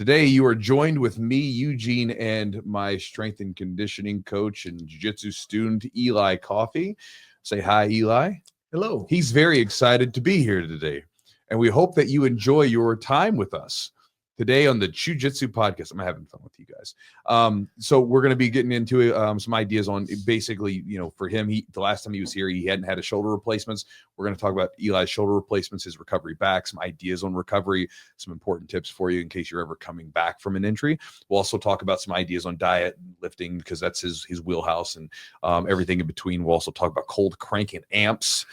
Today, you are joined with me, Eugene, and my strength and conditioning coach and jiu-jitsu student, Eli Coffey. Say hi, Eli. Hello. He's very excited to be here today, and we hope that you enjoy your time with us today on the Chewjitsu podcast. I'm having fun with you guys. So we're going to be getting into some ideas on basically, for him, the last time he was here, he hadn't had a shoulder replacements. We're going to talk about Eli's shoulder replacements, his recovery back, some ideas on recovery, some important tips for you in case you're ever coming back from an injury. We'll also talk about some ideas on diet and lifting because that's his wheelhouse and everything in between. We'll also talk about cold crank and amps,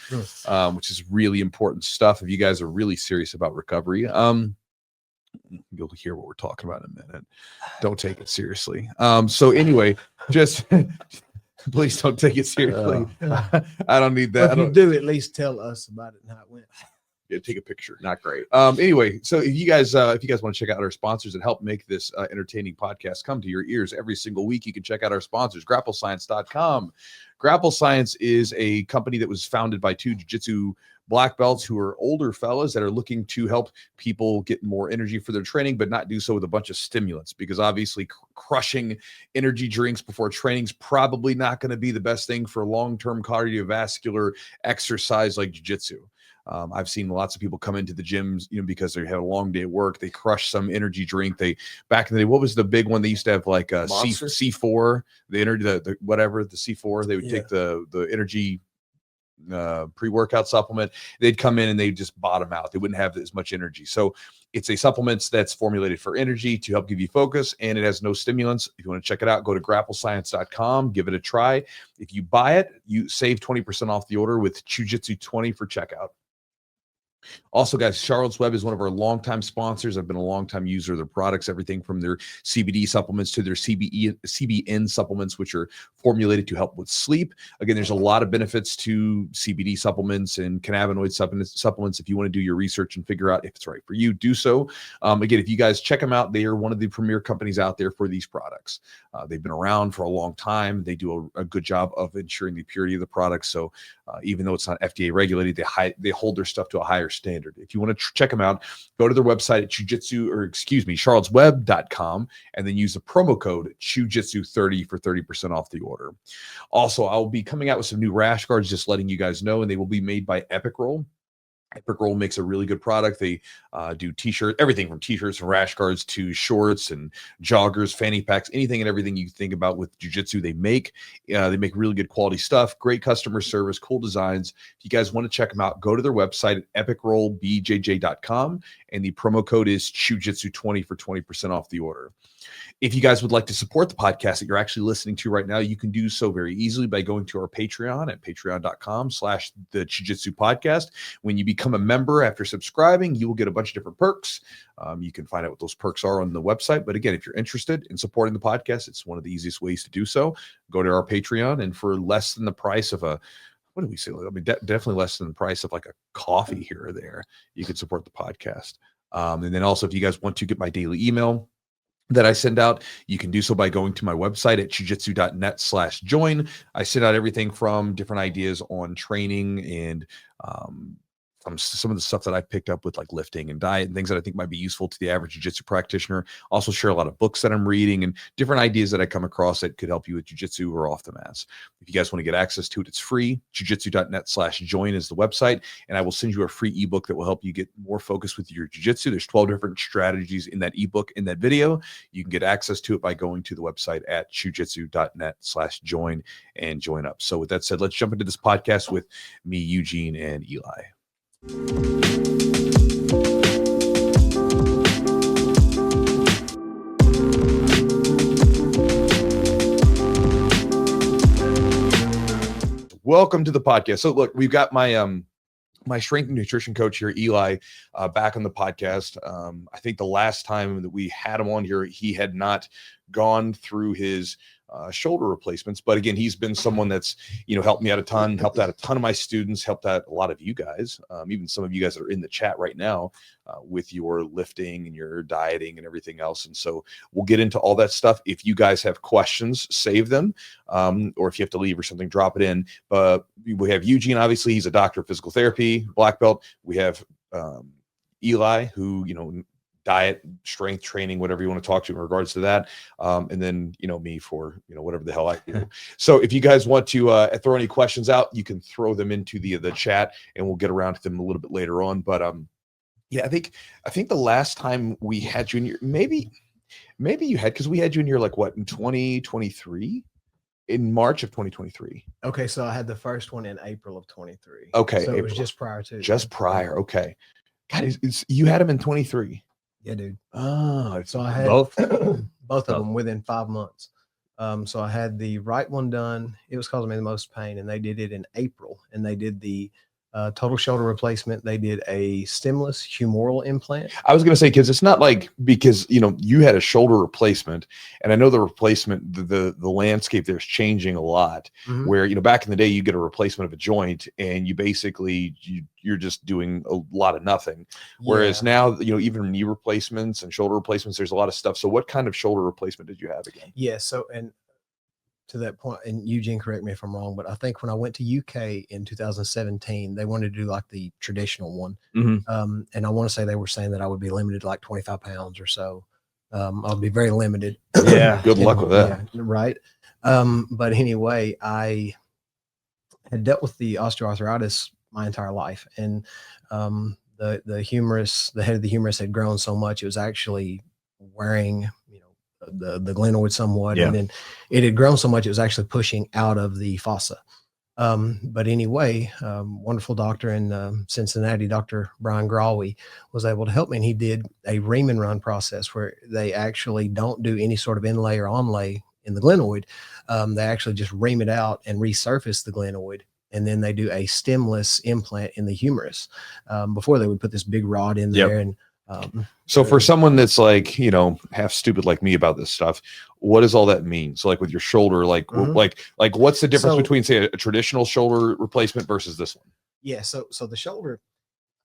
which is really important stuff if you guys are really serious about recovery. You'll hear what we're talking about in a minute. Don't take it seriously. So anyway, just please don't take it seriously. I don't need that. If you do, at least tell us about it and how it went. Yeah, take a picture. Not great. Anyway, so if you guys want to check out our sponsors and help make this entertaining podcast come to your ears every single week, you can check out our sponsors, grapplescience.com. Grapple Science is a company that was founded by two jiu-jitsu black belts who are older fellas that are looking to help people get more energy for their training, but not do so with a bunch of stimulants, because obviously crushing energy drinks before training is probably not going to be the best thing for long-term cardiovascular exercise like jiu-jitsu. I've seen lots of people come into the gyms, because they have a long day at work. They crush some energy drink. Back in the day, what was the big one? They used to have like a C4, the energy, the C4. They would take the energy pre-workout supplement. They'd come in and they'd just bottom out. They wouldn't have as much energy. So it's a supplement that's formulated for energy to help give you focus, and it has no stimulants. If you want to check it out, go to grapplescience.com, give it a try. If you buy it, you save 20% off the order with Chewjitsu 20 for checkout. Also, guys, Charlotte's Web is one of our longtime sponsors. I've been a longtime user of their products, everything from their CBD supplements to their CBN supplements, which are formulated to help with sleep. Again, there's a lot of benefits to CBD supplements and cannabinoid supplements. If you want to do your research and figure out if it's right for you, do so. Again, if you guys check them out, they are one of the premier companies out there for these products. They've been around for a long time. They do a good job of ensuring the purity of the products. So even though it's not FDA regulated, they hold their stuff to a higher standard. If you want to check them out, go to their website at charlottesweb.com and then use the promo code Chewjitsu30 for 30% off the order. Also, I'll be coming out with some new rash guards, just letting you guys know, and they will be made by Epic Roll. Epic Roll makes a really good product. They do t-shirts, everything from t-shirts and rash guards to shorts and joggers, fanny packs, anything and everything you think about with jiu-jitsu they make. They make really good quality stuff, great customer service, cool designs. If you guys want to check them out, go to their website at epicrollbjj.com, and the promo code is Chewjitsu20 for 20% off the order. If you guys would like to support the podcast that you're actually listening to right now, you can do so very easily by going to our Patreon at patreon.com/the Jiu-Jitsu podcast. When you become a member after subscribing, you will get a bunch of different perks. You can find out what those perks are on the website. But again, if you're interested in supporting the podcast, it's one of the easiest ways to do so. Go to our Patreon, and for less than the price of what do we say? I mean, definitely less than the price of like a coffee here or there, you can support the podcast. And then also, if you guys want to get my daily email that I send out, you can do so by going to my website at chewjitsu.net/join. I send out everything from different ideas on training and some of the stuff that I picked up with like lifting and diet and things that I think might be useful to the average jiu-jitsu practitioner. Also share a lot of books that I'm reading and different ideas that I come across that could help you with jiu-jitsu or off the mats. If you guys want to get access to it, it's free. chewjitsu.net/join is the website, and I will send you a free ebook that will help you get more focused with your jiu-jitsu. There's 12 different strategies in that ebook, in that video. You can get access to it by going to the website at chewjitsu.net/join and join up. So with that said, let's jump into this podcast with me, Eugene, and Eli. Welcome to the podcast. So look, we've got my strength and nutrition coach here, Eli, back on the podcast. I think the last time that we had him on here, he had not gone through his shoulder replacements. But again, he's been someone that's, helped me out a ton, helped out a ton of my students, helped out a lot of you guys, even some of you guys that are in the chat right now with your lifting and your dieting and everything else. And so we'll get into all that stuff. If you guys have questions, save them. Or if you have to leave or something, drop it in. But we have Eugene, obviously, he's a doctor of physical therapy, black belt. We have Eli, who, diet, strength training, whatever you want to talk to in regards to that. And then, me for, whatever the hell I do. So if you guys want to throw any questions out, you can throw them into the chat and we'll get around to them a little bit later on. But yeah, I think the last time we had you in your, maybe you had, because we had you in your, like, what, in 2023, in March of 2023. Okay, so I had the first one in April of 23. Okay, so April. It was just prior to. Just prior. Okay, God, you had him in 23. Yeah, dude. Oh, so I had both of them within 5 months. So I had the right one done. It was causing me the most pain, and they did it in April. And they did the total shoulder replacement. They did a stemless humeral implant. I was going to say, because it's not like, because you had a shoulder replacement, and I know the replacement, the landscape there's changing a lot. Where back in the day you get a replacement of a joint and you basically you're just doing a lot of nothing. Whereas now even knee replacements and shoulder replacements, there's a lot of stuff. So what kind of shoulder replacement did you have again? Yeah, so and to that point, and Eugene, correct me if I'm wrong, but I think when I went to UK in 2017, they wanted to do like the traditional one. And I want to say they were saying that I would be limited to like 25 pounds or so. I'll be very limited. Yeah. Good luck with that. Yeah, right. But anyway, I had dealt with the osteoarthritis my entire life. And the humerus, the head of the humerus had grown so much, it was actually wearing, the glenoid somewhat. And then it had grown so much, it was actually pushing out of the fossa. But anyway, wonderful doctor in Cincinnati, Dr. Brian Grawley, was able to help me. And he did a ream and run process where they actually don't do any sort of inlay or onlay in the glenoid. They actually just ream it out and resurface the glenoid. And then they do a stemless implant in the humerus. Before they would put this big rod in there. And so for someone that's like, half stupid like me about this stuff, what does all that mean? So like with your shoulder, like what's the difference between, say, a traditional shoulder replacement versus this one? Yeah. So the shoulder,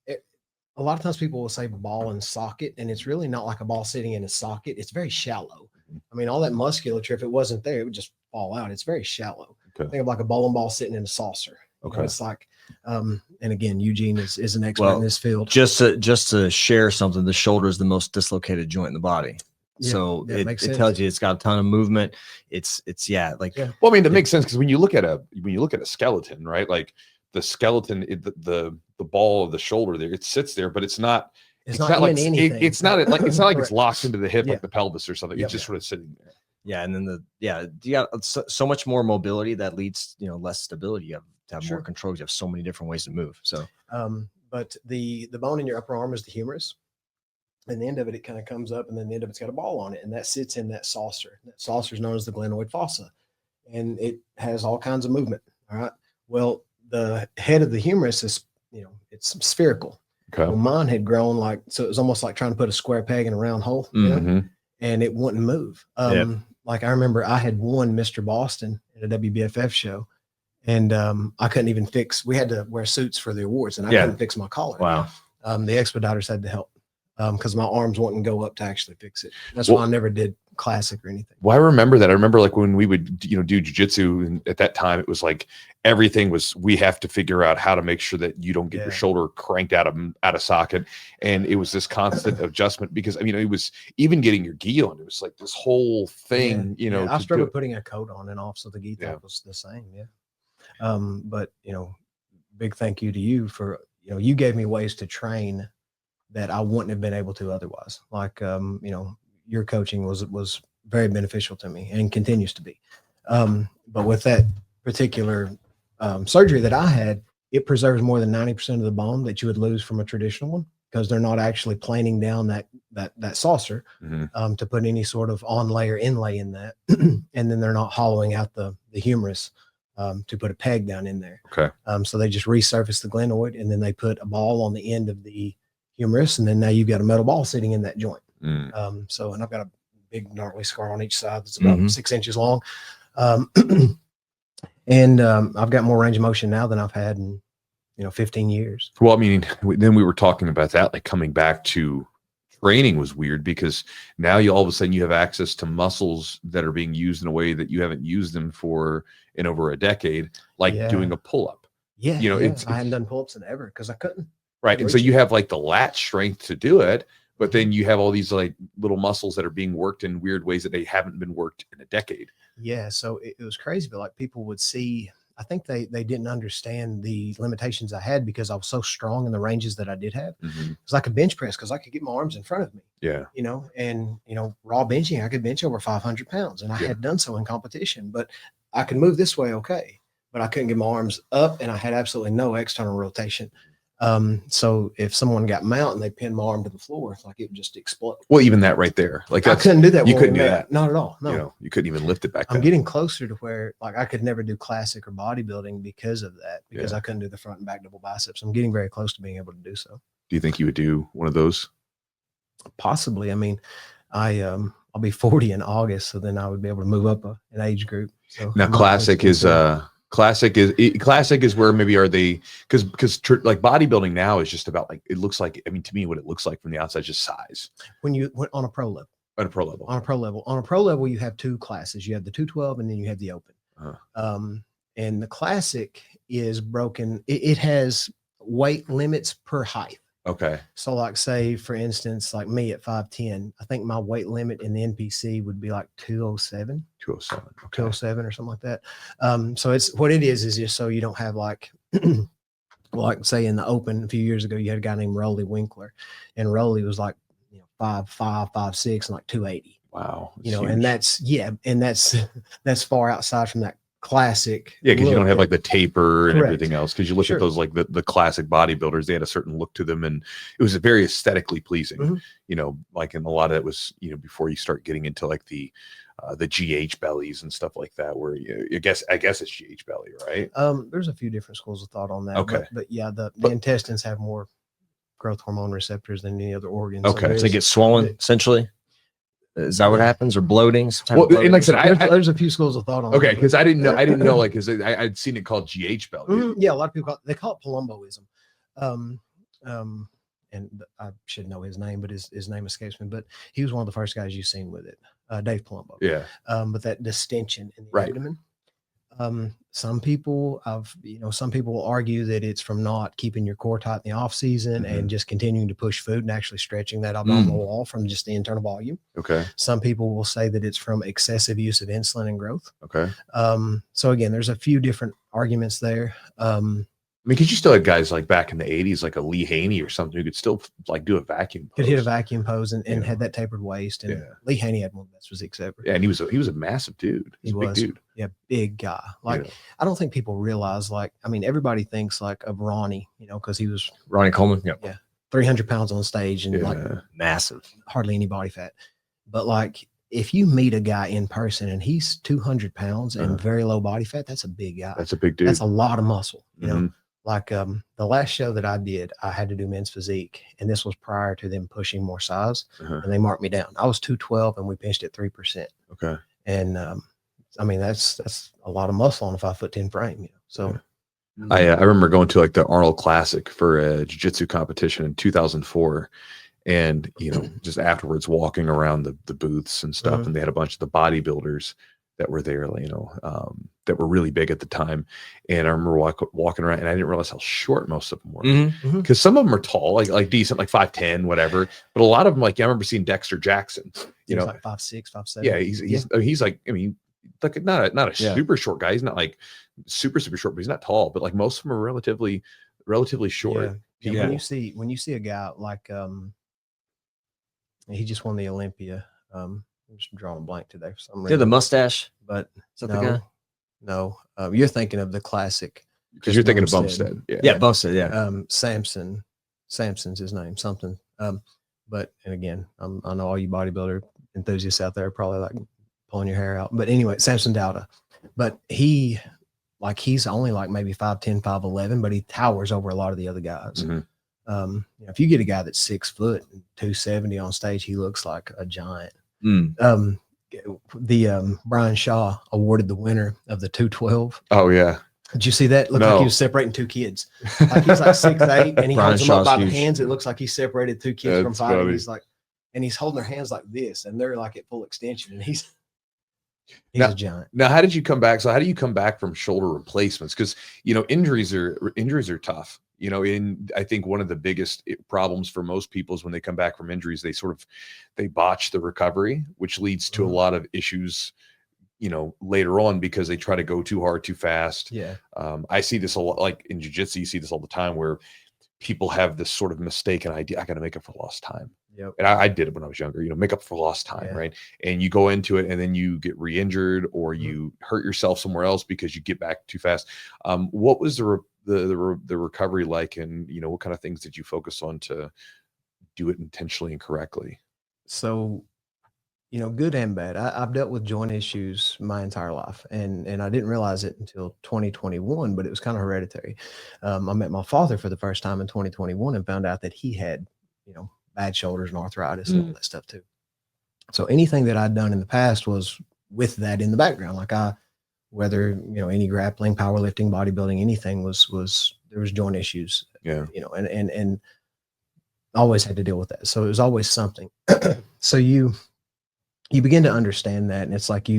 a lot of times people will say ball and socket, and it's really not like a ball sitting in a socket. It's very shallow. I mean, all that musculature, if it wasn't there, it would just fall out. It's very shallow. Okay. Think of like a bowling ball sitting in a saucer. Okay. It's like, and again, Eugene is an expert in this field. Just to share something, the shoulder is the most dislocated joint in the body. Yeah, so it tells you it's got a ton of movement. It's Well, I mean, that makes sense, because when you look at a skeleton, right? Like the skeleton, the ball of the shoulder there, it sits there, but it's not like anything. It's not like it's locked into the hip like the pelvis or something. It's just sort of sitting there. Yeah, and then you got so much more mobility that leads less stability. You have to have more control. You have so many different ways to move. So, but the bone in your upper arm is the humerus, and the end of it kind of comes up, and then the end of it's got a ball on it, and that sits in that saucer. That saucer is known as the glenoid fossa, and it has all kinds of movement. All right. Well, the head of the humerus is it's spherical. Okay. Well, mine had grown so it was almost like trying to put a square peg in a round hole, and it wouldn't move. Like I remember I had won Mr. Boston at a WBFF show, and I couldn't even we had to wear suits for the awards, and I couldn't fix my collar. Wow. The expediters had to help because my arms wouldn't go up to actually fix it. That's why I never did classic or anything. Well, I remember that. I remember like when we would, do jiu-jitsu, and at that time it was like everything was, we have to figure out how to make sure that you don't get your shoulder cranked out of socket. And it was this constant adjustment, because it was even getting your gi on. It was like this whole thing, I struggled putting a coat on and off, so the gi was the same. But big thank you to you for, you gave me ways to train that I wouldn't have been able to otherwise. Like, your coaching was very beneficial to me and continues to be. But with that particular surgery that I had, it preserves more than 90% of the bone that you would lose from a traditional one, because they're not actually planing down that saucer to put any sort of onlay or inlay in that. And then they're not hollowing out the humerus to put a peg down in there. Okay. So they just resurface the glenoid, and then they put a ball on the end of the humerus, and then now you've got a metal ball sitting in that joint. And I've got a big gnarly scar on each side that's about 6 inches long. And I've got more range of motion now than I've had in 15 years. Well, then we were talking about that, like coming back to training was weird, because now all of a sudden you have access to muscles that are being used in a way that you haven't used them in over a decade, like doing a pull-up. I hadn't done pull-ups in ever because I couldn't. Right. And so you have like the lat strength to do it, but then you have all these like little muscles that are being worked in weird ways that they haven't been worked in a decade. Yeah. So it was crazy, but like people would see, I think they didn't understand the limitations I had because I was so strong in the ranges that I did have. It's like a bench press because I could get my arms in front of me. Yeah. You know, and, you know, raw benching, I could bench over 500 pounds and I had done so in competition, but I could move this way. Okay. But I couldn't get my arms up and I had absolutely no external rotation. So if someone got mount and they pinned my arm to the floor, like it would just explode. Well, even that right there, like I couldn't do that. You couldn't do that. Not at all. No, you know, you couldn't even lift it back then. I'm getting closer to where like I could never do classic or bodybuilding because of that, because I couldn't do the front and back double biceps. I'm getting very close to being able to do so. Do you think you would do one of those? Possibly. I mean, I'll be 40 in August, so then I would be able to move up an age group. So now classic is classic is where maybe are they because like bodybuilding now is just about like it looks like, I mean, to me what it looks like from the outside is just size. When you went on a pro level. On a pro level you have two classes. You have the 212 and then you have the open. And the classic is broken. It has weight limits per height. Okay. So like say for instance, like me at 5'10", I think my weight limit in the NPC would be like 207. 207. Okay. 207 or something like that. So it's what it is just so you don't have like like say in the open a few years ago, you had a guy named Rolly Winkler, and Rolly was like 5'5", 5'6", and like 280. Wow. You know, huge. and that's far outside from that classic. Yeah, because you don't have like the taper and Correct. everything else. Because you look at those like the classic bodybuilders, they had a certain look to them, and it was very aesthetically pleasing. You know, like, and a lot of it was, you know, before you start getting into like the GH bellies and stuff like that, where I guess it's GH belly, right? There's a few different schools of thought on that. Okay, but yeah, the intestines have more growth hormone receptors than any other organ. Okay, so they get swollen essentially. Is that what happens, or bloating? Well, and like I said, there's a few schools of thought on. Okay, because I didn't know like because I'd seen it called GH belly. Yeah, a lot of people call it Palumboism. And I should know his name, but his name escapes me. But he was one of the first guys you've seen with it, Dave Palumbo. Yeah. But that distension in the abdomen. Some people will argue that it's from not keeping your core tight in the off season and just continuing to push food and actually stretching that abdominal wall from just the internal volume. Okay. Some people will say that it's from excessive use of insulin and growth. Okay. So again, there's a few different arguments there. I mean, because you still had guys like back in the 80s, like a Lee Haney or something, who could still like do a vacuum pose. Could hit a vacuum pose and had that tapered waist. And Lee Haney had one of the best physiques ever. Yeah, and he was a massive dude. He was a big dude. Yeah, big guy. Like, I don't think people realize, like, I mean, everybody thinks like of Ronnie, you know, because he was Ronnie Coleman. Yeah, 300 pounds on stage and like massive, hardly any body fat. But like, if you meet a guy in person and he's 200 pounds and very low body fat, that's a big guy. That's a big dude. That's a lot of muscle, you know. Like the last show that I did, I had to do men's physique, and this was prior to them pushing more size, and they marked me down. I was 212, and we benched at 3%. Okay. And I mean, that's a lot of muscle on a 5'10" frame, you know. So I remember going to like the Arnold Classic for a jiu-jitsu competition in 2004, and you know, just afterwards walking around the booths and stuff, and they had a bunch of the bodybuilders that were there, you know, that were really big at the time. And I remember walking around, and I didn't realize how short most of them were, because some of them are tall, like decent, like 5'10", whatever. But a lot of them, like I remember seeing Dexter Jackson, you know, like 5'6", 5'7". Yeah, he's like, I mean, like not a super short guy. He's not like super short, but he's not tall. But like most of them are relatively short. Yeah. When you see a guy like he just won the Olympia. I'm just drawing a blank today for some reason. Yeah, the mustache, but no, you're thinking of the classic. Because you're thinking of Bumstead. Yeah, Bumstead. Yeah. Samson's his name. Something. But and again, I know all you bodybuilder enthusiasts out there are probably like pulling your hair out. But anyway, Samson Dauda. But he's only like maybe 5'10", 5'11", but he towers over a lot of the other guys. You know, if you get a guy that's 6 foot and 270 on stage, he looks like a giant. Brian Shaw awarded the winner of the 212. Oh yeah. Did you see that? Looked like he was separating 2 kids. Like he's like 6'8", and he holds them up by the hands. It looks like he separated 2 kids from fighting. He's like, and he's holding their hands like this, and they're like at full extension, and he's a giant. Now, how did you come back? So how do you come back from shoulder replacements? Because you know, injuries are tough. You know, I think one of the biggest problems for most people is when they come back from injuries, they botch the recovery, which leads to a lot of issues, you know, later on, because they try to go too hard, too fast. Yeah. I see this a lot, like in jiu-jitsu, you see this all the time where people have this sort of mistaken idea. I got to make up for lost time. Yep. And I did it when I was younger, you know, make up for lost time. Yeah. Right. And you go into it and then you get re-injured or you hurt yourself somewhere else because you get back too fast. What was the recovery like, and, you know, what kind of things did you focus on to do it intentionally and correctly? So, you know, good and bad. I've dealt with joint issues my entire life, and I didn't realize it until 2021, but it was kind of hereditary. I met my father for the first time in 2021 and found out that he had, you know, bad shoulders and arthritis and all that stuff too. So anything that I'd done in the past was with that in the background. Like whether, you know, any grappling, powerlifting, bodybuilding, anything there was joint issues. Yeah. You know, and always had to deal with that. So it was always something. So you begin to understand that. And it's like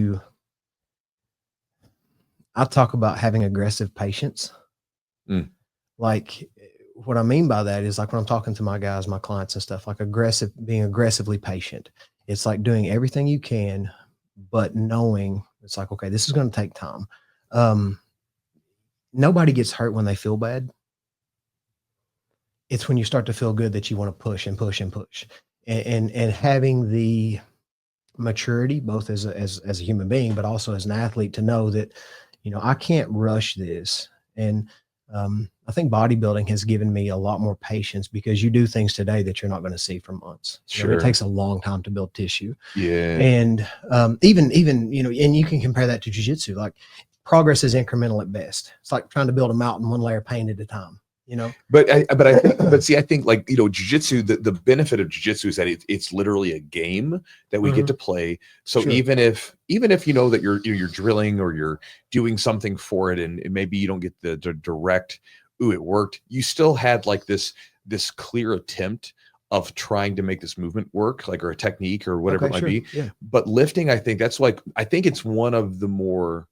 I talk about having aggressive patience. Like, what I mean by that is, like, when I'm talking to my guys, my clients and stuff, like being aggressively patient. It's like doing everything you can, but knowing it's like, okay, this is going to take time. Nobody gets hurt when they feel bad. It's when you start to feel good that you want to push and push and push, and having the maturity, both as a human being, but also as an athlete, to know that, you know, I can't rush this. And I think bodybuilding has given me a lot more patience, because you do things today that you're not going to see for months. Sure. You know, it takes a long time to build tissue. Yeah. And even, you know, and you can compare that to jiu-jitsu. Like, progress is incremental at best. It's like trying to build a mountain one layer of paint at a time, you know? But I think like, you know, jiu-jitsu, the benefit of jiu-jitsu is that it's literally a game that we get to play. So Sure. even if you know that you're drilling or you're doing something for it, and maybe you don't get the direct, ooh, it worked, you still had like this clear attempt of trying to make this movement work, like, or a technique or whatever it might be. Yeah. But lifting, I think it's one of the more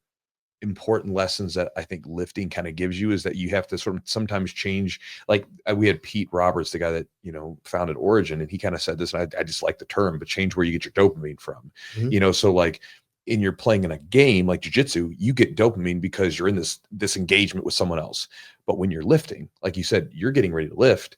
important lessons that I think lifting kind of gives you, is that you have to sort of sometimes change. Like, we had Pete Roberts, the guy that, you know, founded Origin, and he kind of said this, and I just like the term, but change where you get your dopamine from. You know, so like, you're playing in a game like jiu-jitsu, you get dopamine because you're in this engagement with someone else. But when you're lifting, like you said, you're getting ready to lift,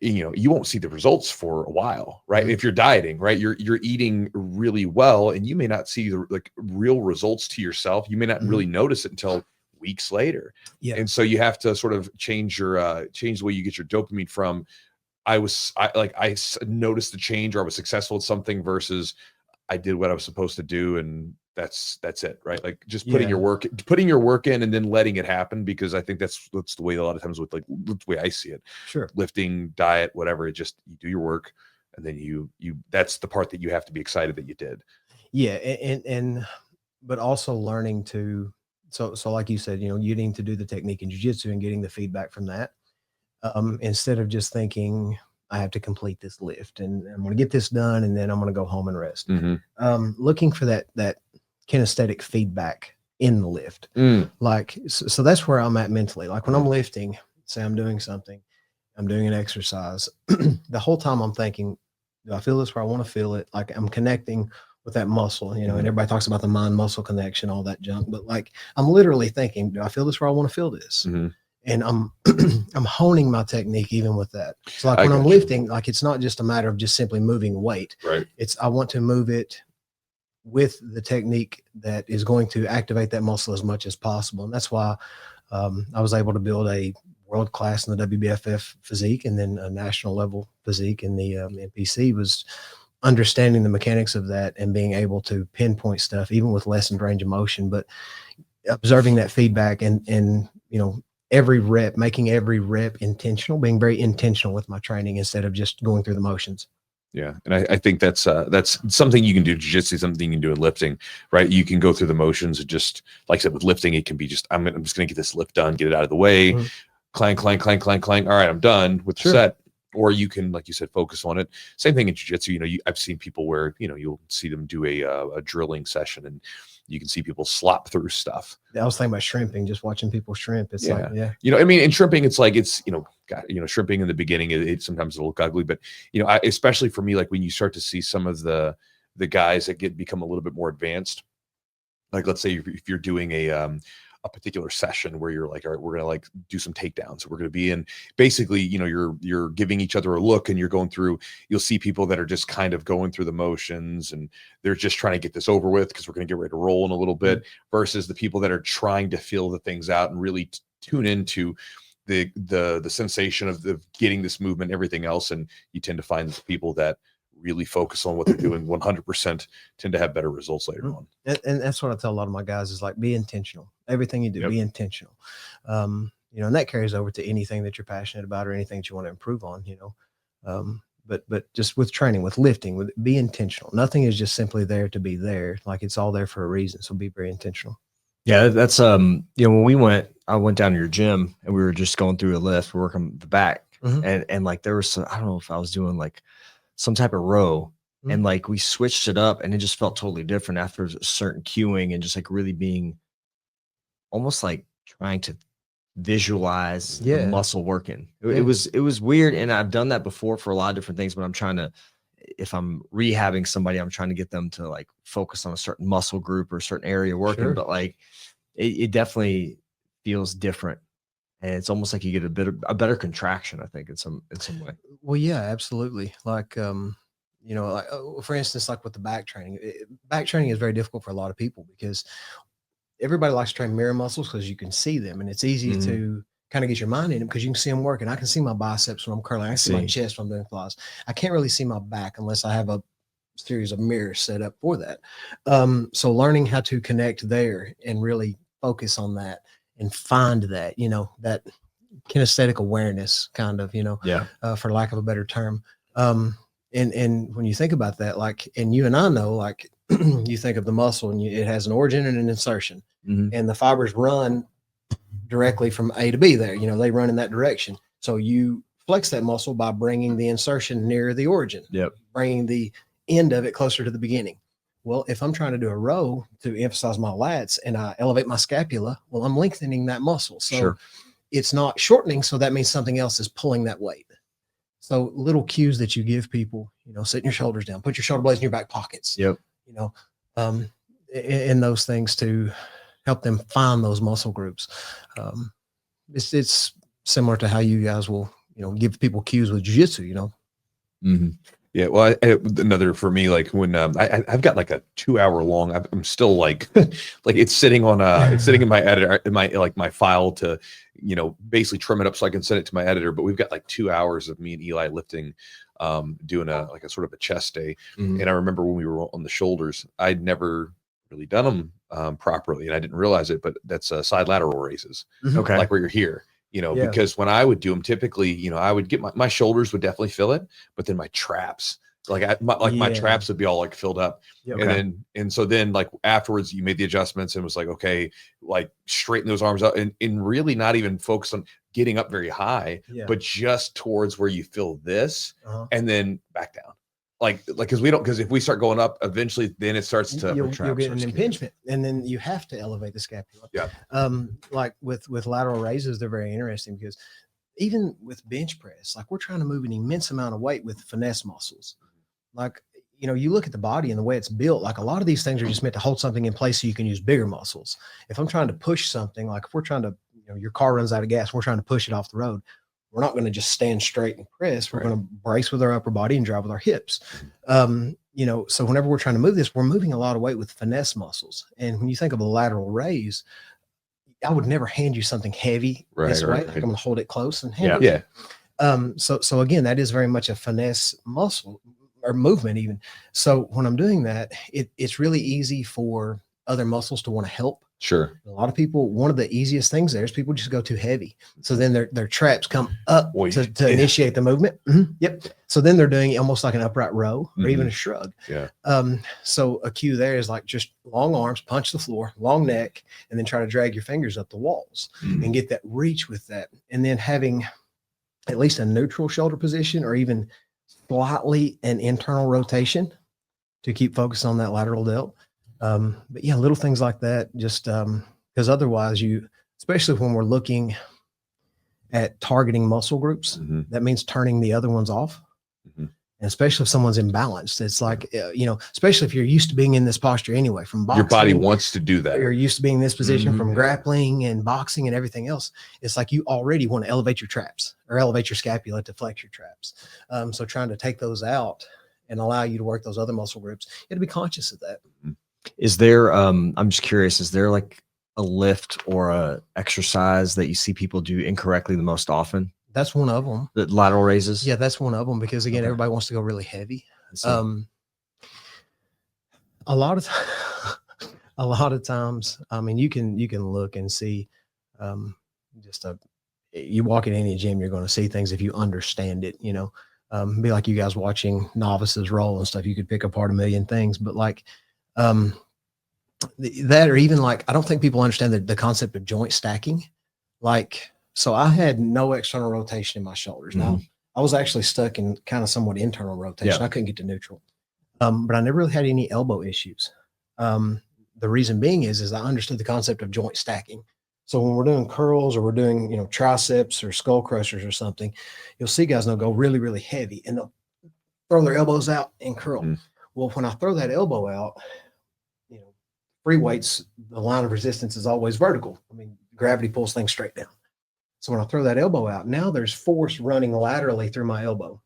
you know, you won't see the results for a while, right? If you're dieting, right, you're eating really well, and you may not see the like real results to yourself. You may not really notice it until weeks later. Yeah. And so you have to sort of change the way you get your dopamine from, I noticed the change, or I was successful at something, versus I did what I was supposed to do, and that's it, right? Like, just putting your work in, and then letting it happen, because I think that's the way a lot of times with, like, the way I see it. Sure. Lifting, diet, whatever, it just, you do your work, and then you that's the part that you have to be excited that you did. Yeah. And but also learning to, so like you said, you know, you need to do the technique in jiu-jitsu and getting the feedback from that. Instead of just thinking, I have to complete this lift and I'm going to get this done, and then I'm going to go home and rest. Looking for that kinesthetic feedback in the lift. Like, so that's where I'm at mentally. Like, when I'm lifting, say I'm doing something, I'm doing an exercise, the whole time I'm thinking, do I feel this where I want to feel it? Like, I'm connecting with that muscle, you know, and everybody talks about the mind muscle connection, all that junk, but like, I'm literally thinking, do I feel this where I want to feel this? And I'm honing my technique even with that. So like, when I'm lifting, like, it's not just a matter of just simply moving weight. Right. I want to move it with the technique that is going to activate that muscle as much as possible. And that's why I was able to build a world-class in the WBFF physique, and then a national level physique in the NPC, was understanding the mechanics of that and being able to pinpoint stuff, even with lessened range of motion, but observing that feedback and, you know, making every rep intentional, being very intentional with my training instead of just going through the motions. Yeah. And I think that's something you can do in jiu-jitsu, something you can do in lifting, right? You can go through the motions, and just, like I said, with lifting, it can be just, I'm just going to get this lift done, get it out of the way, clang, clang, clang, clang, clang. All right, I'm done with the set. or you can, like you said, focus on it. Same thing in jiu-jitsu. You know, I've seen people where, you know, you'll see them do a drilling session, and you can see people slop through stuff. I was thinking about shrimping, just watching people shrimp. It's like, you know, I mean, in shrimping, it's like, it's, you know, shrimping in the beginning, it sometimes it'll look ugly, but, you know, especially for me, like when you start to see some of the guys that become a little bit more advanced, like, let's say if you're doing a particular session where you're like, all right, we're going to like do some takedowns. We're going to be in, basically, you know, you're giving each other a look, and you're going through, you'll see people that are just kind of going through the motions, and they're just trying to get this over with because we're going to get ready to roll in a little bit, versus the people that are trying to feel the things out and really tune into the sensation of getting this movement, everything else. And you tend to find the people that really focus on what they're doing 100% tend to have better results later on. And that's what I tell a lot of my guys is like, be intentional. Everything you do, be intentional. You know, and that carries over to anything that you're passionate about or anything that you want to improve on, you know. But just with training, with lifting, be intentional. Nothing is just simply there to be there. Like, it's all there for a reason. So be very intentional. Yeah, that's you know, when I went down to your gym, and we were just going through a lift, we're working the back, and like there was some, I don't know if I was doing like some type of row, and like we switched it up, and it just felt totally different after a certain cueing, and just like really being almost like trying to visualize the muscle working. It was weird. And I've done that before for a lot of different things, but I'm trying to, if I'm rehabbing somebody, I'm trying to get them to like focus on a certain muscle group or a certain area working, but like it definitely feels different. And it's almost like you get a better contraction, I think, in some way. Well, yeah, absolutely. Like, you know, like, for instance, like with the back training is very difficult for a lot of people, because everybody likes to train mirror muscles because you can see them, and it's easy to kind of get your mind in them because you can see them working. I can see my biceps when I'm curling. I can see my chest when I'm doing flies. I can't really see my back unless I have a series of mirrors set up for that. So learning how to connect there and really focus on that and find that, you know, that kinesthetic awareness kind of, you know, for lack of a better term. And when you think about that, like, and you and I know, like, you think of the muscle, and it has an origin and an insertion, and the fibers run directly from A to B there. You know, they run in that direction. So you flex that muscle by bringing the insertion nearer the origin, bringing the end of it closer to the beginning. Well, if I'm trying to do a row to emphasize my lats and I elevate my scapula, well, I'm lengthening that muscle. So it's not shortening. So that means something else is pulling that weight. So little cues that you give people, you know, sitting your shoulders down, put your shoulder blades in your back pockets, you know, in those things to help them find those muscle groups. It's similar to how you guys will, you know, give people cues with jiu-jitsu, you know? Yeah, well, another for me, like when I've got like a 2-hour long, I'm still like, like it's sitting on it's sitting in my editor, in my file to, you know, basically trim it up so I can send it to my editor. But we've got like 2 hours of me and Eli lifting, doing a sort of a chest day. And I remember when we were on the shoulders, I'd never really done them properly, and I didn't realize it, but that's side lateral raises, like where you're here. You know, because when I would do them, typically, you know, I would get my shoulders would definitely fill it, but then my traps, my traps would be all like filled up. And so then like afterwards you made the adjustments and was like, okay, like straighten those arms out and really not even focus on getting up very high, but just towards where you feel this and then back down. Like, because if we start going up, eventually, then it starts to you'll get an impingement, and then you have to elevate the scapula. Like with lateral raises, they're very interesting because even with bench press, like we're trying to move an immense amount of weight with finesse muscles. Like, you know, you look at the body and the way it's built, like a lot of these things are just meant to hold something in place so you can use bigger muscles. If I'm trying to push something, like if we're trying to, you know, your car runs out of gas, we're trying to push it off the road. We're not going to just stand straight and press. We're going to brace with our upper body and drive with our hips. You know, so whenever we're trying to move this, we're moving a lot of weight with finesse muscles. And when you think of a lateral raise, I would never hand you something heavy this way. Like I'm going to hold it close and hand it. So again, that is very much a finesse muscle or movement even. So when I'm doing that, it's really easy for other muscles to want to help. A lot of people, one of the easiest things there is people just go too heavy. So then their traps come up to initiate the movement. So then they're doing almost like an upright row or even a shrug. So a cue there is like just long arms, punch the floor, long neck, and then try to drag your fingers up the walls and get that reach with that. And then having at least a neutral shoulder position, or even slightly an internal rotation to keep focus on that lateral delt. But yeah, little things like that, just because otherwise especially when we're looking at targeting muscle groups, that means turning the other ones off. And especially if someone's imbalanced, it's like, especially if you're used to being in this posture anyway, from boxing. Your body wants to do that. You're used to being in this position from grappling and boxing and everything else. It's like you already want to elevate your traps or elevate your scapula to flex your traps. So trying to take those out and allow you to work those other muscle groups, you have to be conscious of that. Is there, I'm just curious, is there like a lift or a exercise that you see people do incorrectly the most often? That's one of them. The lateral raises? Yeah, that's one of them, because again, everybody wants to go really heavy. A lot of times, I mean, you can look and see, you walk in any gym, you're going to see things if you understand it, be like you guys watching novices roll and stuff. You could pick apart a million things, but like, that, or even like, I don't think people understand the concept of joint stacking. Like, so I had no external rotation in my shoulders. Now I was actually stuck in kind of somewhat internal rotation. I couldn't get to neutral. But I never really had any elbow issues. The reason being is I understood the concept of joint stacking. So when we're doing curls or we're doing, triceps or skull crushers or something, you'll see guys, they'll go really, really heavy and they'll throw their elbows out and curl. Well, when I throw that elbow out, free weights, the line of resistance is always vertical. I mean, gravity pulls things straight down. So when I throw that elbow out, now there's force running laterally through my elbow.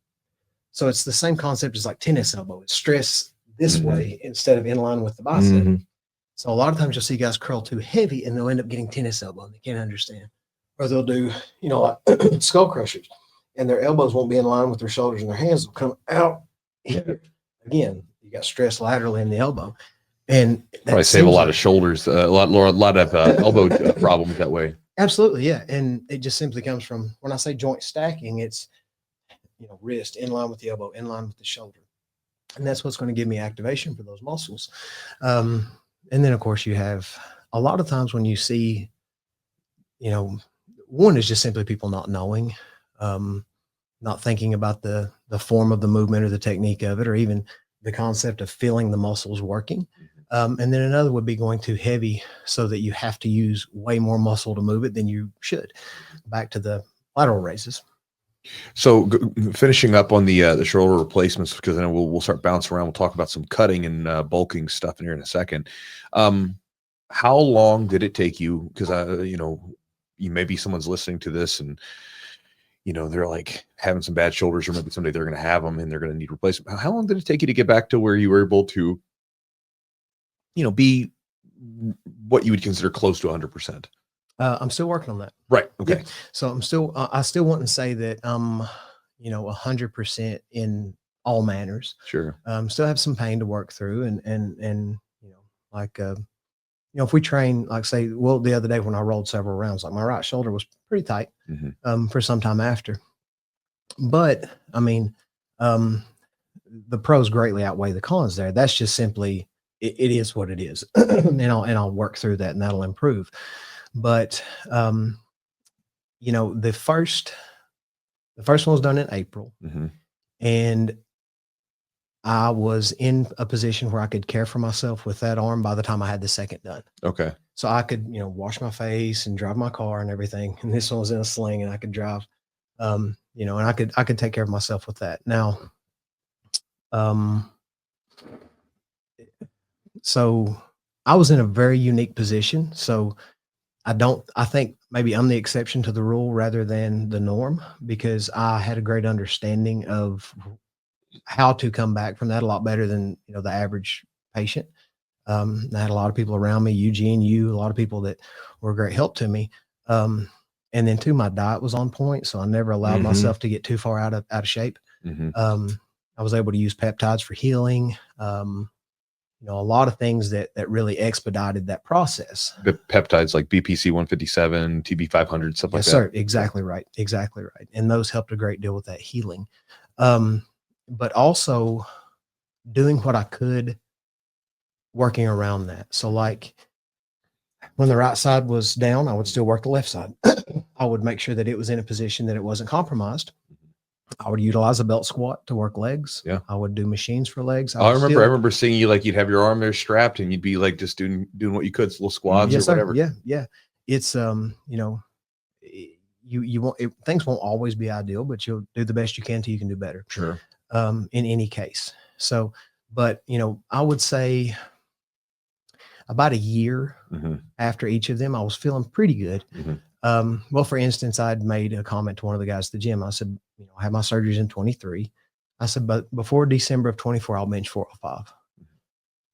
So it's the same concept as like tennis elbow. It's stress this way instead of in line with the bicep. So a lot of times you'll see guys curl too heavy and they'll end up getting tennis elbow and they can't understand. Or they'll do, like skull crushers, and their elbows won't be in line with their shoulders and their hands will come out here. Again, you got stress laterally in the elbow. And probably save a lot of shoulders, a lot of elbow problems that way. Absolutely, yeah. And it just simply comes from, when I say joint stacking, it's wrist in line with the elbow, in line with the shoulder, and that's what's going to give me activation for those muscles. And then of course you have a lot of times when you see, one is just simply people not knowing, not thinking about the form of the movement or the technique of it, or even the concept of feeling the muscles working. And then another would be going too heavy so that you have to use way more muscle to move it than you should. Back to the lateral raises. So finishing up on the shoulder replacements, because then we'll start bouncing around. We'll talk about some cutting and bulking stuff in here in a second. How long did it take you? Because maybe someone's listening to this and they're like having some bad shoulders, or maybe someday they're going to have them and they're going to need replacement. How long did it take you to get back to where you were able to, be what you would consider close to 100%? I'm still working on that. Right. Okay. Yeah. So I'm still, I still wouldn't say that, 100% in all manners. Sure. Still have some pain to work through, and if we train, like say, the other day when I rolled several rounds, like my right shoulder was pretty tight, for some time after, but I mean, the pros greatly outweigh the cons there. That's just simply, it is what it is. and I'll work through that and that'll improve. But, the first one was done in April, and I was in a position where I could care for myself with that arm by the time I had the second done. Okay. So I could, wash my face and drive my car and everything. And this one was in a sling and I could drive, and I could take care of myself with that. Now, so I was in a very unique position. So I think maybe I'm the exception to the rule rather than the norm, because I had a great understanding of how to come back from that a lot better than, the average patient. I had a lot of people around me, Eugene, a lot of people that were a great help to me. And then too, my diet was on point. So I never allowed myself to get too far out of shape. I was able to use peptides for healing. A lot of things that really expedited that process. The peptides like BPC 157, TB 500, stuff like that. Yes, sir. Exactly right. Exactly right. And those helped a great deal with that healing. But also doing what I could, working around that. So like when the right side was down, I would still work the left side. I would make sure that it was in a position that it wasn't compromised. I would utilize a belt squat to work legs. Yeah. I would do machines for legs. I remember seeing you, like, you'd have your arm there strapped and you'd be like just doing what you could, little squats or whatever. Yeah. Yeah. It's, you know, you won't, things won't always be ideal, but you'll do the best you can till you can do better. Sure. In any case. So, but, you know, I would say about a year after each of them, I was feeling pretty good. Well, for instance, I'd made a comment to one of the guys at the gym. I said, you know, I had my surgeries in 23. I said, but before December of 24, I'll bench 405.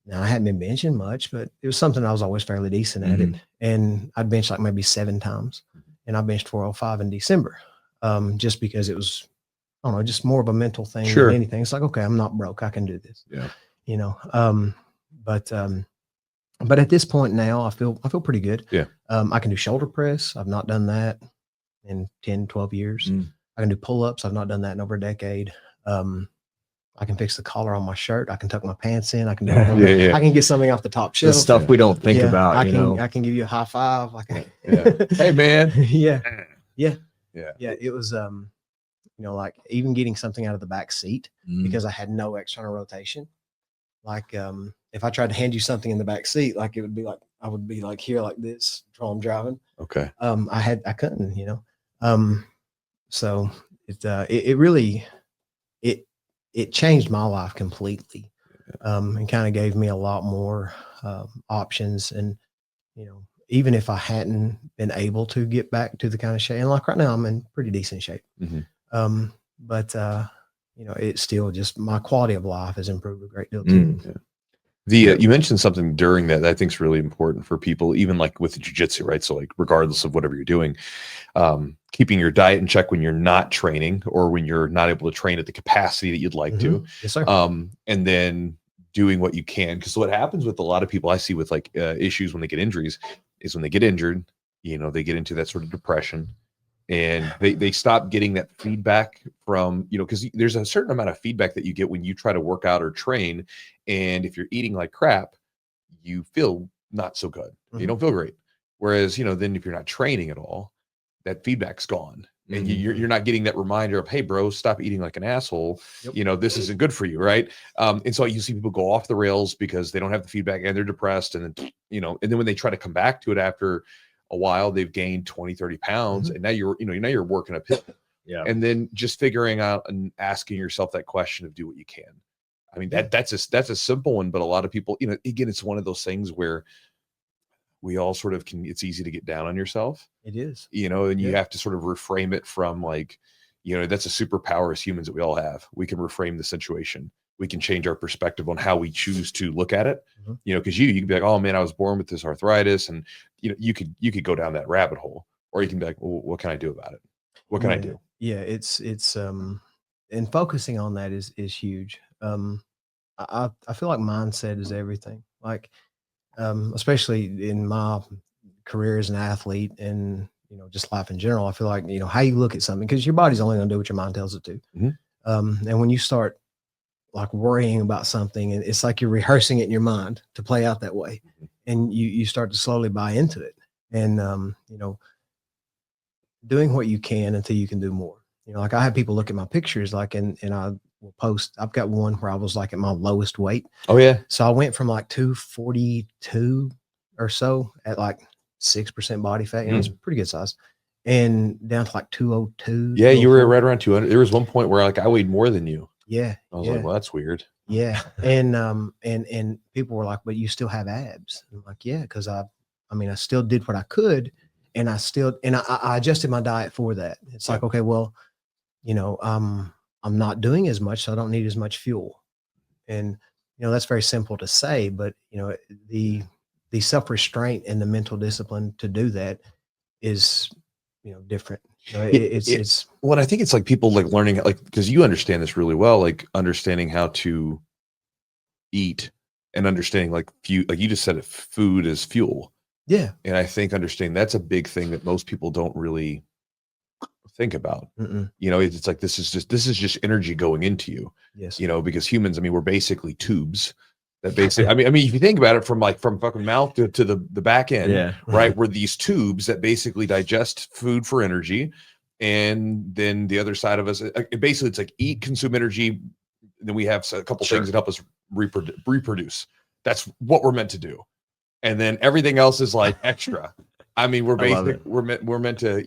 Now, I hadn't been benching much, but it was something I was always fairly decent at it. And I'd bench like maybe 7 times. And I benched 405 in December, just because it was, I don't know, just more of a mental thing than anything. It's like, okay, I'm not broke. I can do this. Yeah. You know, but at this point now, I feel pretty good. Yeah. I can do shoulder press. I've not done that in 10, 12 years. I can do pull-ups. I've not done that in over a decade. I can fix the collar on my shirt. I can tuck my pants in. I can do I can get something off the top shelf. The stuff we don't think about. I can give you a high five. I can, Hey man. Yeah. It was you know, like even getting something out of the back seat because I had no external rotation. Like if I tried to hand you something in the back seat, like it would be like I would be like here like this while I'm driving. Okay. I couldn't, you know. So it really it changed my life completely. And kind of gave me a lot more options. And, you know, even if I hadn't been able to get back to the kind of shape, and like right now I'm in pretty decent shape. But you know, it's still just my quality of life has improved a great deal too. You mentioned something during that I think is really important for people, even like with the jiu-jitsu, right? So like regardless of whatever you're doing, keeping your diet in check when you're not training or when you're not able to train at the capacity that you'd like to. Yes, sir. And then doing what you can. Because what happens with a lot of people I see with like issues when they get injuries is when they get injured, you know, they get into that sort of depression. And they stop getting that feedback from, you know, because there's a certain amount of feedback that you get when you try to work out or train. And if you're eating like crap, you feel not so good. You don't feel great. Whereas, you know, then if you're not training at all, that feedback's gone. And you're not getting that reminder of, hey, bro, stop eating like an asshole. You know, this isn't good for you, right? And so you see people go off the rails because they don't have the feedback and they're depressed. And then, you know, and then when they try to come back to it after a while, they've gained 20, 30 pounds. And now now you're working uphill. And then just figuring out and asking yourself that question of do what you can. I mean, that's a simple one, but a lot of people, you know, again, it's one of those things where we all sort of it's easy to get down on yourself. It is, you know, and you have to sort of reframe it from like, you know, that's a superpower as humans that we all have. We can reframe the situation. We can change our perspective on how we choose to look at it. You know, because you can be like, oh man, I was born with this arthritis. And, you know, you could go down that rabbit hole, or you can be like, well, what can I do about it? What can I do? Yeah. It's and focusing on that is huge. I feel like mindset is everything. Like, especially in my career as an athlete and, you know, just life in general, I feel like, you know, how you look at something, because your body's only going to do what your mind tells it to. And when you start like worrying about something, and it's like you're rehearsing it in your mind to play out that way, and you start to slowly buy into it, and you know, doing what you can until you can do more. You know, like I have people look at my pictures, like, and I will post. I've got one where I was like at my lowest weight. Oh yeah. So I went from like 242 or so at like 6% body fat. You know, it's pretty good size, and down to like 202. Yeah, you were right around 200. There was one point where like I weighed more than you. Yeah. I was like, well, that's weird. Yeah. And people were like, but you still have abs. I'm like, yeah, because I mean, I still did what I could, and I adjusted my diet for that. It's like, okay, well, you know, I'm not doing as much, so I don't need as much fuel. And, you know, that's very simple to say, but, you know, the self-restraint and the mental discipline to do that is, you know, different. You know, it's well, I think it's like people like learning, like, because you understand this really well, like understanding how to eat and understanding like like you just said, food is fuel. Yeah. And I think understanding that's a big thing that most people don't really think about. You know, it's like this is just energy going into you. Yes. You know, because humans, I mean, we're basically tubes. That basically, I mean, if you think about it from fucking mouth to the back end, Yeah. right, where these tubes that basically digest food for energy, and then the other side of us, basically, it's like eat, consume energy. Then we have a couple things that help us reproduce. That's what we're meant to do, and then everything else is like extra. I mean, we're meant to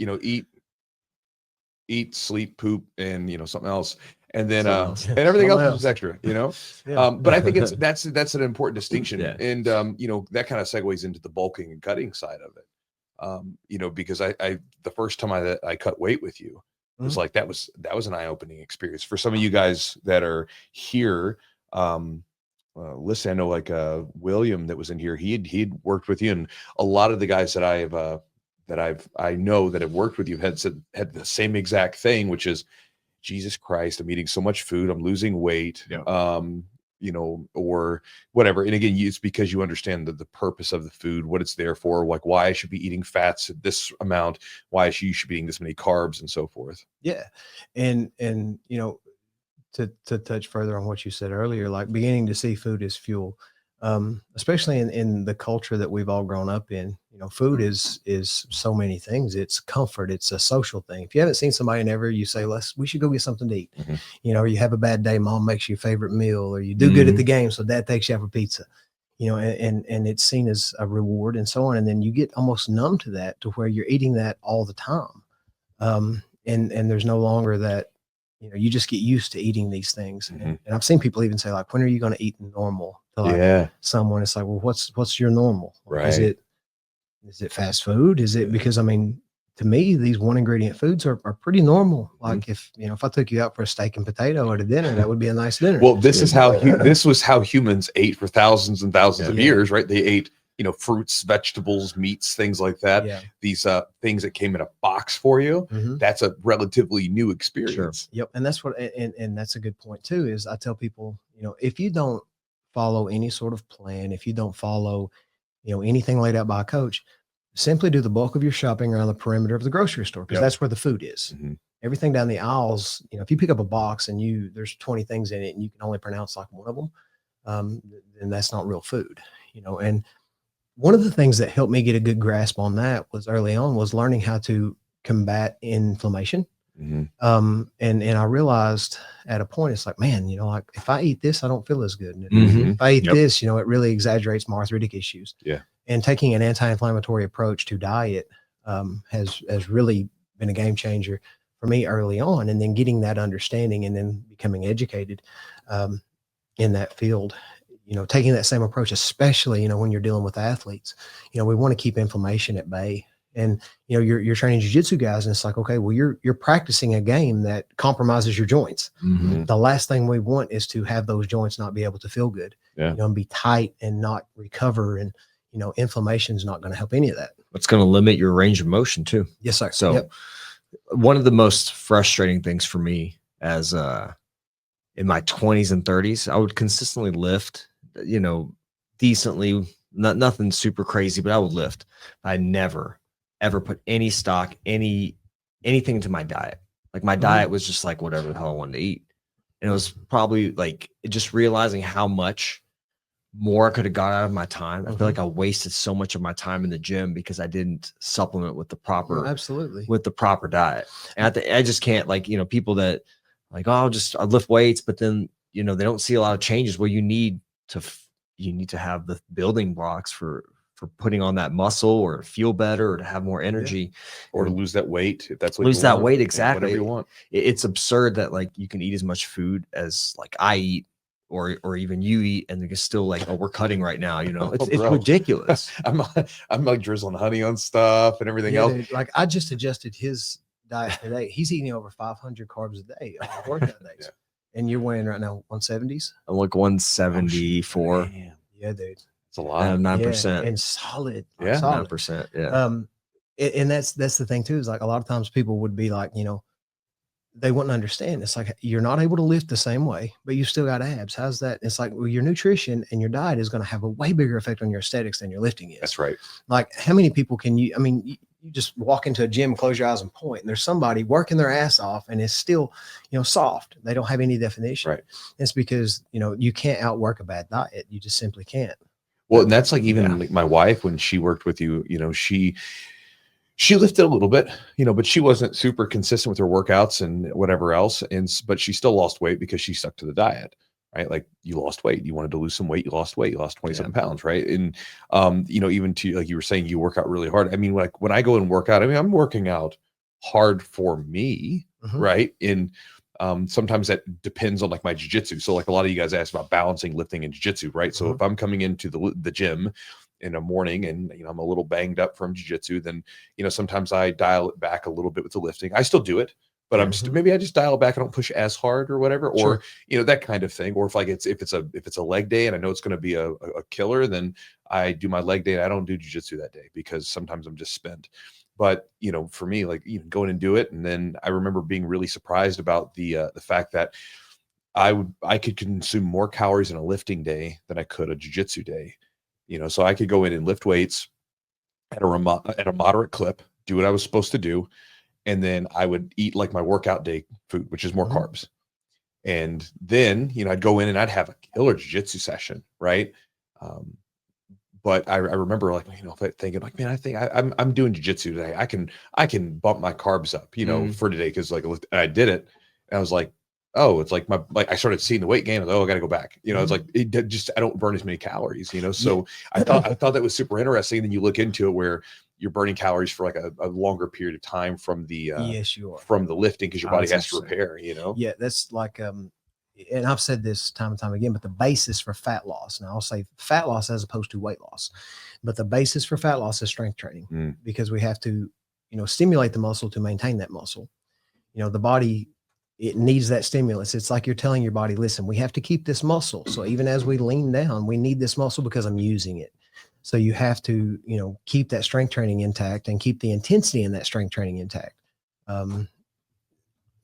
eat, sleep, poop, and something else. And then and everything else is just extra, Yeah. but I think that's an important distinction. Yeah. And that kind of segues into the bulking and cutting side of it. Because I the first time I cut weight with you, it was like that was an eye-opening experience. For some of you guys that are here, listen, I know like William that was in here, he'd worked with you, and a lot of the guys that I know that have worked with you had the same exact thing, which is, Jesus Christ, I'm eating so much food, I'm losing weight, or whatever. And again, it's because you understand the purpose of the food, what it's there for, like why I should be eating fats at this amount, why you should be eating this many carbs, and so forth. Yeah. And to touch further on what you said earlier, like beginning to see food as fuel, especially in the culture that we've all grown up in. Food is so many things. It's comfort. It's a social thing. If you haven't seen somebody in ever, you say, we should go get something to eat. Or you have a bad day, mom makes you your favorite meal, or you do good at the game, so dad takes you out for pizza. And it's seen as a reward and so on. And then you get almost numb to that, to where you're eating that all the time. And there's no longer that, you just get used to eating these things. And I've seen people even say, like, when are you going to eat normal? To someone, it's like, well, what's your normal? Right. Is it fast food? Is it, because to me, these one ingredient foods are pretty normal. Like if I took you out for a steak and potato at a dinner, that would be a nice dinner. Well, this was how humans ate for thousands and thousands of years, right? They ate, fruits, vegetables, meats, things like that. Yeah. These things that came in a box for you. That's a relatively new experience. Sure. Yep. And that's what, and that's a good point too, is I tell people, if you don't follow any sort of plan, if you don't follow, anything laid out by a coach, simply do the bulk of your shopping around the perimeter of the grocery store, because that's where the food is. Everything down the aisles, if you pick up a box and there's 20 things in it and you can only pronounce like one of them, then that's not real food, and one of the things that helped me get a good grasp on that was early on was learning how to combat inflammation. And I realized at a point, it's like, man, like if I eat this, I don't feel as good. If I eat this, it really exaggerates my arthritic issues. Yeah. And taking an anti-inflammatory approach to diet has really been a game changer for me early on. And then getting that understanding and then becoming educated in that field, taking that same approach, especially, when you're dealing with athletes, we want to keep inflammation at bay. And you're training jiu-jitsu guys, and it's like, okay, well, you're practicing a game that compromises your joints. The last thing we want is to have those joints not be able to feel good, and be tight and not recover. And inflammation is not going to help any of that. It's going to limit your range of motion too. Yes, sir. So one of the most frustrating things for me as in my 20s and 30s, I would consistently lift, decently, nothing super crazy, but I would lift. I never ever put any stock, anything into my diet. Like my diet was just like whatever the hell I wanted to eat. And it was probably like just realizing how much more I could have got out of my time. I feel like I wasted so much of my time in the gym because I didn't supplement with the proper, with the proper diet. And I just can't, like, people that like, oh, I lift weights, but then, they don't see a lot of changes. Well, you need to have the building blocks for putting on that muscle, or feel better, or to have more energy, or to lose that weight, if that's what lose that weight. Exactly. Whatever you want. It's absurd that like you can eat as much food as like I eat, or even you eat, and they're still like, oh, we're cutting right now. It's ridiculous. I'm like drizzling honey on stuff and everything else. Dude, like I just adjusted his diet today. He's eating over 500 carbs a day on workout days. And you're weighing right now 170s? I'm like 174. Damn. Yeah, dude. It's a lot. 9%. And solid. Yeah. Solid. 9%. Yeah. And that's the thing too, is like a lot of times people would be like, they wouldn't understand. It's like, you're not able to lift the same way, but you still got abs. How's that? It's like, well, your nutrition and your diet is going to have a way bigger effect on your aesthetics than your lifting is. That's right. Like how many people can you, you just walk into a gym, close your eyes and point, and there's somebody working their ass off and it's still, soft. They don't have any definition. Right. It's because, you can't outwork a bad diet. You just simply can't. Well, and that's like even like my wife, when she worked with you, she lifted a little bit, but she wasn't super consistent with her workouts and whatever else. But she still lost weight because she stuck to the diet, right? Like you lost weight, you wanted to lose some weight, you lost weight, you lost 27 pounds, right? And, even to, like you were saying, you work out really hard. I mean, like when I go and work out, I'm working out hard for me, right? And sometimes that depends on like my jiu-jitsu. So like a lot of you guys ask about balancing lifting and jiu-jitsu, right? So if I'm coming into the gym in the morning and I'm a little banged up from jiu-jitsu, then sometimes I dial it back a little bit with the lifting. I still do it, but I'm maybe I just dial it back. I don't push as hard or whatever, or that kind of thing. Or if it's a leg day and I know it's going to be a killer, then I do my leg day and I don't do jiu-jitsu that day because sometimes I'm just spent. But for me, like go in and do it. And then I remember being really surprised about the fact that I could consume more calories in a lifting day than I could a jiu-jitsu day. So I could go in and lift weights at a moderate clip, do what I was supposed to do, and then I would eat like my workout day food, which is more carbs. And then I'd go in and I'd have a killer jiu-jitsu session, right? But I remember like thinking like, man, I think I'm doing jiu-jitsu today. I can bump my carbs up, for today, because like I did it, and I was like, oh, it's like I started seeing the weight gain. I was like, oh, I got to go back. It's like I don't burn as many calories. So I thought that was super interesting. And then you look into it where you're burning calories for like a longer period of time from the yes, you are, from the lifting, because your body has to repair. Yeah, that's like and I've said this time and time again, but the basis for fat loss. Now I'll say fat loss as opposed to weight loss, but the basis for fat loss is strength training, because we have to stimulate the muscle to maintain that muscle. The body, it needs that stimulus. It's like you're telling your body, listen, we have to keep this muscle. So even as we lean down, we need this muscle because I'm using it. So you have to, keep that strength training intact and keep the intensity in that strength training intact.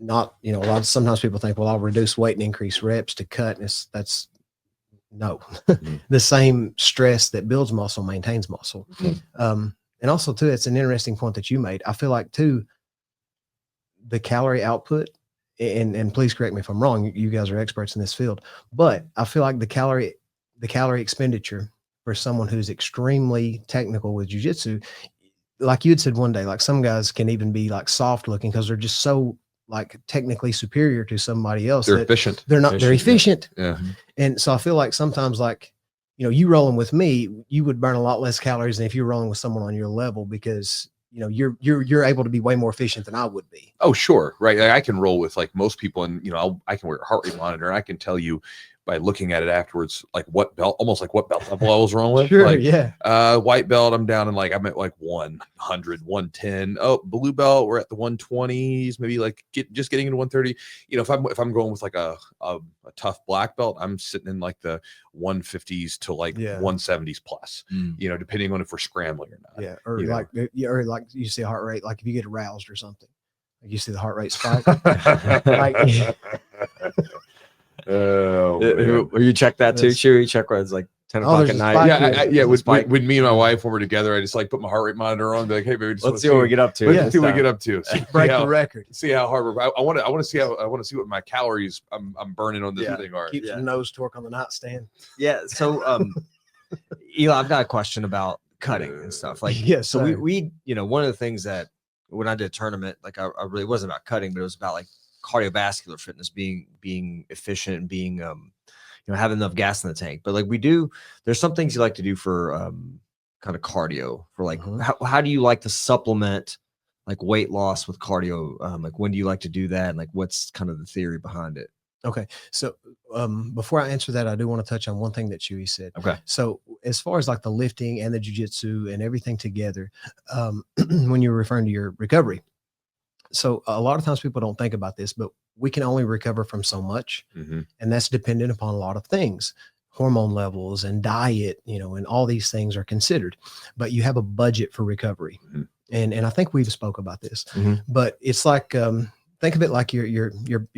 Sometimes people think, well, I'll reduce weight and increase reps to cut. And that's no, the same stress that builds muscle maintains muscle. And also too, it's an interesting point that you made. I feel like too, the calorie output, and please correct me if I'm wrong, you guys are experts in this field, but I feel like the calorie expenditure for someone who's extremely technical with jiu-jitsu, like you had said one day, like some guys can even be like soft looking because they're just so like technically superior to somebody else. They're efficient. They're not very efficient. Yeah. And so I feel like sometimes like, you rolling with me, you would burn a lot less calories than if you're rolling with someone on your level, because you're able to be way more efficient than I would be. Oh, sure. Right. I can roll with like most people, and, I can wear a heart rate monitor, and I can tell you by looking at it afterwards, like what belt level I was wrong with. Sure. Like, yeah. White belt, I'm down in like, I'm at like 100, 110. Oh, blue belt, we're at the 120s, maybe like just getting into 130. If I'm going with like a tough black belt, I'm sitting in like the 150s to like 170s plus, depending on if we're scrambling or not. Yeah. Or like you see a heart rate, like if you get aroused or something, like you see the heart rate spike. Oh, you check that too, Chewy? You check where it's like 10 o'clock at night. Yeah. When me and my wife, when we're together, I just like put my heart rate monitor on, and be like, hey baby, let's see what we get up to. Let's see what we get up to. Break the record. See how hard I want to see what my calories I'm burning on this thing are. Keep your nose torque on the nightstand. Yeah. So Eli, I've got a question about cutting and stuff. Like, so we one of the things that when I did a tournament, like I really wasn't about cutting, but it was about like cardiovascular fitness, being efficient and being having enough gas in the tank. But like there's some things you like to do for kind of cardio, for like how do you like to supplement like weight loss with cardio? Like when do you like to do that, and like what's kind of the theory behind it? Okay, so before I answer that, I do want to touch on one thing that Chewy said. Okay, so as far as like the lifting and the jiu-jitsu and everything together, when you're referring to your recovery, so a lot of times people don't think about this, but we can only recover from so much. And that's dependent upon a lot of things, hormone levels and diet, and all these things are considered, but you have a budget for recovery. And I think we've spoke about this, but it's like, think of it like your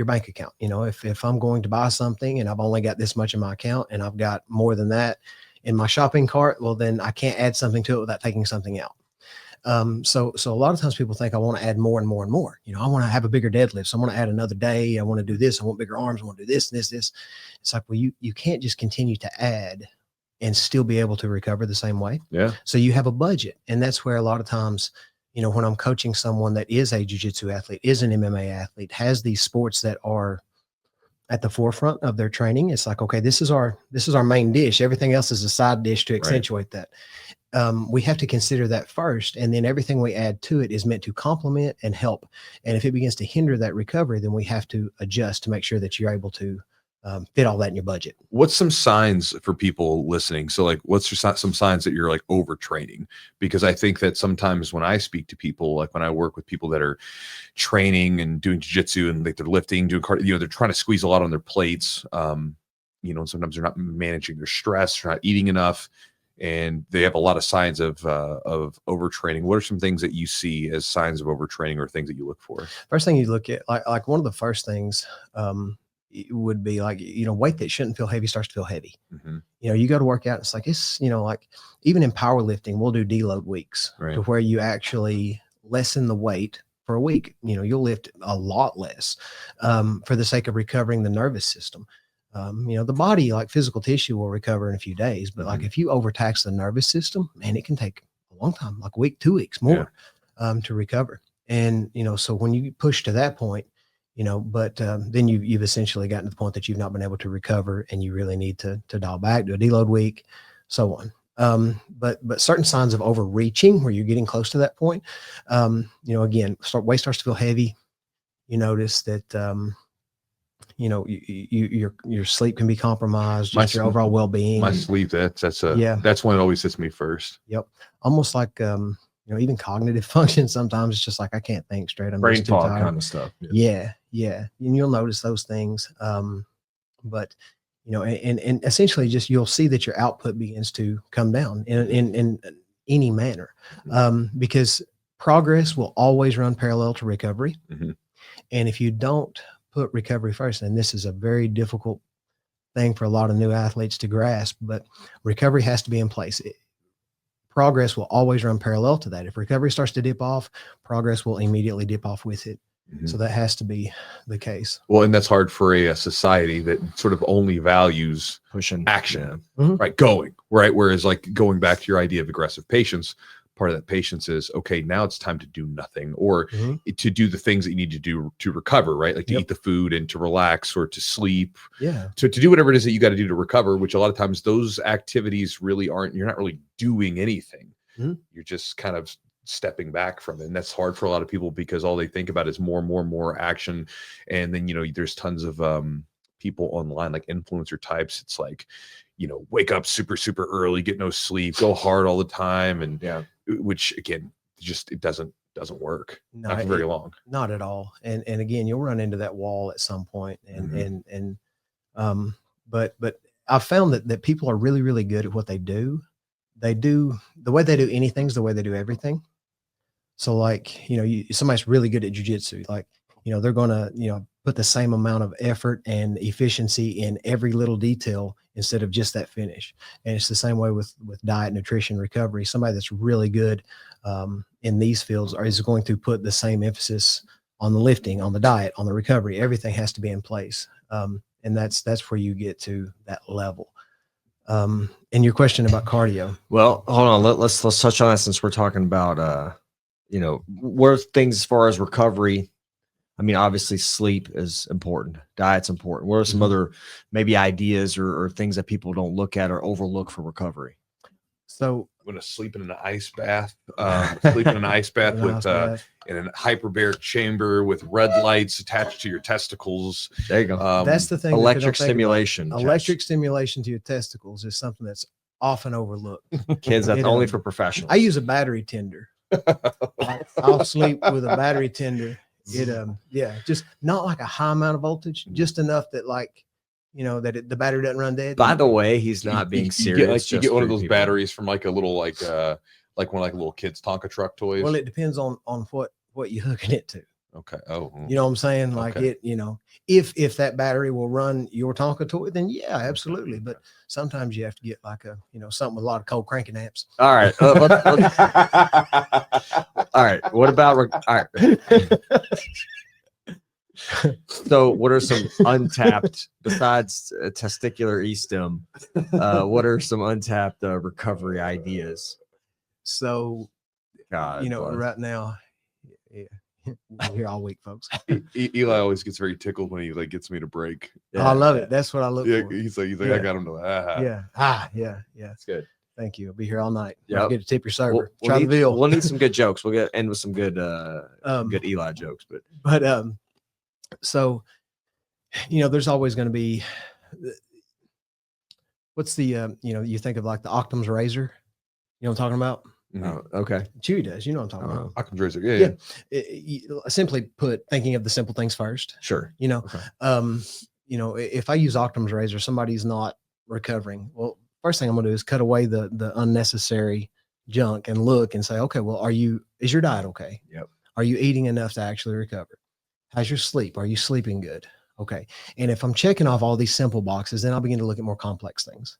bank account. If I'm going to buy something and I've only got this much in my account and I've got more than that in my shopping cart, well, then I can't add something to it without taking something out. So a lot of times people think I want to add more and more and more. I want to have a bigger deadlift. So I want to add another day. I want to do this. I want bigger arms. I want to do this, this. It's like, well, you can't just continue to add and still be able to recover the same way. Yeah. So you have a budget. And that's where a lot of times, when I'm coaching someone that is a jiu-jitsu athlete, is an MMA athlete, has these sports that are at the forefront of their training, it's like, okay, this is our main dish. Everything else is a side dish to accentuate that. We have to consider that first, and then everything we add to it is meant to complement and help. And if it begins to hinder that recovery, then we have to adjust to make sure that you're able to fit all that in your budget. What's some signs for people listening? So like, what's some signs that you're like overtraining? Because I think that sometimes when I speak to people, like when I work with people that are training and doing jiu-jitsu and like they're lifting, doing cardio, they're trying to squeeze a lot on their plates. And sometimes they're not managing their stress, they're not eating enough, and they have a lot of signs of overtraining. What are some things that you see as signs of overtraining or things that you look for? First thing you look at, like one of the first things, it would be like, weight that shouldn't feel heavy starts to feel heavy. Mm-hmm. You go to work out, it's like, like even in powerlifting, we'll do deload weeks to where you actually lessen the weight for a week. You'll lift a lot less for the sake of recovering the nervous system. The body, like physical tissue, will recover in a few days, but like if you overtax the nervous system, man, it can take a long time, like a week, 2 weeks more to recover. And, so when you push to that point, but then you've essentially gotten to the point that you've not been able to recover, and you really need to dial back, do a deload week, so on. But certain signs of overreaching where you're getting close to that point, again, weight starts to feel heavy. You notice that, your sleep can be compromised, just your overall well-being. My sleep, that's when it always hits me first. Yep. Almost like, even cognitive function, sometimes it's just like, I can't think straight. I'm brain just too fog tired. kind of stuff. Yeah. And you'll notice those things. But, and essentially just, you'll see that your output begins to come down in any manner, because progress will always run parallel to recovery. Mm-hmm. And if you don't put recovery first, and this is a very difficult thing for a lot of new athletes to grasp, but recovery has to be in place. Progress will always run parallel to that. If recovery starts to dip off, progress will immediately dip off with it. Mm-hmm. So that has to be the case. Well, and that's hard for a society that sort of only values pushing action, right? Going, right? Whereas like going back to your idea of aggressive patience, part of that patience is, okay, now it's time to do nothing, or to do the things that you need to do to recover, right? Like to eat the food and to relax, or to sleep, to do whatever it is that you got to do to recover, which a lot of times those activities really you're not really doing anything. You're just kind of stepping back from it. And that's hard for a lot of people because all they think about is more action. And then, there's tons of people online, like influencer types. It's like, wake up super early, get no sleep, go hard all the time. And which again, just, it doesn't work. No, not for very long. Not at all. And again, you'll run into that wall at some point. But I've found that people are really, really good at what they do. The way they do anything is the way they do everything. So like, somebody's really good at jiu-jitsu, like, they're going to, put the same amount of effort and efficiency in every little detail instead of just that finish. And it's the same way with diet, nutrition, recovery. Somebody that's really good in these fields is going to put the same emphasis on the lifting, on the diet, on the recovery. Everything has to be in place. And that's where you get to that level. And your question about cardio. Well, hold on. Let's touch on that, since we're talking about, what are things as far as recovery? I mean, obviously sleep is important. Diet's important. What are some other maybe ideas or things that people don't look at or overlook for recovery? So I'm going to sleep in an ice bath, with in a hyperbaric chamber with red lights attached to your testicles. There you go. That's the thing. Electric stimulation. Electric stimulation to your testicles is something that's often overlooked. Kids, that's only for professionals. I use a battery tender. I'll sleep with a battery tender. Just not like a high amount of voltage, just enough that that the battery doesn't run dead. By the way, he's not being serious. You get one of those batteries from like a little like one of like little kids Tonka truck toys. Well, it depends on what you're hooking it to. Okay. Oh, You know what I'm saying? Like okay. it, you know, if that battery will run your Tonka toy, then yeah, absolutely. Okay. But sometimes you have to get like a, you know, something with a lot of cold cranking amps. All right. All right. What about all right? So, what are some untapped besides testicular e-stim? What are some untapped recovery ideas? So, God, you know, bless. right now, yeah, we're here all week, folks. Eli always gets very tickled when he like gets me to break. I love it. That's what I look Yeah, for. he's like, Yeah. I got him to Yeah. Yeah. That's good. Thank you. I'll be here all night. Yep. Don't forget to tip your server. We'll Try the veal. We'll need some good jokes. We'll end with some good good Eli jokes. But so, you know, there's always going to be, what's the you know, you think of like the Occam's razor. You know what I'm talking about? Mhm. Oh, okay. Chewy does. You know what I'm talking about. Occam's razor. Yeah. Yeah. Simply put, thinking of the simple things first. Sure. You know, Okay. you know, if I use Occam's razor, somebody's not recovering. Well, first thing I'm gonna do is cut away the unnecessary junk and look and say, okay, well, is your diet okay? Yep. Are you eating enough to actually recover? How's your sleep? Are you sleeping good? Okay. And if I'm checking off all these simple boxes, then I'll begin to look at more complex things.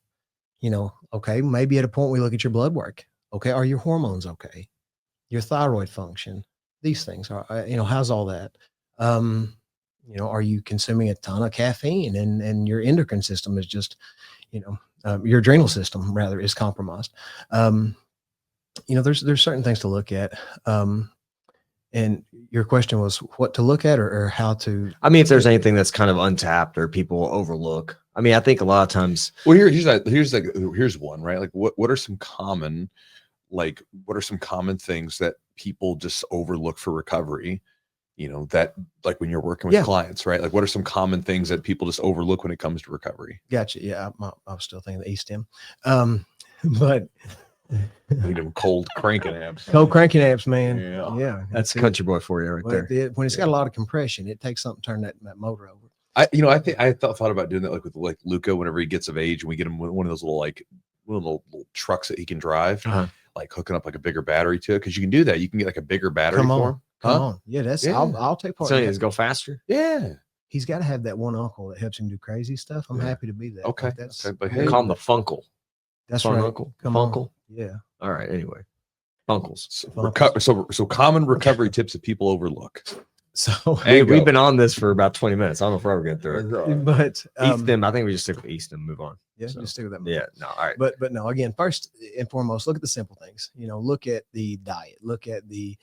You know, okay, maybe at a point we look at your blood work. Okay, are your hormones okay? Your thyroid function, these things are, you know, how's all that? You know, are you consuming a ton of caffeine and your endocrine system is just, you know, your adrenal system rather is compromised. You know, there's certain things to look at. And your question was what to look at or how to. I mean, if there's anything that's kind of untapped or people overlook. I mean, I think a lot of times. Well, here's one, right? Like what are some common things that people just overlook for recovery? You know, that like when you're working with clients, right? Like what are some common things that people just overlook when it comes to recovery? Gotcha. Yeah. I was still thinking the e-stim. But need them cold cranking amps. Cold cranking amps, man. Yeah. That's country boy for you right there. When it's got a lot of compression, it takes something to turn that motor over. I thought about doing that like with like Luca whenever he gets of age and we get him one of those little trucks that he can drive, like hooking up like a bigger battery to it. Cause you can do that. You can get like a bigger battery for him. Come on. Yeah, I'll take part. So he go faster. Yeah. He's got to have that one uncle that helps him do crazy stuff. I'm happy to be that. Okay. Like but hey, call him the Funkle. That's Fun right. Uncle. Come Funkle. on. Yeah. All right. Anyway, Funkles. So common recovery tips that people overlook. So we've been on this for about 20 minutes. I don't know if we're ever getting through it. But e-stim, I think we just stick with e-stim and move on. Yeah, just stick with that. Yeah, no, all right. But no, again, first and foremost, look at the simple things. You know, look at the diet, look at the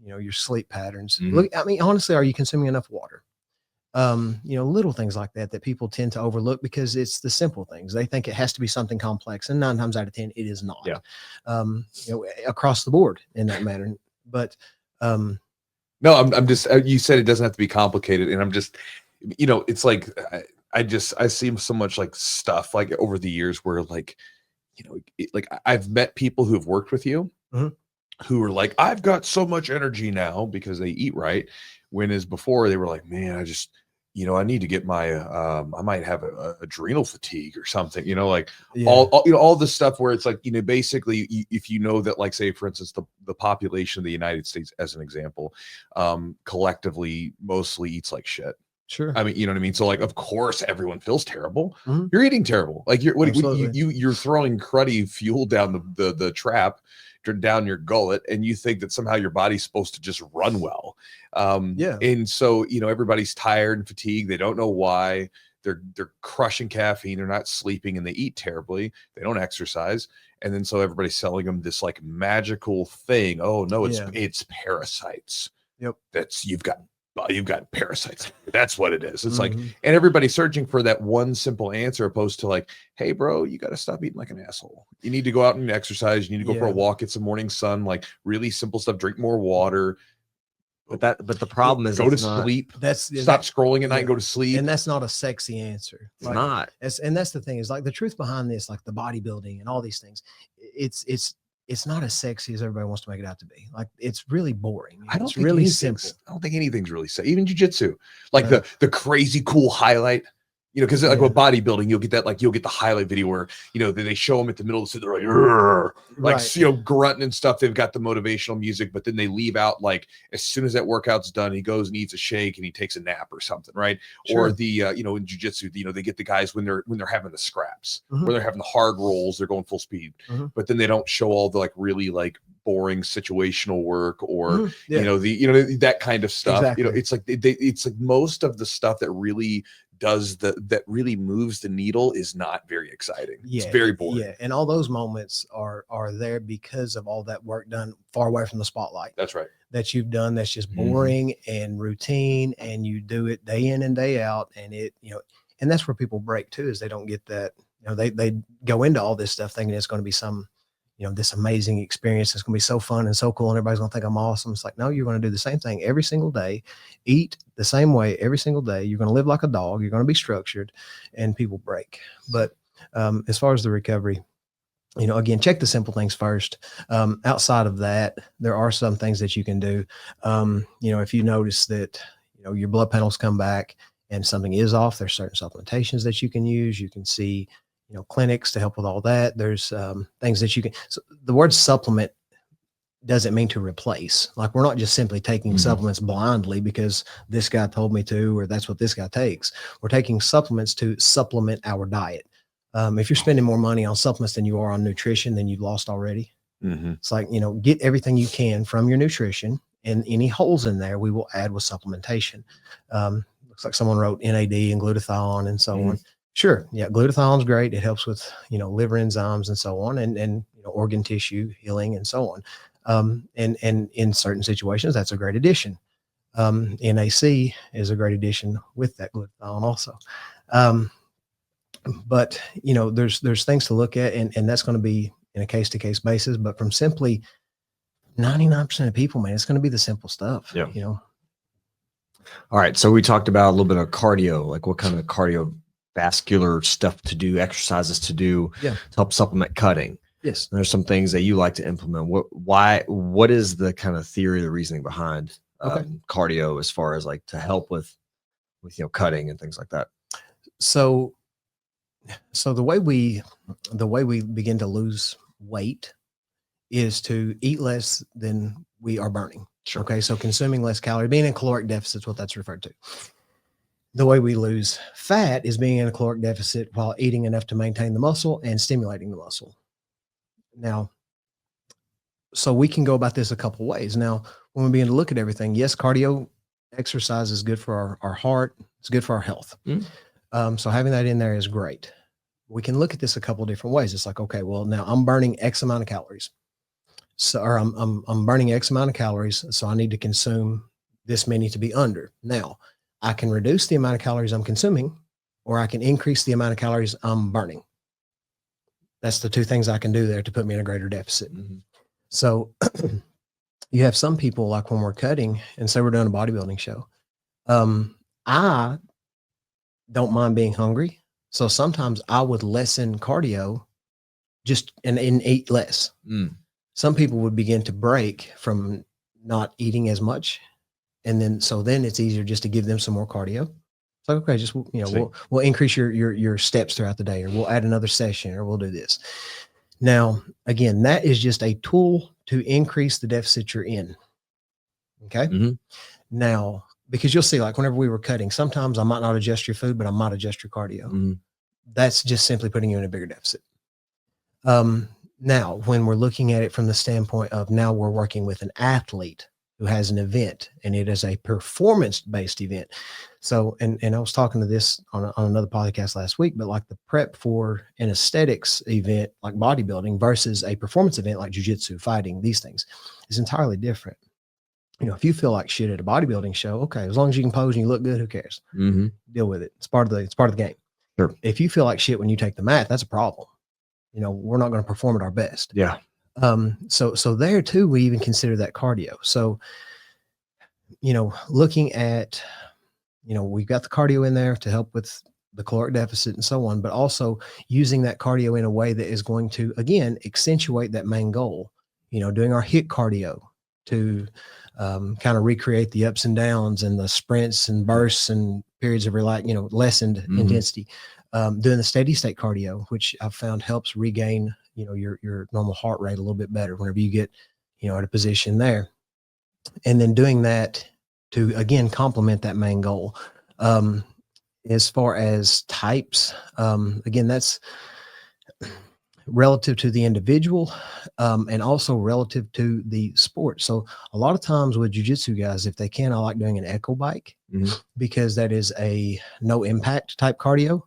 you know, your sleep patterns. Look, I mean, honestly, are you consuming enough water? You know, little things like that people tend to overlook because it's the simple things. They think it has to be something complex, and 9 times out of 10, it is not. Yeah. You know, across the board in that matter. But no, I'm just. You said it doesn't have to be complicated, and I'm just. You know, it's like I see so much like stuff like over the years where like, you know, like I've met people who have worked with you. Who are like, I've got so much energy now because they eat right. When as before they were like, man, I just, you know, I need to get my, I might have a adrenal fatigue or something, you know, like all, you know, all this stuff where it's like, you know, basically if you know that, like, say, for instance, the population of the United States, as an example, collectively mostly eats like shit. Sure. I mean, you know what I mean? So like, of course, everyone feels terrible. You're eating terrible. Like you're throwing cruddy fuel down the trap, down your gullet, and you think that somehow your body's supposed to just run well. And so, you know, everybody's tired and fatigued. They don't know why. They're crushing caffeine. They're not sleeping, and they eat terribly. They don't exercise. And then so everybody's selling them this like magical thing. Oh no, it's parasites. Yep. You've got parasites. That's what it is. It's like, and everybody's searching for that one simple answer, opposed to like, hey bro, you got to stop eating like an asshole. You need to go out and exercise. You need to go for a walk, get some morning sun, like really simple stuff. Drink more water. But the problem is go to sleep. Stop scrolling at night and go to sleep. And that's not a sexy answer. It's not. And that's the thing is like the truth behind this, like the bodybuilding and all these things. It's not as sexy as everybody wants to make it out to be. Like it's really boring. It's really simple. I don't think anything's really sexy. Even jiu-jitsu, like the crazy cool highlight. You know, because like with bodybuilding, you'll get that, like you'll get the highlight video where, you know, they show them at the middle of the they're like, "Rrr," like, Right. you know, grunting and stuff. They've got the motivational music, but then they leave out like as soon as that workout's done, he goes and eats a shake and he takes a nap or something, right? Sure. Or the you know, in jiu-jitsu, you know, they get the guys when they're having the scraps, Mhm. where they're having the hard rolls, they're going full speed, Mhm. but then they don't show all the like really like boring situational work or Mhm. Yeah. you know that kind of stuff. You know, Exactly. it's like it's like most of the stuff that really that really moves the needle is not very exciting. It's very boring. Yeah, and all those moments are there because of all that work done far away from the spotlight That's right. that you've done. That's just Mhm. boring and routine, and you do it day in and day out, and it, you know, and that's where people break too, is they don't get that. You know, they go into all this stuff thinking it's going to be some, you know, this amazing experience. It's going to be so fun and so cool, and everybody's going to think I'm awesome. It's like, no, you're going to do the same thing every single day, eat the same way every single day. You're going to live like a dog. You're going to be structured, and people break. But as far as the recovery, you know, again, check the simple things first. Outside of that, there are some things that you can do. You know, if you notice that, you know, your blood panels come back and something is off, there's certain supplementations that you can use. You can see, you know, clinics to help with all that. There's things that you can. So the word supplement doesn't mean to replace. Like, we're not just simply taking Mhm. supplements blindly because this guy told me to, or that's what this guy takes. We're taking supplements to supplement our diet. If you're spending more money on supplements than you are on nutrition, then you've lost already. Mm-hmm. It's like, you know, get everything you can from your nutrition, and any holes in there, we will add with supplementation. Looks like someone wrote NAD and glutathione and so on. Sure. Yeah. Glutathione is great. It helps with, you know, liver enzymes and so on, and you know, organ tissue healing and so on. And in certain situations, that's a great addition. NAC is a great addition with that glutathione also. But you know, there's things to look at, and that's going to be in a case to case basis. But from simply 99% of people, man, it's going to be the simple stuff. Yeah. You know. All right. So we talked about a little bit of cardio, like what kind of cardiovascular stuff to do, exercises to do Yeah. to help supplement cutting. Yes. And there's some things that you like to implement. What is the kind of theory, the reasoning behind cardio as far as like to help with, you know, cutting and things like that? So the way we begin to lose weight is to eat less than we are burning. Sure. Okay. So consuming less calories, being in caloric deficit is what that's referred to. The way we lose fat is being in a caloric deficit while eating enough to maintain the muscle and stimulating the muscle. Now, so we can go about this a couple ways. Now, when we begin to look at everything, yes, cardio exercise is good for our heart. It's good for our health. So having that in there is great. We can look at this a couple of different ways. It's like, okay, well, now I'm burning X amount of calories. So, or I'm burning X amount of calories. So I need to consume this many to be under. Now I can reduce the amount of calories I'm consuming, or I can increase the amount of calories I'm burning. That's the two things I can do there to put me in a greater deficit. So you have some people, like when we're cutting and say we're doing a bodybuilding show, I don't mind being hungry. So sometimes I would lessen cardio just and eat less. Some people would begin to break from not eating as much. And then it's easier just to give them some more cardio. It's like, okay, just, you know, we'll increase your steps throughout the day, or we'll add another session, or we'll do this. Now, again, that is just a tool to increase the deficit you're in. Okay. Now, because you'll see, like whenever we were cutting, sometimes I might not adjust your food, but I might adjust your cardio. That's just simply putting you in a bigger deficit. Now, when we're looking at it from the standpoint of now we're working with an athlete who has an event, and it is a performance-based event. So, and I was talking to this on another podcast last week, but like the prep for an aesthetics event like bodybuilding versus a performance event like jiu-jitsu, fighting, these things is entirely different. You know, if you feel like shit at a bodybuilding show, okay, as long as you can pose and you look good, who cares? Deal with it. It's part of the game. Sure. If you feel like shit when you take the mat, that's a problem. You know, we're not going to perform at our best. Yeah. So there too, we even consider that cardio. So, you know, looking at, you know, we've got the cardio in there to help with the caloric deficit and so on, but also using that cardio in a way that is going to, again, accentuate that main goal, you know, doing our HIIT cardio, to kind of recreate the ups and downs and the sprints and bursts and periods of lessened intensity. Doing the steady state cardio, which I've found helps regain, your normal heart rate a little bit better whenever you get, at a position there. And then doing that to, again, complement that main goal. As far as types, again, that's relative to the individual, and also relative to the sport. So a lot of times with jiu-jitsu guys, if they can, I like doing an echo bike because that is a no impact type cardio.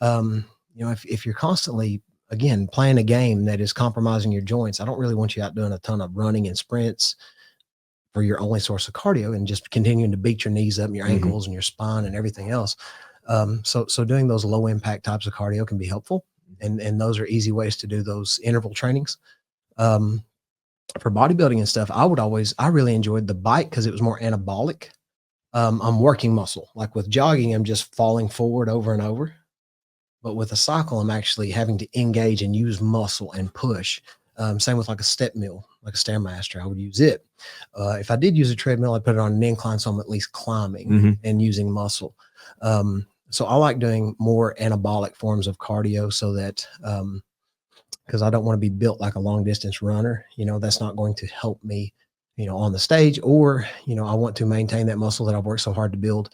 If you're constantly, again, playing a game that is compromising your joints, I don't really want you out doing a ton of running and sprints for your only source of cardio and just continuing to beat your knees up and your ankles and your spine and everything else. So doing those low impact types of cardio can be helpful. And those are easy ways to do those interval trainings. For bodybuilding and stuff, I really enjoyed the bike because it was more anabolic. I'm working muscle. Like with jogging, I'm just falling forward over and over. But with a cycle, I'm actually having to engage and use muscle and push. Same with like a step mill, like a Stairmaster, I would use it. If I did use a treadmill, I'd put it on an incline, so I'm at least climbing and using muscle. So I like doing more anabolic forms of cardio so that, because I don't want to be built like a long distance runner, that's not going to help me, on the stage, or, I want to maintain that muscle that I've worked so hard to build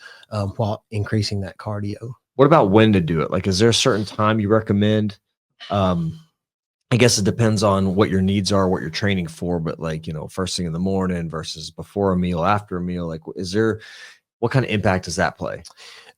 while increasing that cardio. What about when to do it? Like, is there a certain time you recommend? I guess it depends on what your needs are, what you're training for, but like, first thing in the morning versus before a meal, after a meal, like, what kind of impact does that play?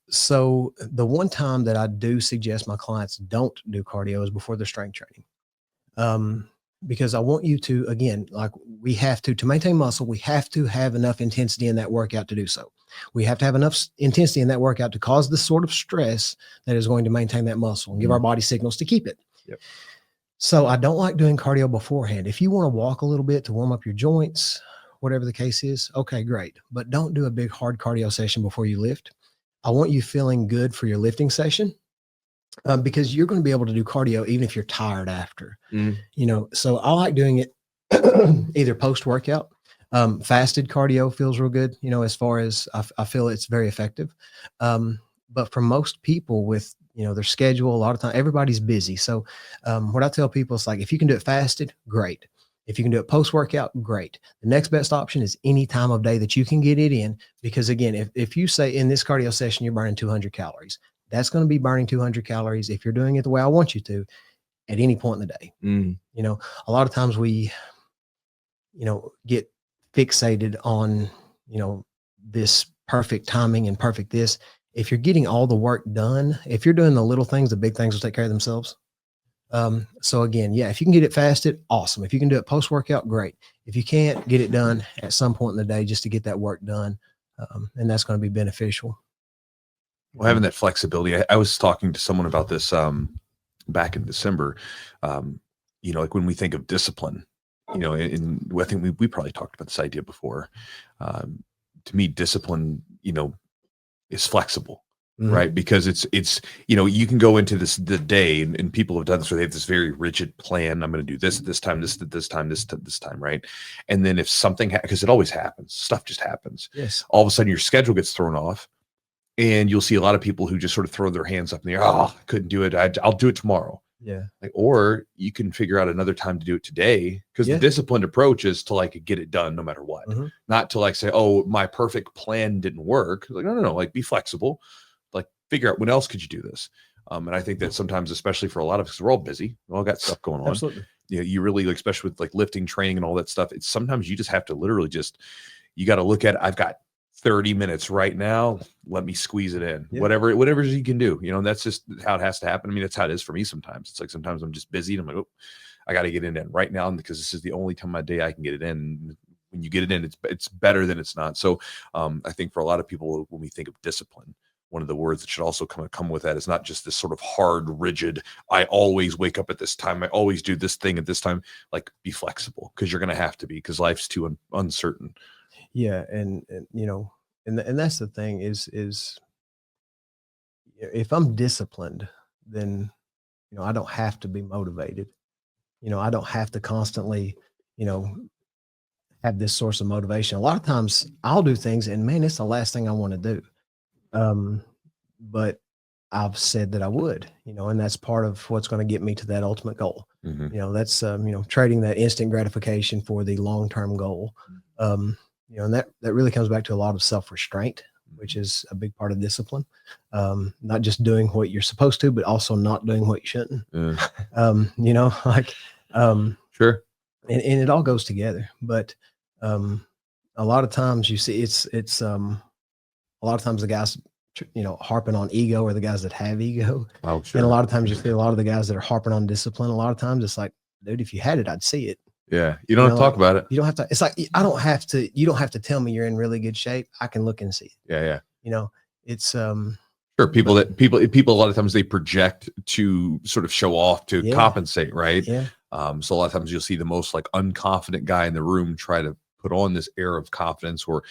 So the one time that I do suggest my clients don't do cardio is before their strength training. Because I want you to, again, like we have to maintain muscle, we have to have enough intensity in that workout to do so. We have to have enough intensity in that workout to cause the sort of stress that is going to maintain that muscle and give our body signals to keep it. Yep. So I don't like doing cardio beforehand. If you want to walk a little bit to warm up your joints, whatever the case is, okay, great. But don't do a big hard cardio session before you lift. I want you feeling good for your lifting session. Because you're going to be able to do cardio even if you're tired after, so I like doing it either post-workout. Fasted cardio feels real good, as far as I feel it's very effective. But for most people with, their schedule, a lot of time, everybody's busy. So what I tell people is like, if you can do it fasted, great. If you can do it post-workout, great. The next best option is any time of day that you can get it in. Because again, if you say in this cardio session, you're burning 200 calories, that's going to be burning 200 calories if you're doing it the way I want you to at any point in the day. A lot of times we, get fixated on, this perfect timing and perfect this. If you're getting all the work done, if you're doing the little things, the big things will take care of themselves. So again, yeah, if you can get it fasted, awesome. If you can do it post-workout, great. If you can't, get it done at some point in the day just to get that work done. And that's going to be beneficial. Well, having that flexibility, I was talking to someone about this back in December. Like when we think of discipline, and I think we probably talked about this idea before. To me, discipline, is flexible, right? Because it's you can go into the day, and people have done this where they have this very rigid plan. I'm going to do this at this time, this time, this time, right? And then if something, because it always happens, stuff just happens. Yes. All of a sudden, your schedule gets thrown off. And you'll see a lot of people who just sort of throw their hands up in the air. Oh, I couldn't do it. I'll do it tomorrow. Yeah. Or you can figure out another time to do it today, because the disciplined approach is to like get it done no matter what. Not to like say, oh, my perfect plan didn't work. Like, no. Like, be flexible. Like, figure out when else could you do this. And I think that sometimes, especially for a lot of us, because we're all busy, we all got stuff going on. Absolutely. You really, like, especially with like lifting, training, and all that stuff. It's sometimes you just have to literally you got to look at, I've got 30 minutes right now, let me squeeze it in. Whatever you can do, and that's just how it has to happen. I mean, that's how it is for me sometimes. It's like sometimes I'm just busy and I'm like, oh, I got to get it in right now because this is the only time of my day I can get it in. When you get it in, it's better than it's not. So I think for a lot of people, when we think of discipline, one of the words that should also come with that is not just this sort of hard, rigid, I always wake up at this time, I always do this thing at this time. Like, be flexible, because you're going to have to be, because life's too uncertain. Yeah. And that's the thing is if I'm disciplined, then, I don't have to be motivated. I don't have to constantly, have this source of motivation. A lot of times I'll do things and man, it's the last thing I want to do. But I've said that I would, and that's part of what's going to get me to that ultimate goal. That's, trading that instant gratification for the long-term goal. And that really comes back to a lot of self-restraint, which is a big part of discipline. Not just doing what you're supposed to, but also not doing what you shouldn't. Sure. And it all goes together. But a lot of times you see it's a lot of times the guys, harping on ego are the guys that have ego. Oh, sure. And a lot of times you see a lot of the guys that are harping on discipline. A lot of times it's like, dude, if you had it, I'd see it. Yeah. You don't have to talk about it. You don't have to. It's like, you don't have to tell me you're in really good shape. I can look and see it. Yeah. Yeah. It's, sure. People a lot of times they project to sort of show off to compensate. Right. Yeah. So a lot of times you'll see the most like unconfident guy in the room try to put on this air of confidence or,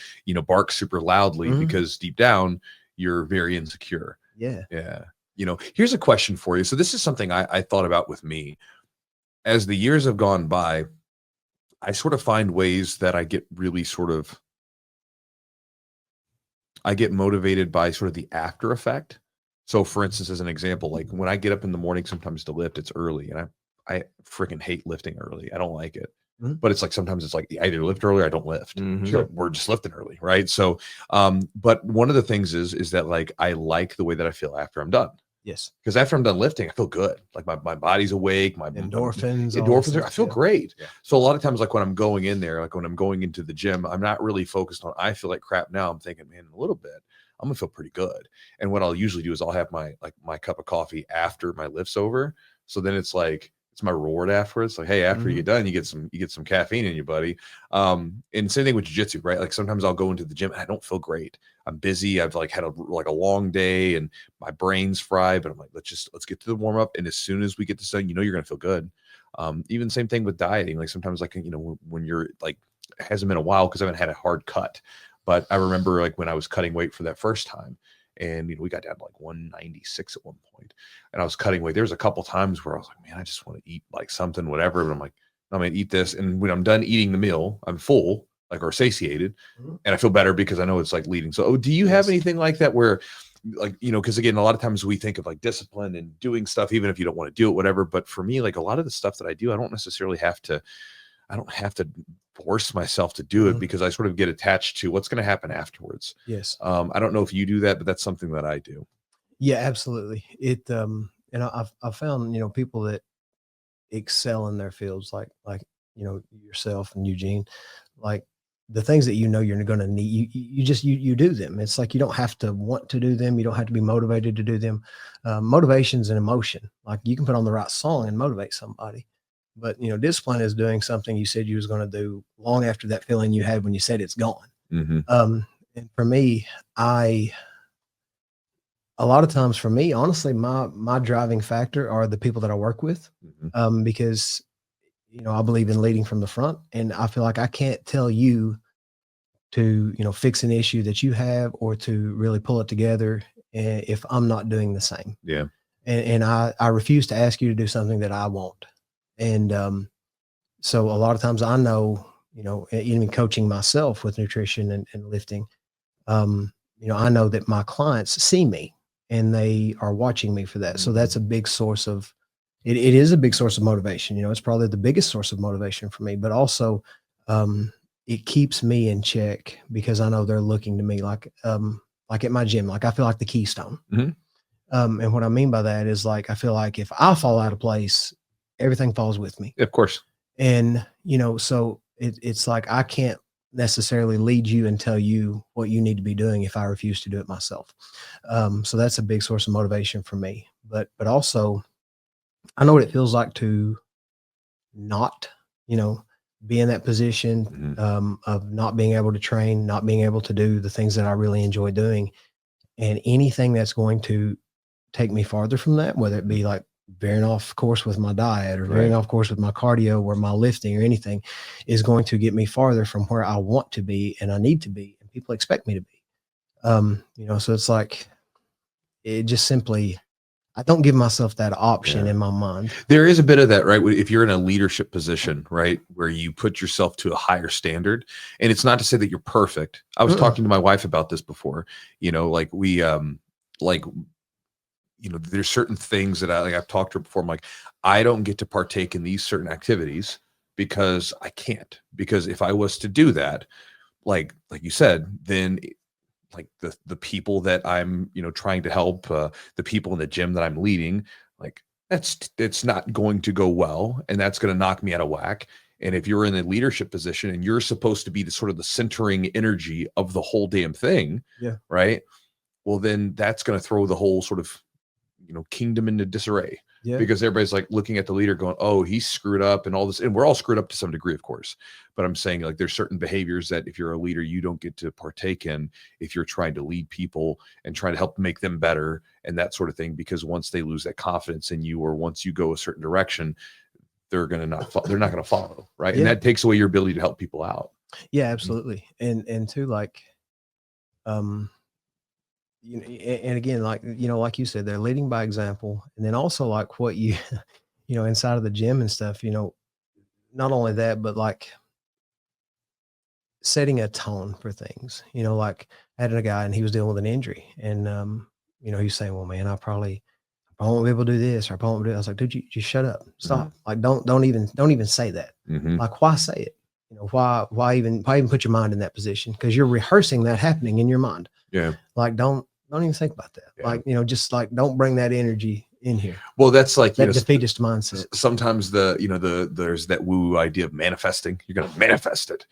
bark super loudly because deep down you're very insecure. Yeah. Yeah. Here's a question for you. So this is something I thought about with me as the years have gone by. I sort of find ways that I get really I get motivated by sort of the after effect. So for instance, as an example, like when I get up in the morning, sometimes to lift, it's early and I freaking hate lifting early. I don't like it. But it's like sometimes it's like I either lift early or I don't lift. So we're just lifting early, right? So, but one of the things is that like I like the way that I feel after I'm done. Yes, because after I'm done lifting, I feel good. Like my body's awake. My endorphins I feel great. Yeah. So a lot of times, like when I'm going in there, like when I'm going into the gym, I'm not really focused on I feel like crap now. I'm thinking, man, in a little bit, I'm gonna feel pretty good. And what I'll usually do is I'll have my cup of coffee after my lift's over. So then it's like. It's my reward afterwards. Like, hey, after you get done, you get some caffeine in you, buddy. And same thing with jiu-jitsu, right? Like sometimes I'll go into the gym and I don't feel great. I'm busy. I've like had a long day and my brain's fried, but I'm like, let's get to the warm up. And as soon as we get this done, you're going to feel good. Even same thing with dieting. Like sometimes like, when you're like, it hasn't been a while because I haven't had a hard cut, but I remember like when I was cutting weight for that first time. And we got down to like 196 at one point, and I was cutting weight. There was a couple times where I was like, man, I just want to eat like something, whatever. But I'm like, I'm gonna eat this, and when I'm done eating the meal, I'm full, like or satiated, and I feel better because I know it's like leading. So, do you have anything like that where, like because again, a lot of times we think of like discipline and doing stuff, even if you don't want to do it, whatever. But for me, like a lot of the stuff that I do, I don't have to force myself to do it because I sort of get attached to what's going to happen afterwards. Yes. I don't know if you do that, but that's something that I do. Yeah, absolutely. It, and I've found, people that excel in their fields, like, yourself and Eugene, like the things that, you're going to need, you do them. It's like, you don't have to want to do them. You don't have to be motivated to do them. Motivation's an emotion. Like you can put on the right song and motivate somebody. But, discipline is doing something you said you was going to do long after that feeling you had when you said it's gone. And for me, a lot of times for me, honestly, my driving factor are the people that I work with, because, I believe in leading from the front, and I feel like I can't tell you to, fix an issue that you have or to really pull it together if I'm not doing the same. Yeah. And I refuse to ask you to do something that I won't. And so a lot of times I know, even coaching myself with nutrition and lifting, I know that my clients see me and they are watching me for that. So that's a big source of, it is a big source of motivation. It's probably the biggest source of motivation for me, but also it keeps me in check because I know they're looking to me like at my gym, like I feel like the keystone. And what I mean by that is like, I feel like if I fall out of place, everything falls with me. Of course. And, so it's like, I can't necessarily lead you and tell you what you need to be doing if I refuse to do it myself. So that's a big source of motivation for me, but also I know what it feels like to not, be in that position, of not being able to train, not being able to do the things that I really enjoy doing, and anything that's going to take me farther from that, whether it be like veering off course with my diet or veering off course with my cardio or my lifting or anything, is going to get me farther from where I want to be and I need to be and people expect me to be. So it's like, it just simply, I don't give myself that option in my mind. There is a bit of that, right? If you're in a leadership position, right, where you put yourself to a higher standard, and it's not to say that you're perfect. I was talking to my wife about this before, like there's certain things that I've talked to her before. I'm like, I don't get to partake in these certain activities because I can't, because if I was to do that, like you said, then like the people that I'm, trying to help, the people in the gym that I'm leading, like it's not going to go well, and that's going to knock me out of whack. And if you're in a leadership position and you're supposed to be the sort of the centering energy of the whole damn thing, right? Well, then that's going to throw the whole sort of, kingdom into disarray. Because everybody's like looking at the leader going, oh, he's screwed up and all this. And we're all screwed up to some degree, of course. But I'm saying, like, there's certain behaviors that if you're a leader, you don't get to partake in if you're trying to lead people and trying to help make them better and that sort of thing. Because once they lose that confidence in you, or once you go a certain direction, they're not going to follow. Right. And that takes away your ability to help people out. Yeah, absolutely. And too, like, and again, like, like you said, they're leading by example. And then also, like, what you, inside of the gym and stuff, not only that, but like setting a tone for things, like I had a guy and he was dealing with an injury, and, he was saying, well, man, I won't be able to do this, or I won't do it. I was like, dude, you just shut up, stop. Like, don't even say that. Like, why say it? Why even put your mind in that position? Because you're rehearsing that happening in your mind. Yeah. Like, don't even think about that. Yeah. Like, just like, don't bring that energy in here. Well, that's like that defeatist mindset. Sometimes there's that woo idea of manifesting. You're going to manifest it,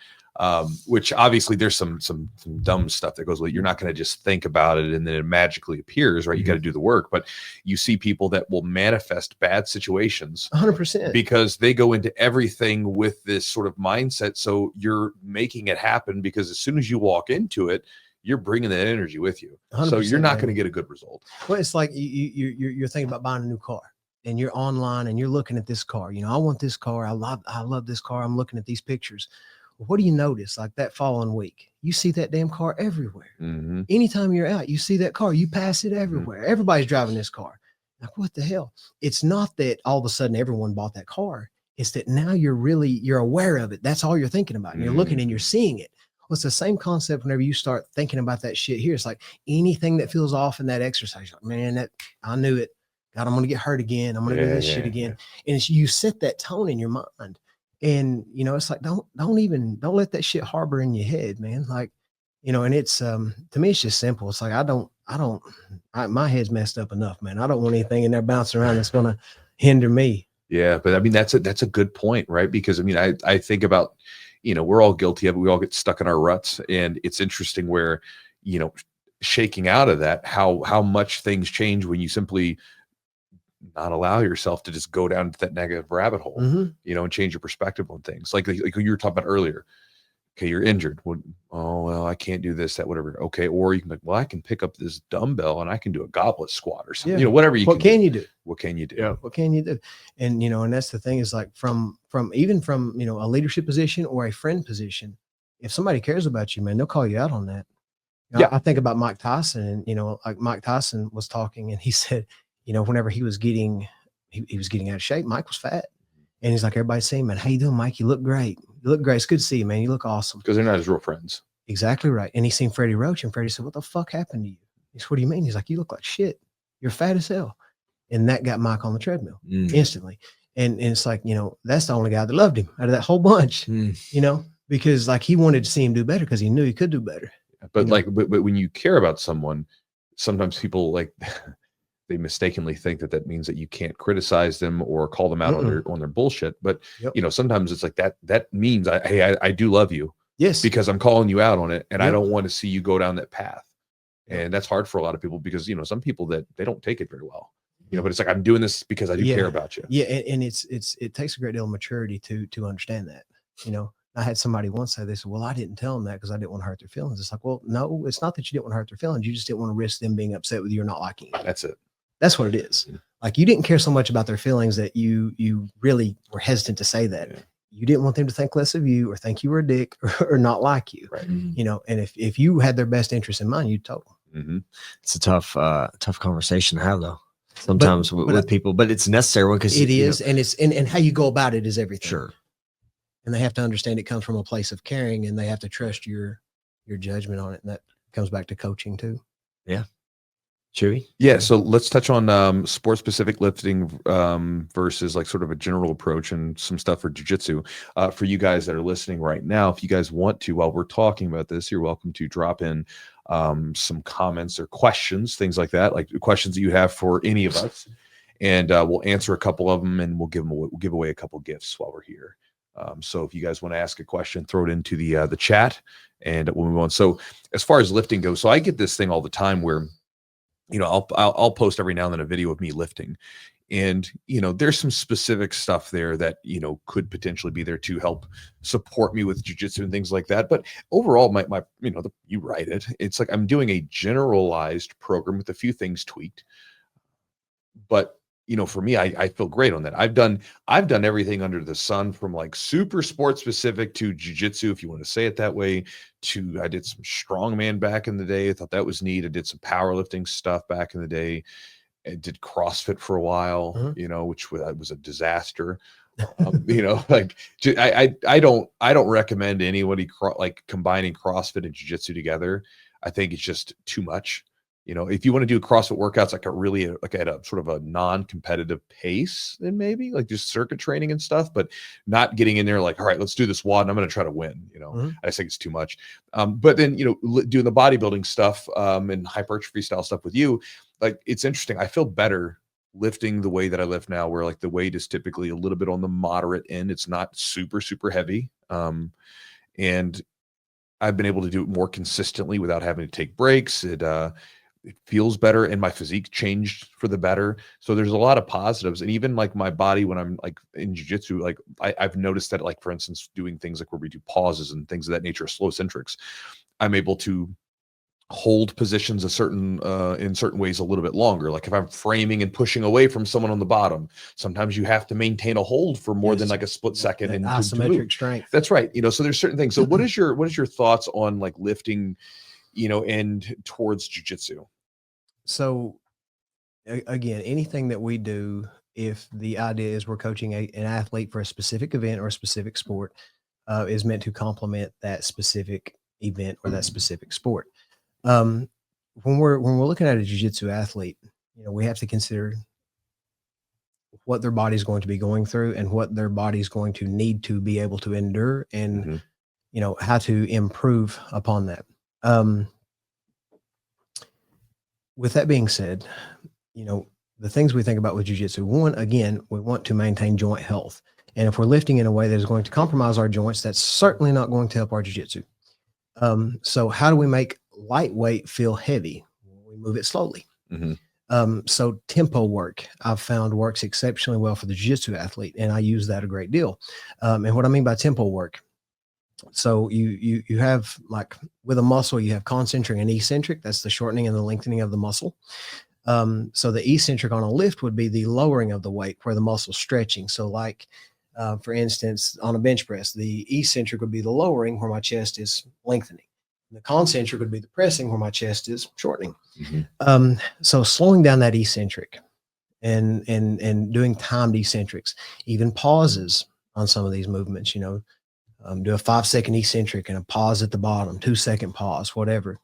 which obviously there's some dumb stuff that goes with it. You're not going to just think about it and then it magically appears, right? You got to do the work. But you see people that will manifest bad situations 100% because they go into everything with this sort of mindset. So you're making it happen because as soon as you walk into it, you're bringing that energy with you. So you're not going to get a good result. Well, it's like you're thinking about buying a new car, and you're online and you're looking at this car. I want this car. I love this car. I'm looking at these pictures. Well, what do you notice? Like, that following week, you see that damn car everywhere. Anytime you're out, you see that car. You pass it everywhere. Everybody's driving this car. Like, what the hell? It's not that all of a sudden everyone bought that car. It's that now you're aware of it. That's all you're thinking about. And you're looking and you're seeing it. Well, it's the same concept whenever you start thinking about that shit here. It's like anything that feels off in that exercise, like, man, I knew it. God, I'm going to get hurt again. I'm going to do this shit again. And you set that tone in your mind. And, it's like, don't let that shit harbor in your head, man. Like, and it's, to me, it's just simple. It's like, my head's messed up enough, man. I don't want anything in there bouncing around that's going to hinder me. Yeah. But I mean, that's a good point, right? Because I mean, I think about, we're all guilty of it. We all get stuck in our ruts. And it's interesting where, shaking out of that, how much things change when you simply not allow yourself to just go down into that negative rabbit hole, and change your perspective on things. Like you were talking about earlier. Okay, you're injured. Well, I can't do this, that, whatever. Okay. Or you can be like, well, I can pick up this dumbbell and I can do a goblet squat or something, whatever you can do. What can you do? What can you do? Yeah. What can you do? And, and that's the thing, is like from a leadership position or a friend position, if somebody cares about you, man, they'll call you out on that. I think about Mike Tyson, and, like Mike Tyson was talking and he said, whenever he was getting out of shape, Mike was fat. And he's like, everybody's saying, man, how you doing, Mike? You look great. You look great. It's good to see you, man. You look awesome. Because they're not his real friends. Exactly right. And he seen Freddie Roach, and Freddie said, what the fuck happened to you? He said, what do you mean? He's like, you look like shit. You're fat as hell. And that got Mike on the treadmill instantly. And it's like, that's the only guy that loved him out of that whole bunch, because like he wanted to see him do better because he knew he could do better. But but when you care about someone, sometimes people like they mistakenly think that means that you can't criticize them or call them out on their bullshit. But sometimes it's like that means I do love you. Yes. Because I'm calling you out on it, and I don't want to see you go down that path. And that's hard for a lot of people because some people that they don't take it very well. But it's like, I'm doing this because I do care about you. Yeah. And it takes a great deal of maturity to understand that. I had somebody once say, they said, well, I didn't tell them that because I didn't want to hurt their feelings. It's like, well, no, it's not that you didn't want to hurt their feelings. You just didn't want to risk them being upset with you or not liking you. That's it. That's what it is. Yeah. Like, you didn't care so much about their feelings that you really were hesitant to say that. Yeah. You didn't want them to think less of you or think you were a dick or not like you. Right. And if you had their best interest in mind, you'd tell them. It's a tough conversation to have, though. sometimes with people, but it's necessary because it is. And it's, and how you go about it is everything. Sure. And they have to understand it comes from a place of caring, and they have to trust your judgment on it. And that comes back to coaching too. Yeah. Chewy? Yeah. So let's touch on sport specific lifting versus like sort of a general approach and some stuff for jiu-jitsu. For you guys that are listening right now, if you guys want to, while we're talking about this, you're welcome to drop in some comments or questions, things like that, like questions that you have for any of us. And we'll answer a couple of them, and we'll give away a couple gifts while we're here. So if you guys want to ask a question, throw it into the chat, and we'll move on. So as far as lifting goes, so I get this thing all the time where, I'll post every now and then a video of me lifting, and there's some specific stuff there that could potentially be there to help support me with jiu-jitsu and things like that. But overall, my you write it. It's like I'm doing a generalized program with a few things tweaked, but for me, I feel great on that. I've done everything under the sun, from like super sport specific to jiu-jitsu, if you want to say it that way, to I did some strongman back in the day. I thought that was neat. I did some powerlifting stuff back in the day. I did CrossFit for a while, which was a disaster. Like I don't recommend anybody like combining CrossFit and jiu-jitsu together. I think it's just too much. If you want to do CrossFit workouts like at a sort of a non-competitive pace, then maybe like just circuit training and stuff, but not getting in there like, all right, let's do this WOD and I'm going to try to win. I just think it's too much. But then, doing the bodybuilding stuff and hypertrophy style stuff with you, like, it's interesting. I feel better lifting the way that I lift now, where like the weight is typically a little bit on the moderate end. It's not super, super heavy. And I've been able to do it more consistently without having to take breaks. It feels better, and my physique changed for the better. So there's a lot of positives. And even like my body, when I'm like in jiu-jitsu, like I've noticed that, like, for instance, doing things like where we do pauses and things of that nature, slow centrics, I'm able to hold positions in certain ways a little bit longer. Like if I'm framing and pushing away from someone on the bottom, sometimes you have to maintain a hold for more than like a split second. And isometric strength. That's right. So there's certain things. So what is your thoughts on like lifting, and towards jiu-jitsu? So again, anything that we do, if the idea is we're coaching an athlete for a specific event or a specific sport, is meant to complement that specific event or that specific sport. When we're looking at a jiu-jitsu athlete, we have to consider what their body's going to be going through and what their body's going to need to be able to endure, and how to improve upon that. With that being said, the things we think about with jiu-jitsu, one, again, we want to maintain joint health. And if we're lifting in a way that is going to compromise our joints, that's certainly not going to help our jiu-jitsu. So how do we make lightweight feel heavy? We move it slowly. So tempo work, I've found, works exceptionally well for the jiu-jitsu athlete, and I use that a great deal. And what I mean by tempo work, so you have, like with a muscle, you have concentric and eccentric. That's the shortening and the lengthening of the muscle. So the eccentric on a lift would be the lowering of the weight where the muscle's stretching. So like, for instance, on a bench press, the eccentric would be the lowering where my chest is lengthening. The concentric would be the pressing where my chest is shortening. So slowing down that eccentric and doing timed eccentrics, even pauses on some of these movements, do a 5-second eccentric and a pause at the bottom, 2-second pause, whatever.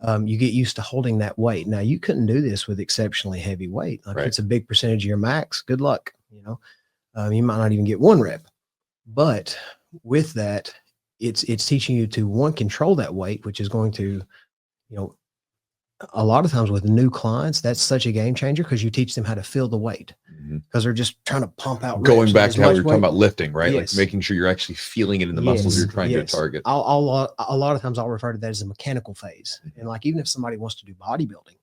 You get used to holding that weight. Now, you couldn't do this with exceptionally heavy weight. Like, it's a big percentage of your max. Good luck. You might not even get 1 rep. But with that, it's teaching you to, one, control that weight, which is going to, a lot of times with new clients, that's such a game changer, because you teach them how to feel the weight, because they're just trying to pump out. Going back to how we were talking about lifting, right? Like making sure you're actually feeling it in the muscles you're trying to target. A lot of times I'll refer to that as a mechanical phase. And like, even if somebody wants to do bodybuilding,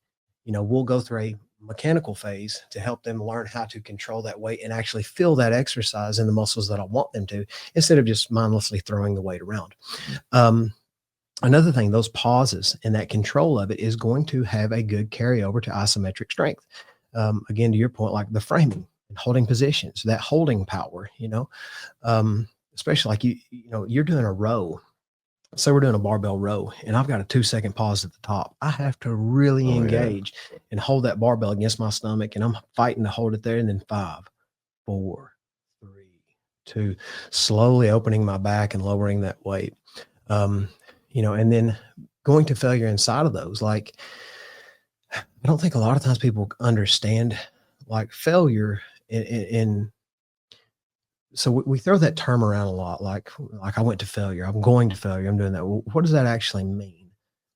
we'll go through a mechanical phase to help them learn how to control that weight and actually feel that exercise in the muscles that I want them to, instead of just mindlessly throwing the weight around. Another thing, those pauses and that control of it is going to have a good carryover to isometric strength. Again, to your point, like the framing and holding positions, that holding power, especially like you're doing a row So we're doing a barbell row and I've got a 2-second pause at the top. I have to really engage and hold that barbell against my stomach, and I'm fighting to hold it there. And then 5, 4, 3, 2, slowly opening my back and lowering that weight. And then going to failure inside of those. Like, I don't think a lot of times people understand like failure so we throw that term around a lot, like I went to failure, I'm going to failure, I'm doing that. Well, what does that actually mean?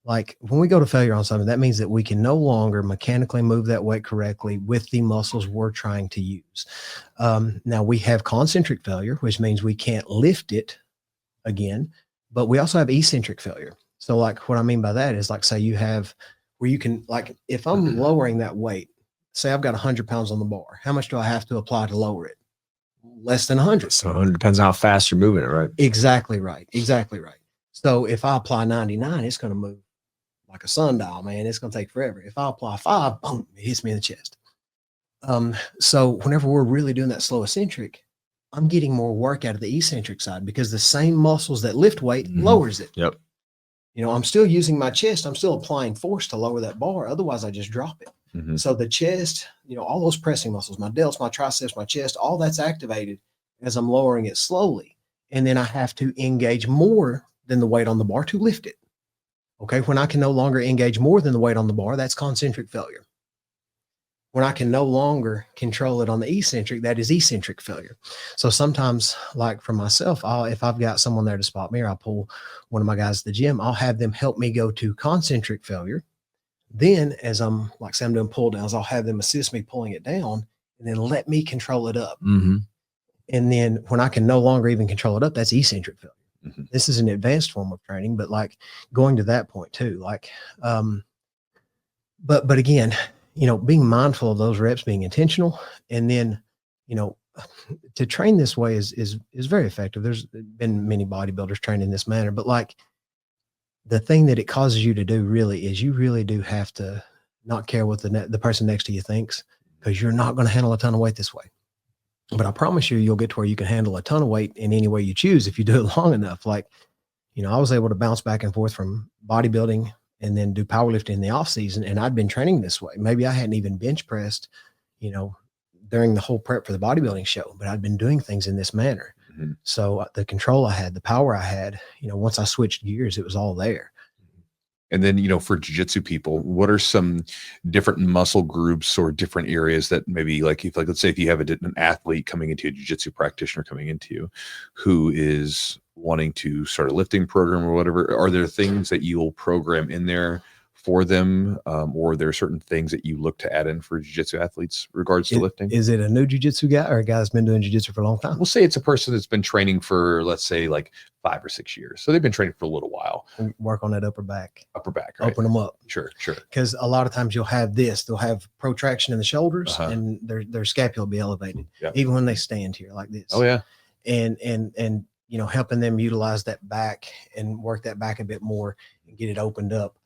Like when we go to failure on something, that means that we can no longer mechanically move that weight correctly with the muscles we're trying to use. Now we have concentric failure, which means we can't lift it again, but we also have eccentric failure. So like what I mean by that is like, say you have where you can, like if I'm lowering that weight, say I've got 100 pounds on the bar, how much do I have to apply to lower it? Less than 100. So 100 depends on how fast you're moving it, right? Exactly right. Exactly right. So if I apply 99, it's going to move like a sundial, man. It's going to take forever. If I apply 5, boom, it hits me in the chest. So whenever we're really doing that slow eccentric, I'm getting more work out of the eccentric side because the same muscles that lift weight lowers it. Yep. I'm still using my chest. I'm still applying force to lower that bar. Otherwise, I just drop it. So the chest, all those pressing muscles, my delts, my triceps, my chest, all that's activated as I'm lowering it slowly. And then I have to engage more than the weight on the bar to lift it. Okay. When I can no longer engage more than the weight on the bar, that's concentric failure. When I can no longer control it on the eccentric, that is eccentric failure. So sometimes, like for myself, if I've got someone there to spot me, or I pull one of my guys at the gym, I'll have them help me go to concentric failure. Then as I'm like, say I'm doing pull downs, I'll have them assist me pulling it down and then let me control it up. And then when I can no longer even control it up, that's eccentric failure. This is an advanced form of training, but like going to that point too, like, but again, being mindful of those reps, being intentional, and then, to train this way is very effective. There's been many bodybuilders trained in this manner, but like, the thing that it causes you to do really is you really do have to not care what the person next to you thinks, because you're not going to handle a ton of weight this way. But I promise you'll get to where you can handle a ton of weight in any way you choose if you do it long enough. Like, I was able to bounce back and forth from bodybuilding and then do powerlifting in the off season. And I'd been training this way. Maybe I hadn't even bench pressed, during the whole prep for the bodybuilding show, but I'd been doing things in this manner. So the control I had, the power I had, once I switched gears, it was all there. And then, for jiu-jitsu people, what are some different muscle groups or different areas that maybe let's say if you have an athlete coming into a jiu-jitsu practitioner coming into you who is wanting to start a lifting program or whatever, are there things that you'll program in there for them? Or are there certain things that you look to add in for jiu-jitsu athletes regards to lifting? Is it a new jiu-jitsu guy or a guy that's been doing jiu-jitsu for a long time? We'll say it's a person that's been training for, let's say, like 5 or 6 years. So they've been training for a little while. Work on that upper back, right? Open them up. Sure. Because a lot of times you'll have they'll have protraction in the shoulders and their scapula will be elevated, even when they stand here like this. Oh yeah. And helping them utilize that back and work that back a bit more and get it opened up.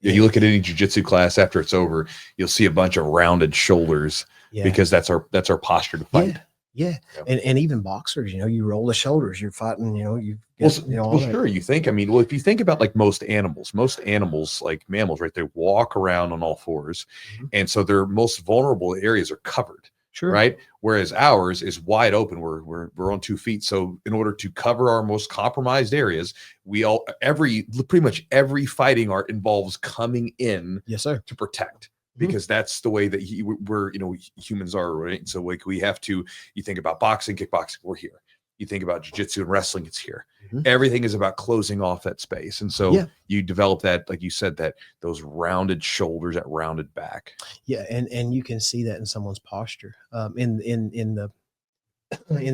You look at any jiu-jitsu class after it's over, you'll see a bunch of rounded shoulders because that's our posture to fight. Yeah. And even boxers, you roll the shoulders, you're fighting, sure. You think, if you think about like most animals like mammals, right? They walk around on all fours. And so their most vulnerable areas are covered. Sure. Right. Whereas ours is wide open. We're on 2 feet. So in order to cover our most compromised areas, pretty much every fighting art involves coming in to protect, because that's the way that we're humans are, right? So like you think about boxing, kickboxing, we're here. You think about jiu-jitsu and wrestling, it's here. Everything is about closing off that space. And so you develop that, like you said, that those rounded shoulders, that rounded back. Yeah. And you can see that in someone's posture. In the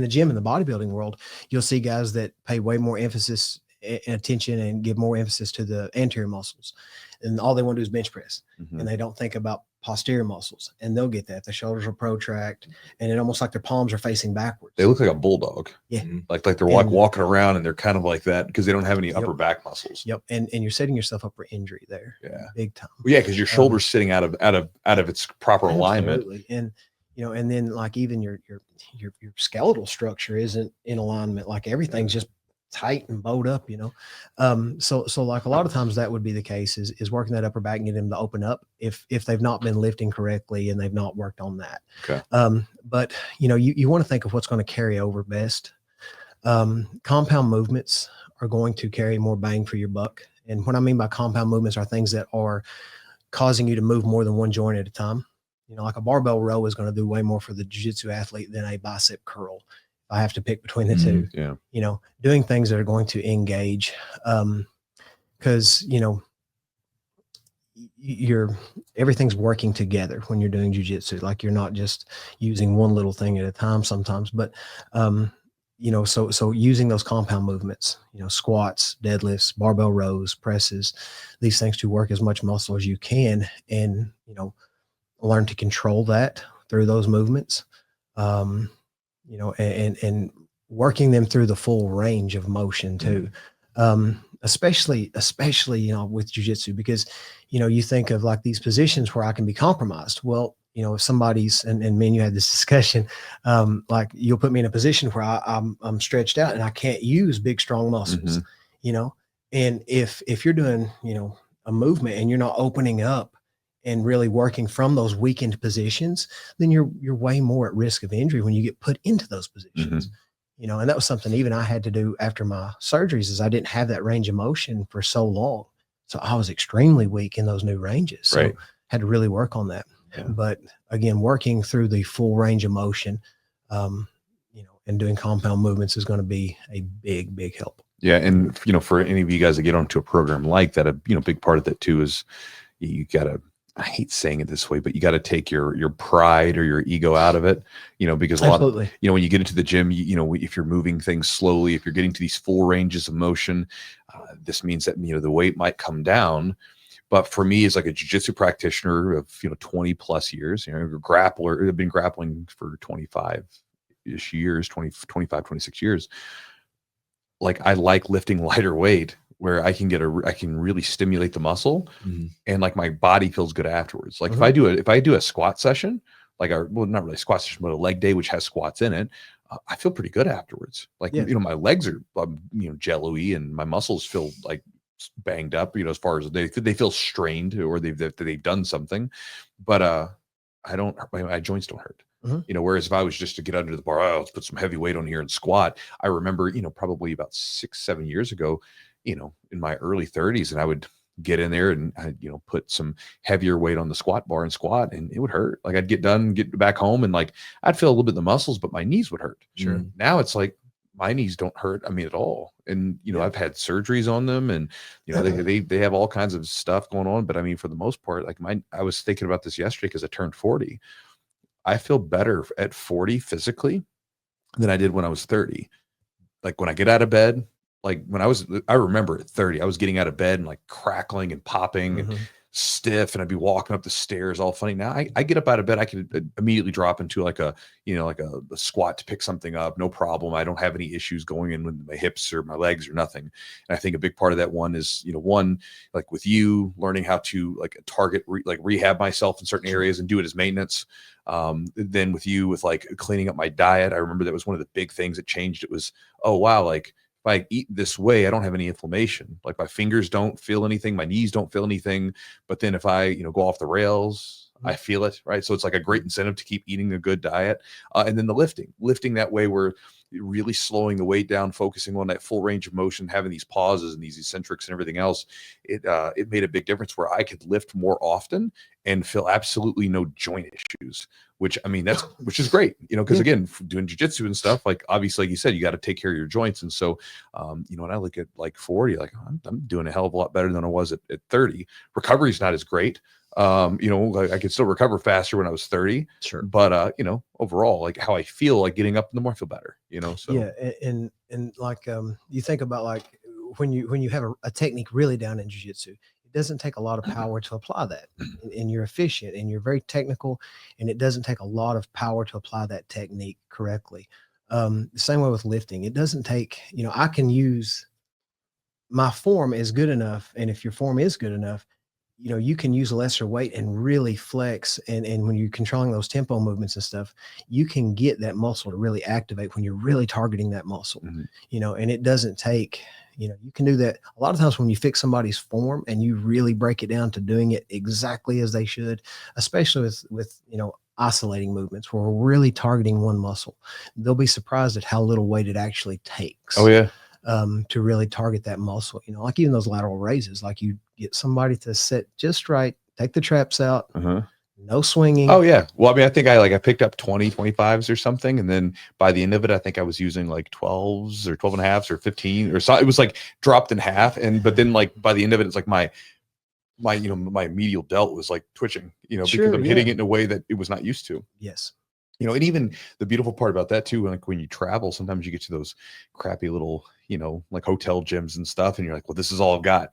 gym, in the bodybuilding world, you'll see guys that pay way more emphasis and attention and give more emphasis to the anterior muscles. And all they want to do is bench press. And they don't think about posterior muscles, and they'll get that. The shoulders will protract, and it almost like their palms are facing backwards. They look like a bulldog. Yeah. Like they're walking around, and they're kind of like that because they don't have any upper back muscles. Yep. And you're setting yourself up for injury there. Yeah. Big time. Well, yeah. Cause your shoulder's sitting out of its proper alignment. And, and then like even your skeletal structure isn't in alignment. Like everything's just tight and bowed up, you know? So like a lot of times that would be the case is working that upper back and getting them to open up if they've not been lifting correctly and they've not worked on that. Okay. But you know, you want to think of what's going to carry over best. Compound movements are going to carry more bang for your buck. And what I mean by compound movements are things that are causing you to move more than one joint at a time. You know, like a barbell row is going to do way more for the jiu-jitsu athlete than a bicep curl. If I have to pick between the two, yeah. you know, doing things that are going to engage, because, you know, everything's working together when you're doing jiu-jitsu. Like you're not just using one little thing at a time sometimes, but, you know, so using those compound movements, you know, squats, deadlifts, barbell rows, presses, these things to work as much muscle as you can, and, you know, learn to control that through those movements, you know, and working them through the full range of motion too. Especially, you know, with jiu-jitsu, because, you know, you think of like these positions where I can be compromised. Well, you know, if somebody's, and me and you had this discussion, like you'll put me in a position where I'm stretched out and I can't use big, strong muscles, you know, and if you're doing, you know, a movement and you're not opening up and really working from those weakened positions, then you're way more at risk of injury when you get put into those positions. You know, and that was something even I had to do after my surgeries, is I didn't have that range of motion for so long. So I was extremely weak in those new ranges. So had to really work on that. Yeah. But again, working through the full range of motion, you know, and doing compound movements is going to be a big, big help. Yeah. And, you know, for any of you guys that get onto a program like that, a, you know, big part of that too is you got to, I hate saying it this way, but you got to take your pride or your ego out of it, you know, because a lot of, you know, when you get into the gym, you know, if you're moving things slowly, if you're getting to these full ranges of motion, this means that, you know, the weight might come down. But for me, as like a jiu-jitsu practitioner of, you know, 20 plus years, you know, grappler, I've been grappling for 25-ish years, 25, 26 years. Like I like lifting lighter weight, where I can I can really stimulate the muscle, and like my body feels good afterwards. Like if I do a squat session, like well, not really a squat session, but a leg day, which has squats in it, I feel pretty good afterwards. Like, you know, my legs are, you know, jello-y, and my muscles feel like banged up, you know, as far as they feel strained, or they've done something, but, my joints don't hurt. You know, whereas if I was just to get under the bar, let's put some heavy weight on here and squat. I remember, you know, probably about 6-7 years ago, you know, in my early 30s, and I would get in there and I, you know, put some heavier weight on the squat bar and squat, and it would hurt. Like I'd get done, get back home, and like I'd feel a little bit in the muscles, but my knees would hurt. Sure. Now it's like my knees don't hurt, I mean, at all. And, you know, I've had surgeries on them, and, you know, they have all kinds of stuff going on. But I mean, for the most part, like I was thinking about this yesterday because I turned 40. I feel better at 40 physically than I did when I was 30. Like when I get out of bed, like I remember at 30, I was getting out of bed and like crackling and popping and stiff, and I'd be walking up the stairs all funny. Now I get up out of bed, I can immediately drop into like a, you know, like a squat to pick something up, no problem. I don't have any issues going in with my hips or my legs or nothing. And I think a big part of that one is, you know, like with you learning how to like target, like rehab myself in certain areas and do it as maintenance. Then with you, with like cleaning up my diet, I remember that was one of the big things that changed. It was, oh wow, like if I eat this way, I don't have any inflammation. Like my fingers don't feel anything, my knees don't feel anything. But then if I, you know, go off the rails, I feel it, right? So it's like a great incentive to keep eating a good diet. And then the lifting that way, where really slowing the weight down, focusing on that full range of motion, having these pauses and these eccentrics and everything else, it made a big difference where I could lift more often and feel absolutely no joint issues, which I mean, which is great, you know, because again, doing jiu-jitsu and stuff, like obviously, like you said, you got to take care of your joints. And so, you know, when I look at like 40, like I'm doing a hell of a lot better than I was at 30. Recovery is not as great. You know, I could still recover faster when I was 30. Sure. But, you know, overall, like how I feel like getting up in the morning, I feel better, you know? So, yeah. And like, you think about like when you have a technique really down in jiu-jitsu, it doesn't take a lot of power to apply that, and you're efficient and you're very technical, and it doesn't take a lot of power to apply that technique correctly. The same way with lifting, it doesn't take, you know, I can use my form is good enough. And if your form is good enough, you know, you can use lesser weight and really flex. And when you're controlling those tempo movements and stuff, you can get that muscle to really activate when you're really targeting that muscle, you know, and it doesn't take, you know, you can do that a lot of times when you fix somebody's form and you really break it down to doing it exactly as they should, especially with, you know, oscillating movements where we're really targeting one muscle. They'll be surprised at how little weight it actually takes. Oh yeah. To really target that muscle, you know, like even those lateral raises, like you get somebody to sit just right, take the traps out, no swinging. Oh yeah. Well, I mean, I think I picked up 20, 25s or something. And then by the end of it, I think I was using like 12s or 12 and a halves or 15 or so. It was like dropped in half. But then like by the end of it, it's like my you know, my medial delt was like twitching, you know, because I'm hitting it in a way that it was not used to. Yes. You know, and even the beautiful part about that too, like when you travel, sometimes you get to those crappy little, you know, like hotel gyms and stuff, and you're like, well, this is all I've got.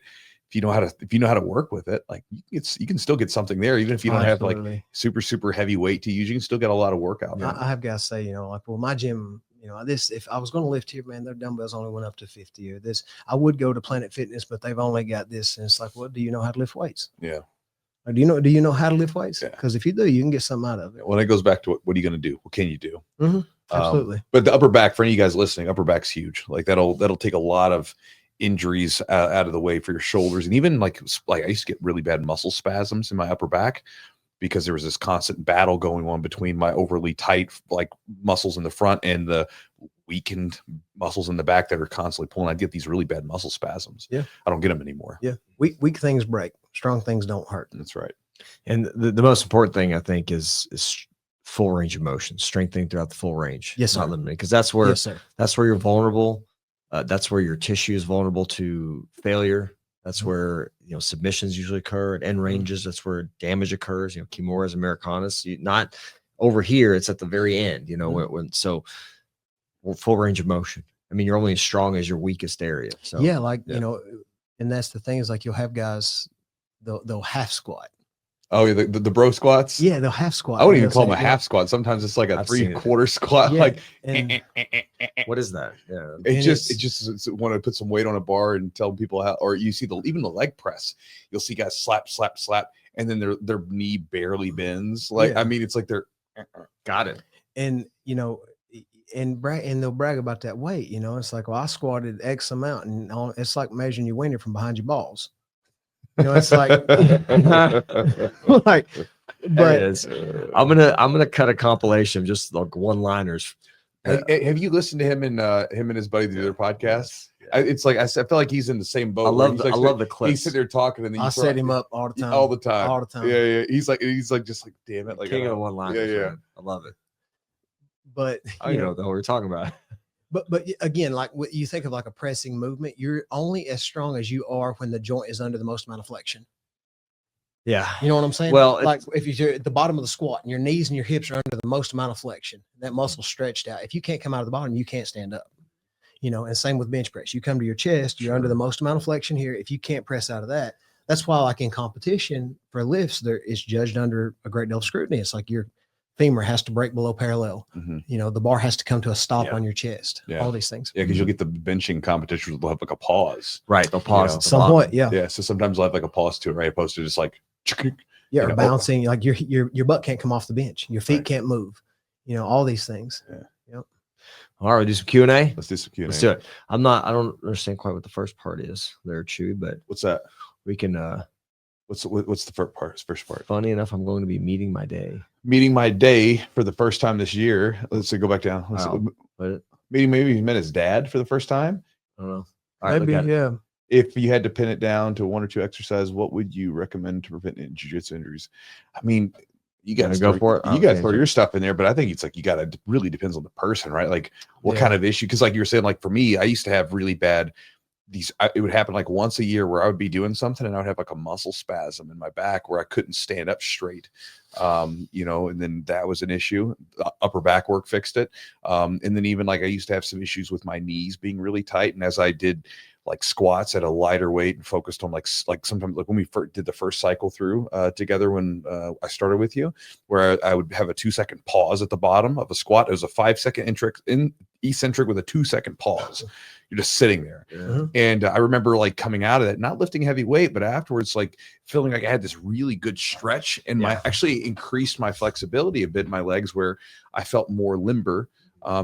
If you know how to work with it, like you can still get something there, even if you don't have like super heavy weight to use, you can still get a lot of workout. I have guys say, you know, like, well, my gym, you know, this, if I was going to lift here, man, their dumbbells only went up to 50 or this. I would go to Planet Fitness, but they've only got this. And it's like, well, do you know how to lift weights? Yeah. Or do you know how to lift weights? Because if you do, you can get something out of it. Well, it goes back to what are you going to do? What can you do? Absolutely. But the upper back, for any of you guys listening, upper back's huge. Like that'll take a lot of injuries out of the way for your shoulders. And even like I used to get really bad muscle spasms in my upper back because there was this constant battle going on between my overly tight like muscles in the front and the weakened muscles in the back that are constantly pulling. I'd get these really bad muscle spasms. Yeah. I don't get them anymore. Yeah. Weak things break. Strong things don't hurt. That's right. And the most important thing I think is full range of motion, strengthening throughout the full range. Yes, not limited, because that's where you're vulnerable. That's where your tissue is vulnerable to failure. That's where, you know, submissions usually occur at end ranges. That's where damage occurs. You know, Kimuras, Americanas. Not over here. It's at the very end. You know, when full range of motion. I mean, you're only as strong as your weakest area. So you know, and that's the thing is like you'll have guys they'll half squat. Oh yeah, the bro squats. Yeah, they'll half squat. I wouldn't even call them a half squat. Sometimes it's like a 3/4 squat. Yeah, like what is that? Yeah, it just want to put some weight on a bar and tell people how. Or you see even the leg press. You'll see guys slap, and then their knee barely bends. Like I mean, it's like they're got it. And you know, and they'll brag about that weight. You know, it's like, well, I squatted X amount, and it's like measuring your wiener from behind your balls. You know, it's like, like, but I'm gonna cut a compilation of just like one-liners. Have you listened to him and his buddy do their podcasts? It's like I feel like he's in the same boat. I love the clips. He's sitting there talking, and then I set him up all the time. All the time. Yeah. He's like just like, damn it, like king of one-liners. Yeah. I love it. But I don't know what we're talking about. But again, like what you think of like a pressing movement, you're only as strong as you are when the joint is under the most amount of flexion. Yeah. You know what I'm saying? Well, like if you're at the bottom of the squat and your knees and your hips are under the most amount of flexion, that muscle stretched out. If you can't come out of the bottom, you can't stand up. You know, and same with bench press. You come to your chest, you're under the most amount of flexion here. If you can't press out of that, that's why like in competition for lifts, there is judged under a great deal of scrutiny. It's like your femur has to break below parallel. You know, the bar has to come to a stop on your chest. All these things. Yeah, because you'll get the benching competitions. They'll have like a pause. Right, they'll pause at some point. Yeah. Yeah. So sometimes they'll have like a pause to it, right? Opposed to just like or bouncing. Like your butt can't come off the bench. Your feet can't move. You know, all these things. Yeah. Yep. All right, we'll do some Q&A. Let's do some Q&A. Let's do it. I don't understand quite what the first part is there, Chewy, but what's that? We can what's the first part? Funny enough, I'm going to be meeting my day for the first time this year. Let's go back down. Maybe he met his dad for the first time. I don't know. All right, maybe, yeah. If you had to pin it down to one or two exercises, what would you recommend to prevent jiu-jitsu injuries? I mean, you got to go for it. You got to throw your stuff in there, but I think it's like you got to really depends on the person, right? Like what kind of issue? Because like you were saying, like for me, I used to have really bad it would happen like once a year where I would be doing something and I would have like a muscle spasm in my back where I couldn't stand up straight. You know, and then that was an issue. The upper back work fixed it. And then even like I used to have some issues with my knees being really tight. And as I did like squats at a lighter weight and focused on like sometimes like when we did the first cycle through together when I started with you, where I would have a 2-second pause at the bottom of a squat. It was a 5-second eccentric with a 2-second pause. you're just sitting there. And I remember like coming out of that, not lifting heavy weight, but afterwards, like feeling like I had this really good stretch, and my actually increased my flexibility a bit in my legs, where I felt more limber.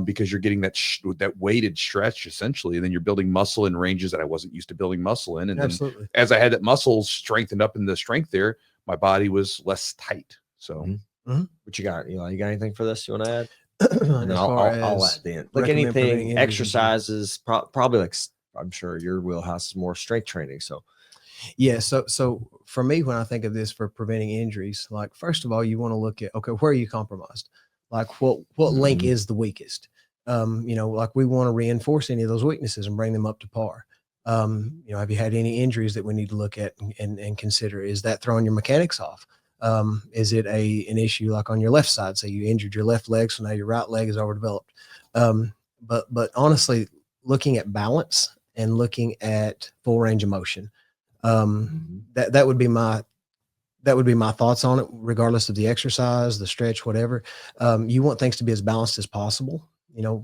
Because you're getting that weighted stretch essentially, and then you're building muscle in ranges that I wasn't used to building muscle in. And then as I had that muscle strengthened up in the strength there, my body was less tight. So what you got? You got anything for this you want to add? And then I'll add the end. Like anything, exercises, probably like, I'm sure your wheelhouse is more strength training. So yeah. So for me, when I think of this for preventing injuries, like first of all, you want to look at, okay, where are you compromised? Like what link is the weakest? Like we want to reinforce any of those weaknesses and bring them up to par. Have you had any injuries that we need to look at and consider? Is that throwing your mechanics off? Is it an issue like on your left side? Say you injured your left leg, so now your right leg is overdeveloped. But honestly, looking at balance and looking at full range of motion, that would be my thoughts on it, regardless of the exercise, the stretch, whatever. You want things to be as balanced as possible,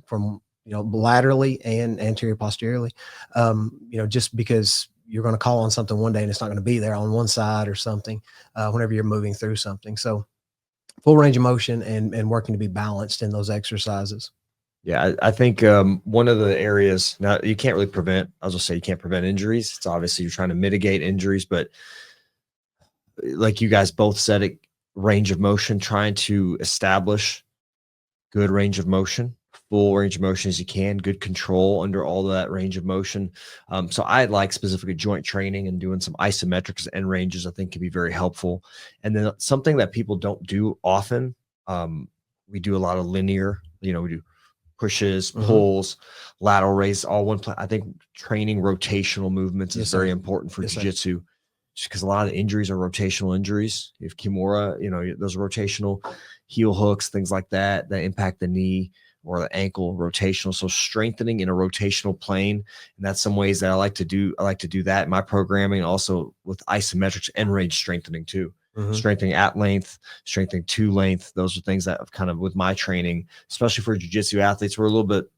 from, laterally and anterior posteriorly, just because you're going to call on something one day and it's not going to be there on one side or something, whenever you're moving through something. So full range of motion and working to be balanced in those exercises. Yeah, I think one of the areas, now you can't really prevent, I was gonna say you can't prevent injuries. It's obviously you're trying to mitigate injuries, but like you guys both said, it range of motion, trying to establish good range of motion, full range of motion as you can, good control under all of that range of motion. So I like specifically joint training and doing some isometrics and ranges, I think can be very helpful. And then something that people don't do often, we do a lot of linear, we do pushes, pulls, lateral raises, all one place. I think training rotational movements is very important for jiu-jitsu, just because a lot of the injuries are rotational injuries. You have Kimura, those rotational heel hooks, things like that impact the knee or the ankle, rotational. So strengthening in a rotational plane. And that's some ways that I like to do. I like to do that in my programming, also with isometrics and range strengthening too. Strengthening at length, strengthening to length. Those are things that have kind of with my training, especially for jiu-jitsu athletes, we're a little bit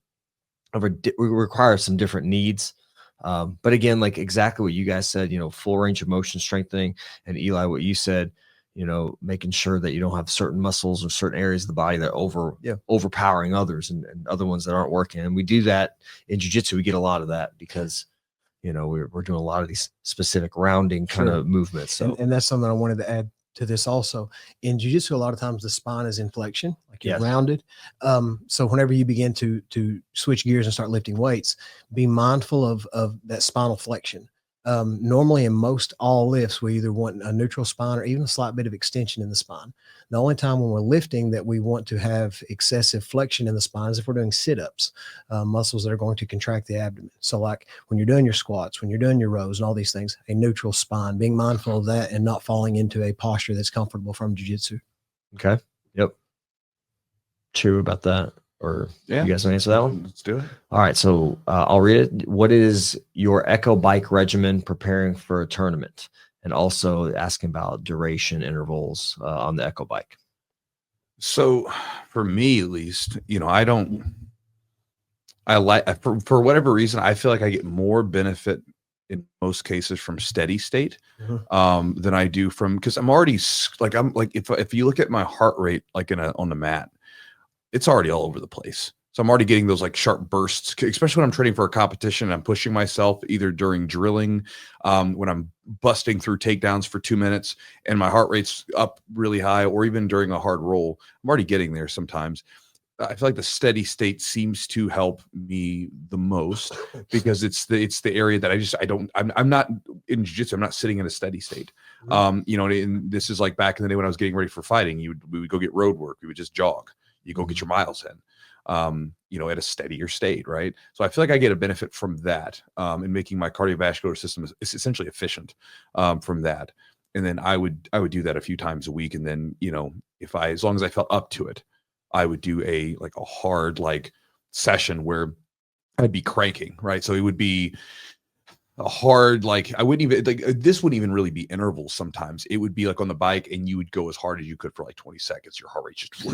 we require some different needs. But again, like exactly what you guys said, full range of motion strengthening, and Eli, what you said, making sure that you don't have certain muscles or certain areas of the body that overpowering others and other ones that aren't working. And we do that in jiu-jitsu. We get a lot of that because we're doing a lot of these specific rounding kind of movements. So, and that's something I wanted to add to this also. In jiu-jitsu, a lot of times the spine is in flexion, like you're rounded. So whenever you begin to switch gears and start lifting weights, be mindful of that spinal flexion. Normally in most all lifts, we either want a neutral spine or even a slight bit of extension in the spine. The only time when we're lifting that we want to have excessive flexion in the spine is if we're doing sit-ups, muscles that are going to contract the abdomen. So like when you're doing your squats, when you're doing your rows and all these things, a neutral spine, being mindful of that and not falling into a posture that's comfortable from jiu-jitsu. Okay. Yep. True about that. Or you guys want to answer that one? Let's do it. All right. So I'll read it. What is your echo bike regimen preparing for a tournament? And also asking about duration intervals on the echo bike. So for me, at least, for whatever reason, I feel like I get more benefit in most cases from steady state than I do from, because I'm already like, if you look at my heart rate, like on the mat, it's already all over the place. So I'm already getting those like sharp bursts, especially when I'm training for a competition. I'm pushing myself either during drilling, when I'm busting through takedowns for 2 minutes and my heart rate's up really high, or even during a hard roll. I'm already getting there sometimes. I feel like the steady state seems to help me the most because it's the area that I'm not in jiu-jitsu. I'm not sitting in a steady state. And this is like back in the day when I was getting ready for fighting, we would go get road work. We would just jog. You go get your miles in, at a steadier state, right? So I feel like I get a benefit from that, in making my cardiovascular system is essentially efficient, from that. And then I would do that a few times a week. And then, as long as I felt up to it, I would do a hard session where I'd be cranking, right? So it would be a hard, I wouldn't even this wouldn't even really be intervals. Sometimes it would be on the bike and you would go as hard as you could for 20 seconds. Your heart rate just,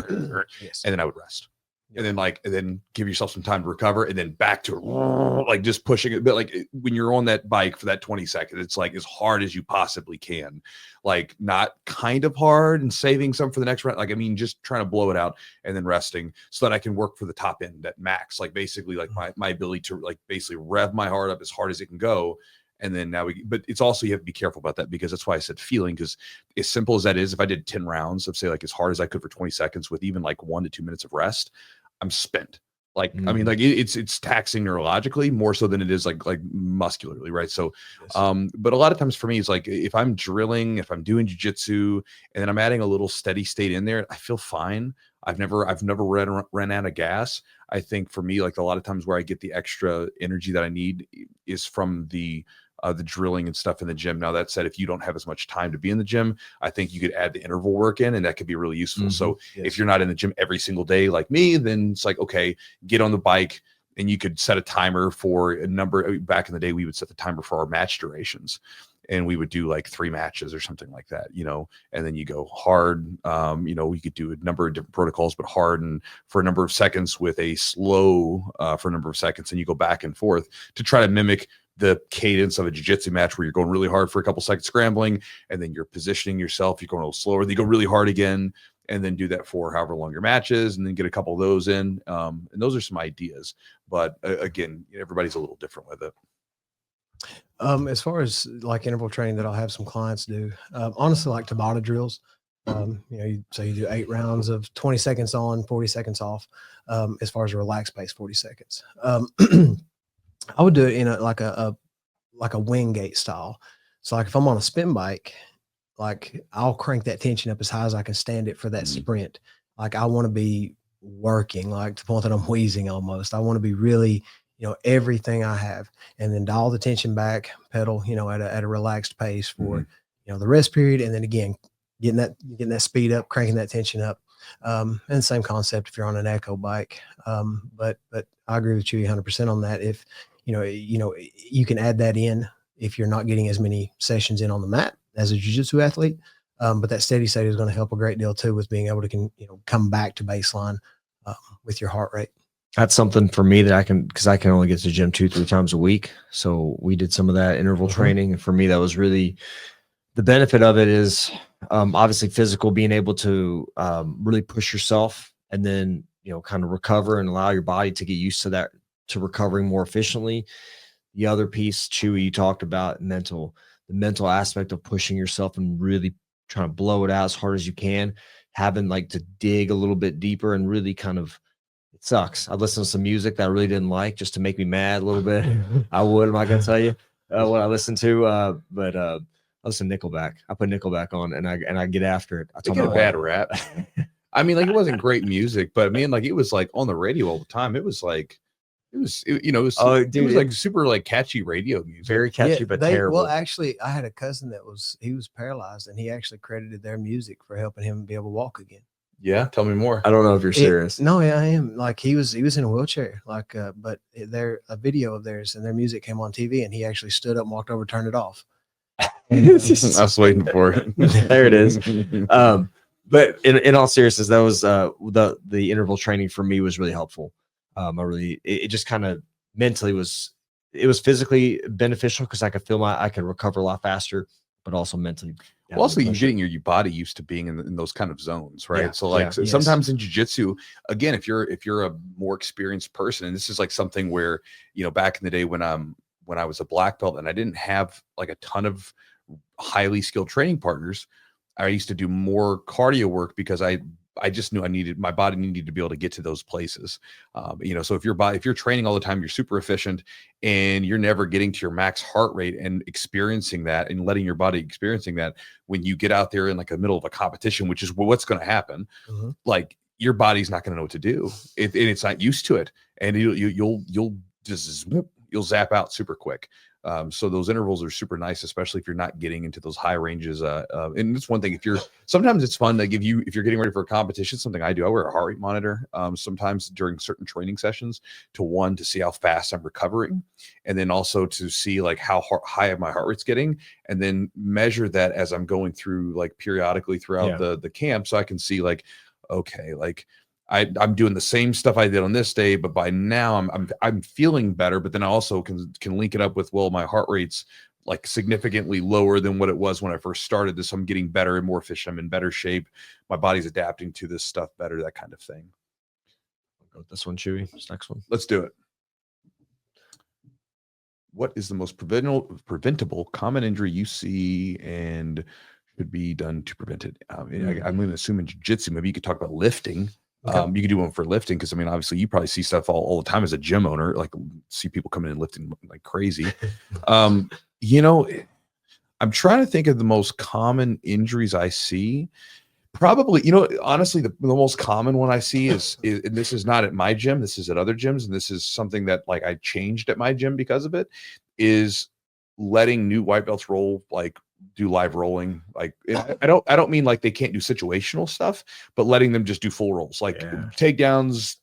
and then I would rest. and then give yourself some time to recover, and then back to like just pushing it. But like when you're on that bike for that 20 seconds, it's like as hard as you possibly can, like not kind of hard and saving some for the next round. Like, I mean, just trying to blow it out and then resting so that I can work for the top end at max, like basically like my ability to like basically rev my heart up as hard as it can go. And then but it's also, you have to be careful about that, because that's why I said feeling, because as simple as that is, if I did 10 rounds of say like as hard as I could for 20 seconds with even like 1 to 2 minutes of rest, I'm spent. Like, I mean, like it's taxing neurologically more so than it is like muscularly. Right. So, but a lot of times for me, it's like, if I'm drilling, if I'm doing jiu-jitsu and then I'm adding a little steady state in there, I feel fine. I've never ran out of gas. I think for me, like a lot of times where I get the extra energy that I need is from the drilling and stuff in the gym. Now, that said, if you don't have as much time to be in the gym, I think you could add the interval work in, and that could be really useful. So if you're not in the gym every single day like me, then it's like, okay, get on the bike, and you could set a timer for a number. Back in the day, we would set the timer for our match durations, and we would do like 3 matches or something like that, and then you go hard. We could do a number of different protocols, but hard and for a number of seconds with a slow for a number of seconds. And you go back and forth to try to mimic the cadence of a jiu-jitsu match, where you're going really hard for a couple seconds scrambling, and then you're positioning yourself, you're going a little slower, then you go really hard again, and then do that for however long your match is, and then get a couple of those in. And those are some ideas, but again, everybody's a little different with it. As far as like interval training that I'll have some clients do, honestly, like Tabata drills, you do 8 rounds of 20 seconds on, 40 seconds off, as far as a relaxed pace, 40 seconds. I would do it in like a wing gate style. So like if I'm on a spin bike, like I'll crank that tension up as high as I can stand it for that sprint. Like I want to be working, like to the point that I'm wheezing almost. I want to be really, everything I have, and then dial the tension back, pedal, at a relaxed pace for, the rest period. And then again, getting that speed up, cranking that tension up. And the same concept if you're on an echo bike. But I agree with you 100% on that. If, you can add that in if you're not getting as many sessions in on the mat as a jiu-jitsu athlete. But that steady state is going to help a great deal too, with being able to come back to baseline with your heart rate. That's something for me that because I can only get to the gym 2-3 times a week. So we did some of that interval training. And for me, that was really the benefit of it is obviously physical, being able to really push yourself, and then, kind of recover and allow your body to get used to that, to recovering more efficiently. The other piece, Chewy, you talked about the mental aspect of pushing yourself and really trying to blow it out as hard as you can, having like to dig a little bit deeper and really kind of, it sucks. I listened to some music that I really didn't like just to make me mad a little bit. I'm not going to tell you what I listened to, but I listen to Nickelback. I put Nickelback on and I get after it. I get a bad rap. I mean, like, it wasn't great music, but I mean, like, it was like on the radio all the time. It was like, it was like super like catchy radio music. Very catchy, but terrible. Well, actually, I had a cousin he was paralyzed, and he actually credited their music for helping him be able to walk again. Yeah, tell me more. I don't know if you're serious. No, yeah, I am. Like he was in a wheelchair, like, but a video of theirs and their music came on TV, and he actually stood up and walked over, turned it off. I was waiting for it. There it is. But in all seriousness, that was the interval training for me was really helpful. It just kind of mentally was physically beneficial because I could feel I could recover a lot faster, but also mentally. Well, also you're getting your body used to being in those kind of zones, right? Yeah, so like sometimes in jiu-jitsu, again, if you're a more experienced person, and this is like something where, back in the day when I was a black belt and I didn't have like a ton of highly skilled training partners, I used to do more cardio work because I just knew my body needed to be able to get to those places. So if you're training all the time, you're super efficient and you're never getting to your max heart rate and experiencing that and letting your body experiencing that when you get out there in like the middle of a competition, which is what's going to happen. Like your body's not going to know what to do. It's not used to it. And you'll zap out super quick. So those intervals are super nice, especially if you're not getting into those high ranges. And it's one thing sometimes it's fun to if you're getting ready for a competition, something I do, I wear a heart rate monitor, sometimes during certain training sessions to see how fast I'm recovering. And then also to see like how high my heart rate's getting, and then measure that as I'm going through like periodically throughout the camp. So I can see like, okay, like I'm doing the same stuff I did on this day, but by now I'm feeling better. But then I also can link it up with, well, my heart rate's like significantly lower than what it was when I first started this. I'm getting better and more efficient. I'm in better shape. My body's adapting to this stuff better, that kind of thing. I'll go with this one, Chewy. This next one. Let's do it. What is the most preventable common injury you see and should be done to prevent it? I'm going to assume in jiu-jitsu, maybe you could talk about lifting. Okay. You could do one for lifting because, I mean, obviously you probably see stuff all the time as a gym owner, like see people coming in and lifting like crazy. You know, I'm trying to think of the most common injuries I see. Probably, you know, honestly, the most common one I see is, and this is not at my gym, this is at other gyms, and this is something that like I changed at my gym because of it, is letting new white belts roll, like do live rolling. Like I don't mean like they can't do situational stuff, but letting them just do full rolls, like takedowns,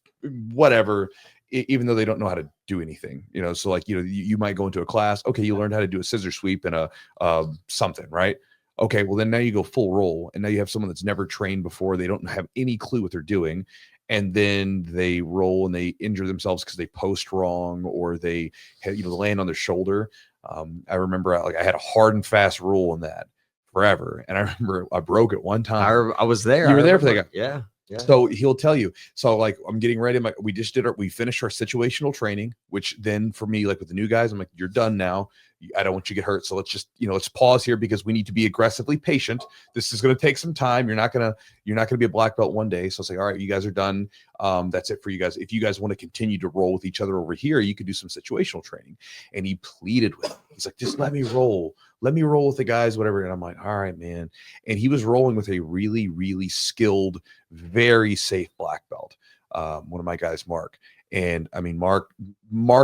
whatever, even though they don't know how to do anything, you know. So like, you know, you might go into a class, okay, you learned how to do a scissor sweep and a something, right? Okay, well then now you go full roll, and now you have someone that's never trained before. They don't have any clue what they're doing, and then they roll and they injure themselves because they post wrong, or they have, you know, land on their shoulder. I remember I had a hard and fast rule in that forever, and I remember I broke it one time. I was there. You were there for that guy. Yeah. So he'll tell you. So like I'm getting ready. We finished our situational training, which then for me, like with the new guys, I'm like, you're done now. I don't want you to get hurt. So let's just, you know, let's pause here because we need to be aggressively patient. This is going to take some time. You're not going to be a black belt one day. So it's like, all right, you guys are done. That's it for you guys. If you guys want to continue to roll with each other over here, you could do some situational training. And he pleaded with me. He's like, just let me roll. Let me roll with the guys, whatever. And I'm like, all right, man. And he was rolling with a really, really skilled, very safe black belt. One of my guys, Mark. And I mean, Mark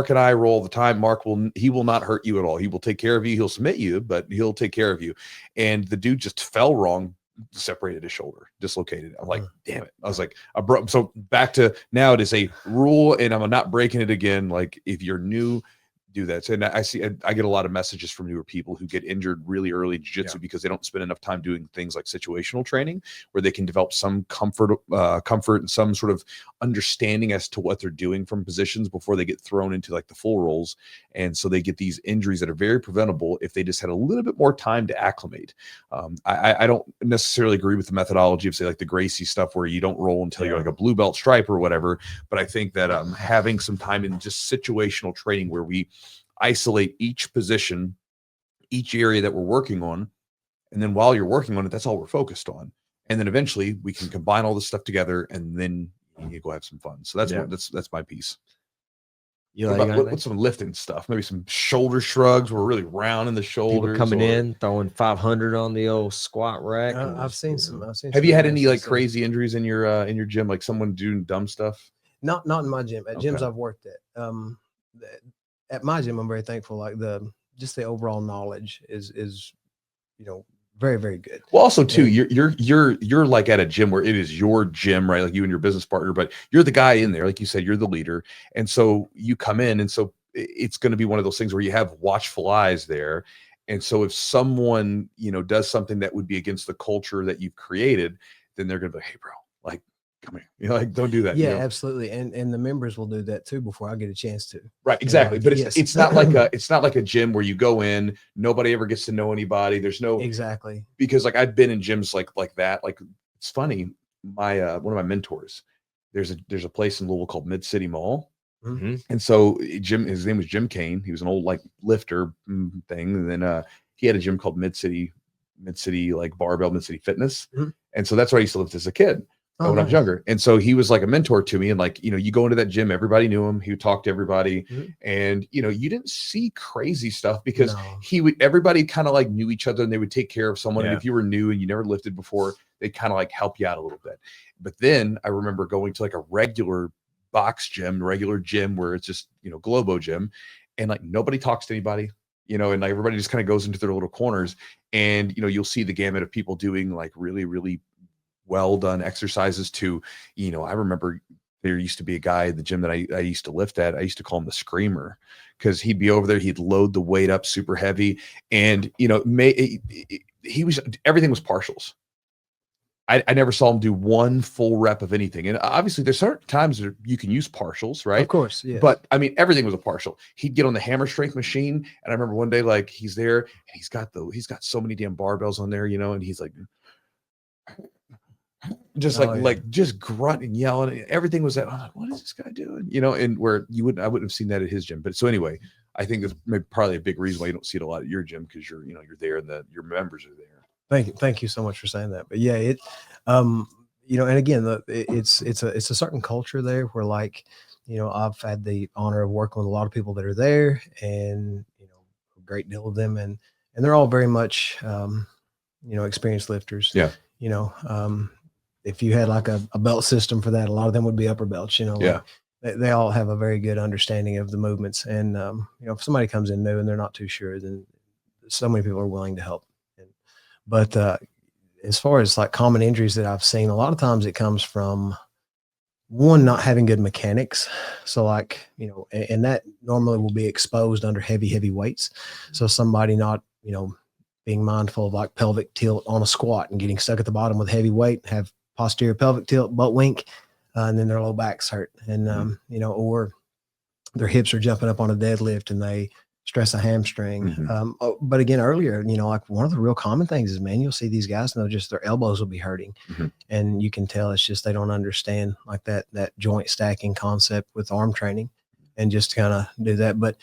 and I roll all the time. Mark he will not hurt you at all. He will take care of you. He'll submit you, but he'll take care of you. And the dude just fell wrong, separated his shoulder, dislocated. I'm like, damn it. I was like, I broke. So back to now, it is a rule, and I'm not breaking it again. Like if you're new, do that. And I get a lot of messages from newer people who get injured really early in jiu-jitsu because they don't spend enough time doing things like situational training where they can develop some comfort and some sort of understanding as to what they're doing from positions before they get thrown into like the full rolls. And so they get these injuries that are very preventable if they just had a little bit more time to acclimate. I don't necessarily agree with the methodology of say like the Gracie stuff where you don't roll until you're like a blue belt stripe or whatever. But I think that having some time in just situational training where we isolate each position, each area that we're working on, and then while you're working on it, that's all we're focused on. And then eventually we can combine all this stuff together, and then you go have some fun. So that's my piece. What's some lifting stuff? Maybe some shoulder shrugs. We're really rounding the shoulders. People coming in, throwing 500 on the old squat rack. I've seen some. Have you had any like crazy injuries in your gym? Like someone doing dumb stuff? Not in my gym. At gyms I've worked at. At my gym, I'm very thankful. Like the overall knowledge is you know, very, very good. Well, also too, you're like at a gym where it is your gym, right? Like you and your business partner, but you're the guy in there, like you said, you're the leader, and so you come in, and so it's going to be one of those things where you have watchful eyes there, and so if someone, you know, does something that would be against the culture that you've created, then they're going to be like, hey, bro, like, come here, you know, like don't do that. Yeah, you know? absolutely. And the members will do that too before I get a chance to. Right, exactly. But it's not like a gym where you go in, nobody ever gets to know anybody. There's no exactly, because like I've been in gyms like that. Like it's funny. My one of my mentors, there's a place in Louisville called Mid City Mall. Mm-hmm. And so his name was Jim Kane. He was an old like lifter thing. And then he had a gym called Mid City like Barbell Mid City Fitness. Mm-hmm. And so that's where I used to lift as a kid. When I was younger. And so he was like a mentor to me. And like, you know, you go into that gym, everybody knew him. He would talk to everybody. Mm-hmm. And, you know, you didn't see crazy stuff because everybody kind of like knew each other and they would take care of someone. Yeah. And if you were new and you never lifted before, they'd kind of like help you out a little bit. But then I remember going to like a regular gym where it's just, you know, Globo gym, and like nobody talks to anybody, you know, and like everybody just kind of goes into their little corners. And, you know, you'll see the gamut of people doing like really, really well done exercises to, you know, I remember there used to be a guy at the gym that I used to lift at. I used to call him the Screamer because he'd be over there. He'd load the weight up super heavy. And, you know, everything was partials. I never saw him do one full rep of anything. And obviously there's certain times that you can use partials, right? Of course, yes. But I mean, everything was a partial. He'd get on the hammer strength machine. And I remember one day, like he's there and he's got so many damn barbells on there, you know, and he's like, just like just grunting, yelling. Everything was that, oh, what is this guy doing? You know, and where I wouldn't have seen that at his gym. But so anyway, I think that's maybe probably a big reason why you don't see it a lot at your gym, because you're there and your members are there. Thank you so much for saying that. But yeah, you know, and again, it's a certain culture there where, like, you know, I've had the honor of working with a lot of people that are there, and you know, a great deal of them, and they're all very much, you know, experienced lifters. Yeah. You know, if you had like a belt system for that, a lot of them would be upper belts. You know, Yeah. Like they all have a very good understanding of the movements, and you know, if somebody comes in new and they're not too sure, then so many people are willing to help. But as far as like common injuries that I've seen, a lot of times it comes from one, not having good mechanics. So like, you know, and that normally will be exposed under heavy weights. So somebody not, you know, being mindful of like pelvic tilt on a squat and getting stuck at the bottom with heavy weight, have posterior pelvic tilt, butt wink, and then their low back's hurt. And, you know, or their hips are jumping up on a deadlift and they stress a hamstring. But again, earlier, you know, like one of the real common things is, man, you'll see these guys and just their elbows will be hurting. And you can tell it's just, they don't understand like that joint stacking concept with arm training, and just kind of do that. But,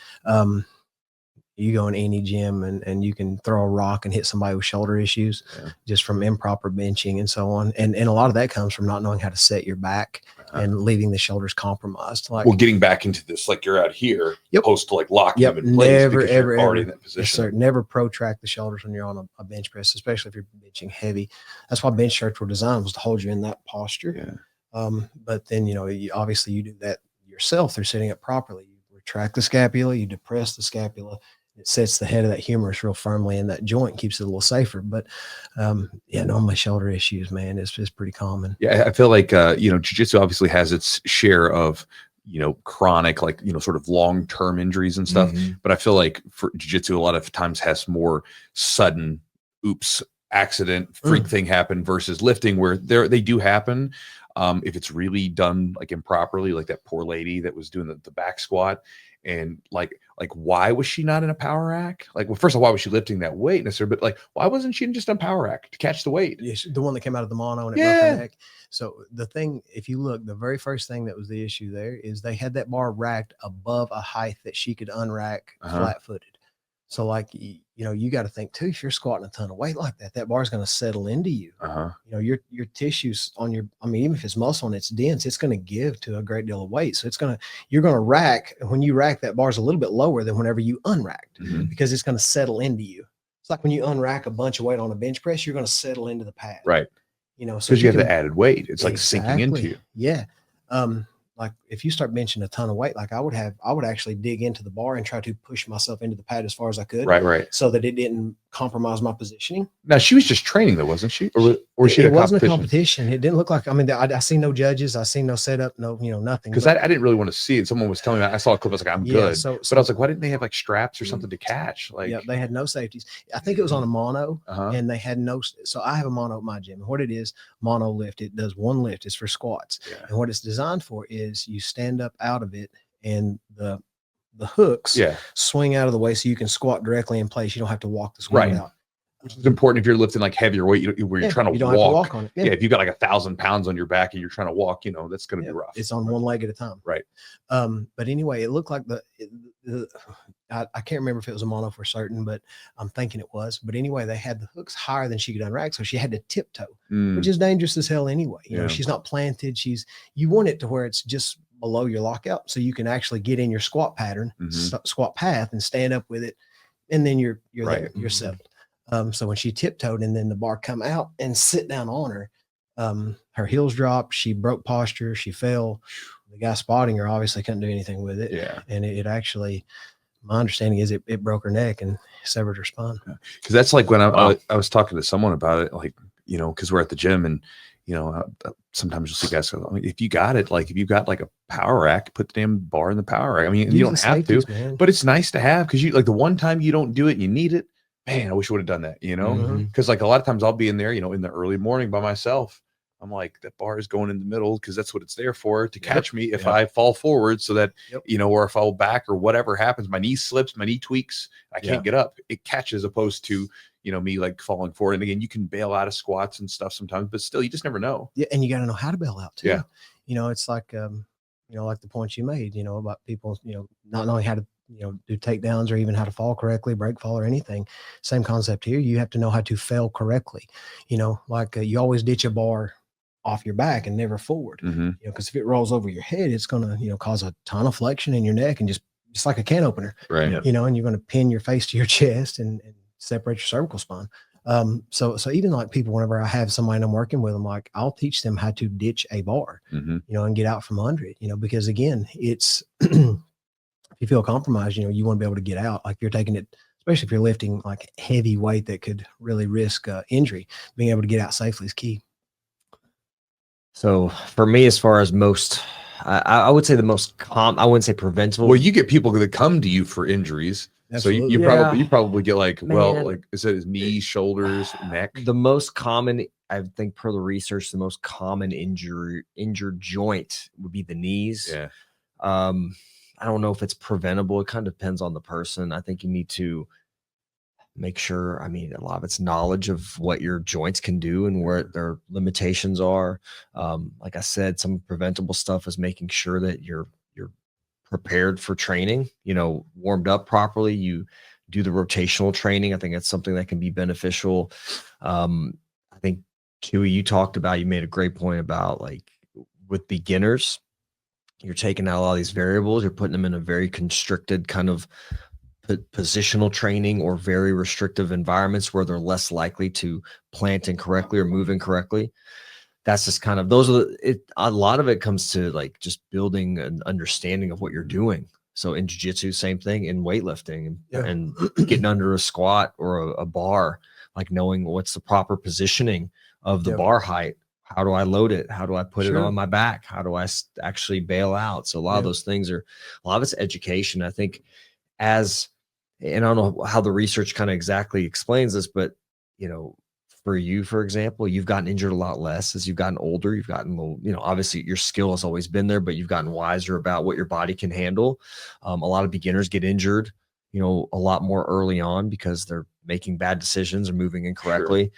you go in any gym and you can throw a rock and hit somebody with shoulder issues just from improper benching and so on. And a lot of that comes from not knowing how to set your back and leaving the shoulders compromised. Like, well, getting back into this, like you're out here, opposed to like locking them in place. Never, ever, already in that position. Yes, sir. Never protract the shoulders when you're on a bench press, especially if you're benching heavy. That's why bench shirts were designed, was to hold you in that posture. But then, you know, obviously you do that yourself through setting it properly. You retract the scapula, you depress the scapula. It sets the head of that humerus real firmly in that joint, keeps it a little safer. But yeah, normally shoulder issues, man, is pretty common. Yeah, I feel like you know, jiu-jitsu obviously has its share of, you know, chronic, like, you know, sort of long-term injuries and stuff. But I feel like for jiu-jitsu, a lot of times has more sudden, oops, accident, freak thing happen, versus lifting, where they do happen. If it's really done like improperly, like that poor lady that was doing the back squat. And like, why was she not in a power rack? Like, well, first of all, why was she lifting that weight necessarily? But like, why wasn't she just on power rack to catch the weight? Yes, the one that came out of the mono and it broke her neck. So the thing, if you look, the very first thing that was the issue there is they had that bar racked above a height that she could unrack flat-footed. So like, you know, you got to think too, if you're squatting a ton of weight like that, that bar is going to settle into you. You know, your tissues on your, I mean, even if it's muscle and it's dense, it's going to give to a great deal of weight. So you're going to rack, when you rack, that bar is a little bit lower than whenever you unracked, because it's going to settle into you. It's like when you unrack a bunch of weight on a bench press, you're going to settle into the pad. Right. You know, so because you have the added weight. It's like sinking into you. Yeah. Like if you start benching a ton of weight, like I would actually dig into the bar and try to push myself into the pad as far as I could. Right. So that it didn't compromise my positioning. Now she was just training though, wasn't she? Or she it wasn't a competition. It didn't look like, I mean, I see no judges. I see no setup, no, you know, nothing. Because I didn't really want to see it. Someone was telling me, I saw a clip. I was like, I'm good. But I was like, why didn't they have like straps or something to catch? Like, yeah, they had no safeties. I think it was on a mono and they had no, so I have a mono at my gym. And what it is, mono lift, it does one lift. It's for squats. And what it's designed for is you stand up out of it and the hooks swing out of the way so you can squat directly in place. You don't have to walk the squat out. Which is important if you're lifting like heavier weight, where you're trying to don't walk. Have to walk on it. Yeah, if you've got like 1,000 pounds on your back and you're trying to walk, you know, that's going to be rough. It's on one leg at a time. Right. But anyway, it looked like I can't remember if it was a mono for certain, but I'm thinking it was. But anyway, they had the hooks higher than she could unrack, so she had to tiptoe, which is dangerous as hell anyway. You know, she's not planted. You want it to where it's just below your lockout, so you can actually get in your squat pattern, squat path, and stand up with it, and then you're there, you're settled. So when she tiptoed and then the bar come out and sit down on her, her heels dropped, she broke posture, she fell. The guy spotting her obviously couldn't do anything with it. Yeah. And it actually, my understanding is it broke her neck and severed her spine. Because that's like when I was talking to someone about it, like, you know, because we're at the gym and, you know, sometimes you'll see guys go, I mean, if you got it, like if you got like a power rack, put the damn bar in the power rack. I mean, you don't have to, man. But it's nice to have, because you like the one time you don't do it and you need it, man, I wish I would have done that, you know? Mhm. Because like a lot of times I'll be in there, you know, in the early morning by myself. I'm like, that bar is going in the middle because that's what it's there for, to catch me if I fall forward, so that, you know, or if I fall back or whatever happens, my knee slips, my knee tweaks, I can't get up. It catches, opposed to, you know, me like falling forward. And again, you can bail out of squats and stuff sometimes, but still, you just never know. Yeah, and you got to know how to bail out too. Yeah. You know, it's like you know, like the points you made, you know, about people, you know, not knowing how to, you know, do takedowns or even how to fall correctly, break fall or anything. Same concept here. You have to know how to fail correctly. You know, like you always ditch a bar off your back and never forward. You know, because if it rolls over your head, it's gonna, you know, cause a ton of flexion in your neck and just like a can opener. Right. You know, and you're going to pin your face to your chest and separate your cervical spine. So even like people, whenever I have somebody I'm working with, I'm like, I'll teach them how to ditch a bar, you know, and get out from under it, you know, because again, it's, if you feel compromised, you know, you want to be able to get out. Like you're taking it, especially if you're lifting like heavy weight that could really risk injury, being able to get out safely is key. So for me, as far as most, I would say the most I wouldn't say preventable. Well, you get people that come to you for injuries. Absolutely. So you probably get like, well, Man. like is it knees, shoulders, neck? The most common, I think, per the research, the most common injured joint would be the knees. Yeah. I don't know if it's preventable. It kind of depends on the person. I think you need to make sure, I mean, a lot of it's knowledge of what your joints can do and where their limitations are. Like I said, some preventable stuff is making sure that you're prepared for training, you know, warmed up properly. You do the rotational training. I think that's something that can be beneficial. I think Chewy, you made a great point about like with beginners, you're taking out a lot of these variables, you're putting them in a very constricted kind of positional training or very restrictive environments where they're less likely to plant incorrectly or move incorrectly. That's just kind of, a lot of it comes to like just building an understanding of what you're doing. So in jiu-jitsu, same thing, in weightlifting and getting under a squat or a bar, like knowing what's the proper positioning of the bar height. How do I load it? How do I put it on my back? How do I actually bail out? So a lot of those things a lot of it's education. I think and I don't know how the research kind of exactly explains this, but you know, for you, for example, you've gotten injured a lot less as you've gotten older. You've gotten, you know, obviously your skill has always been there, but you've gotten wiser about what your body can handle. A lot of beginners get injured, you know, a lot more early on because they're making bad decisions or moving incorrectly.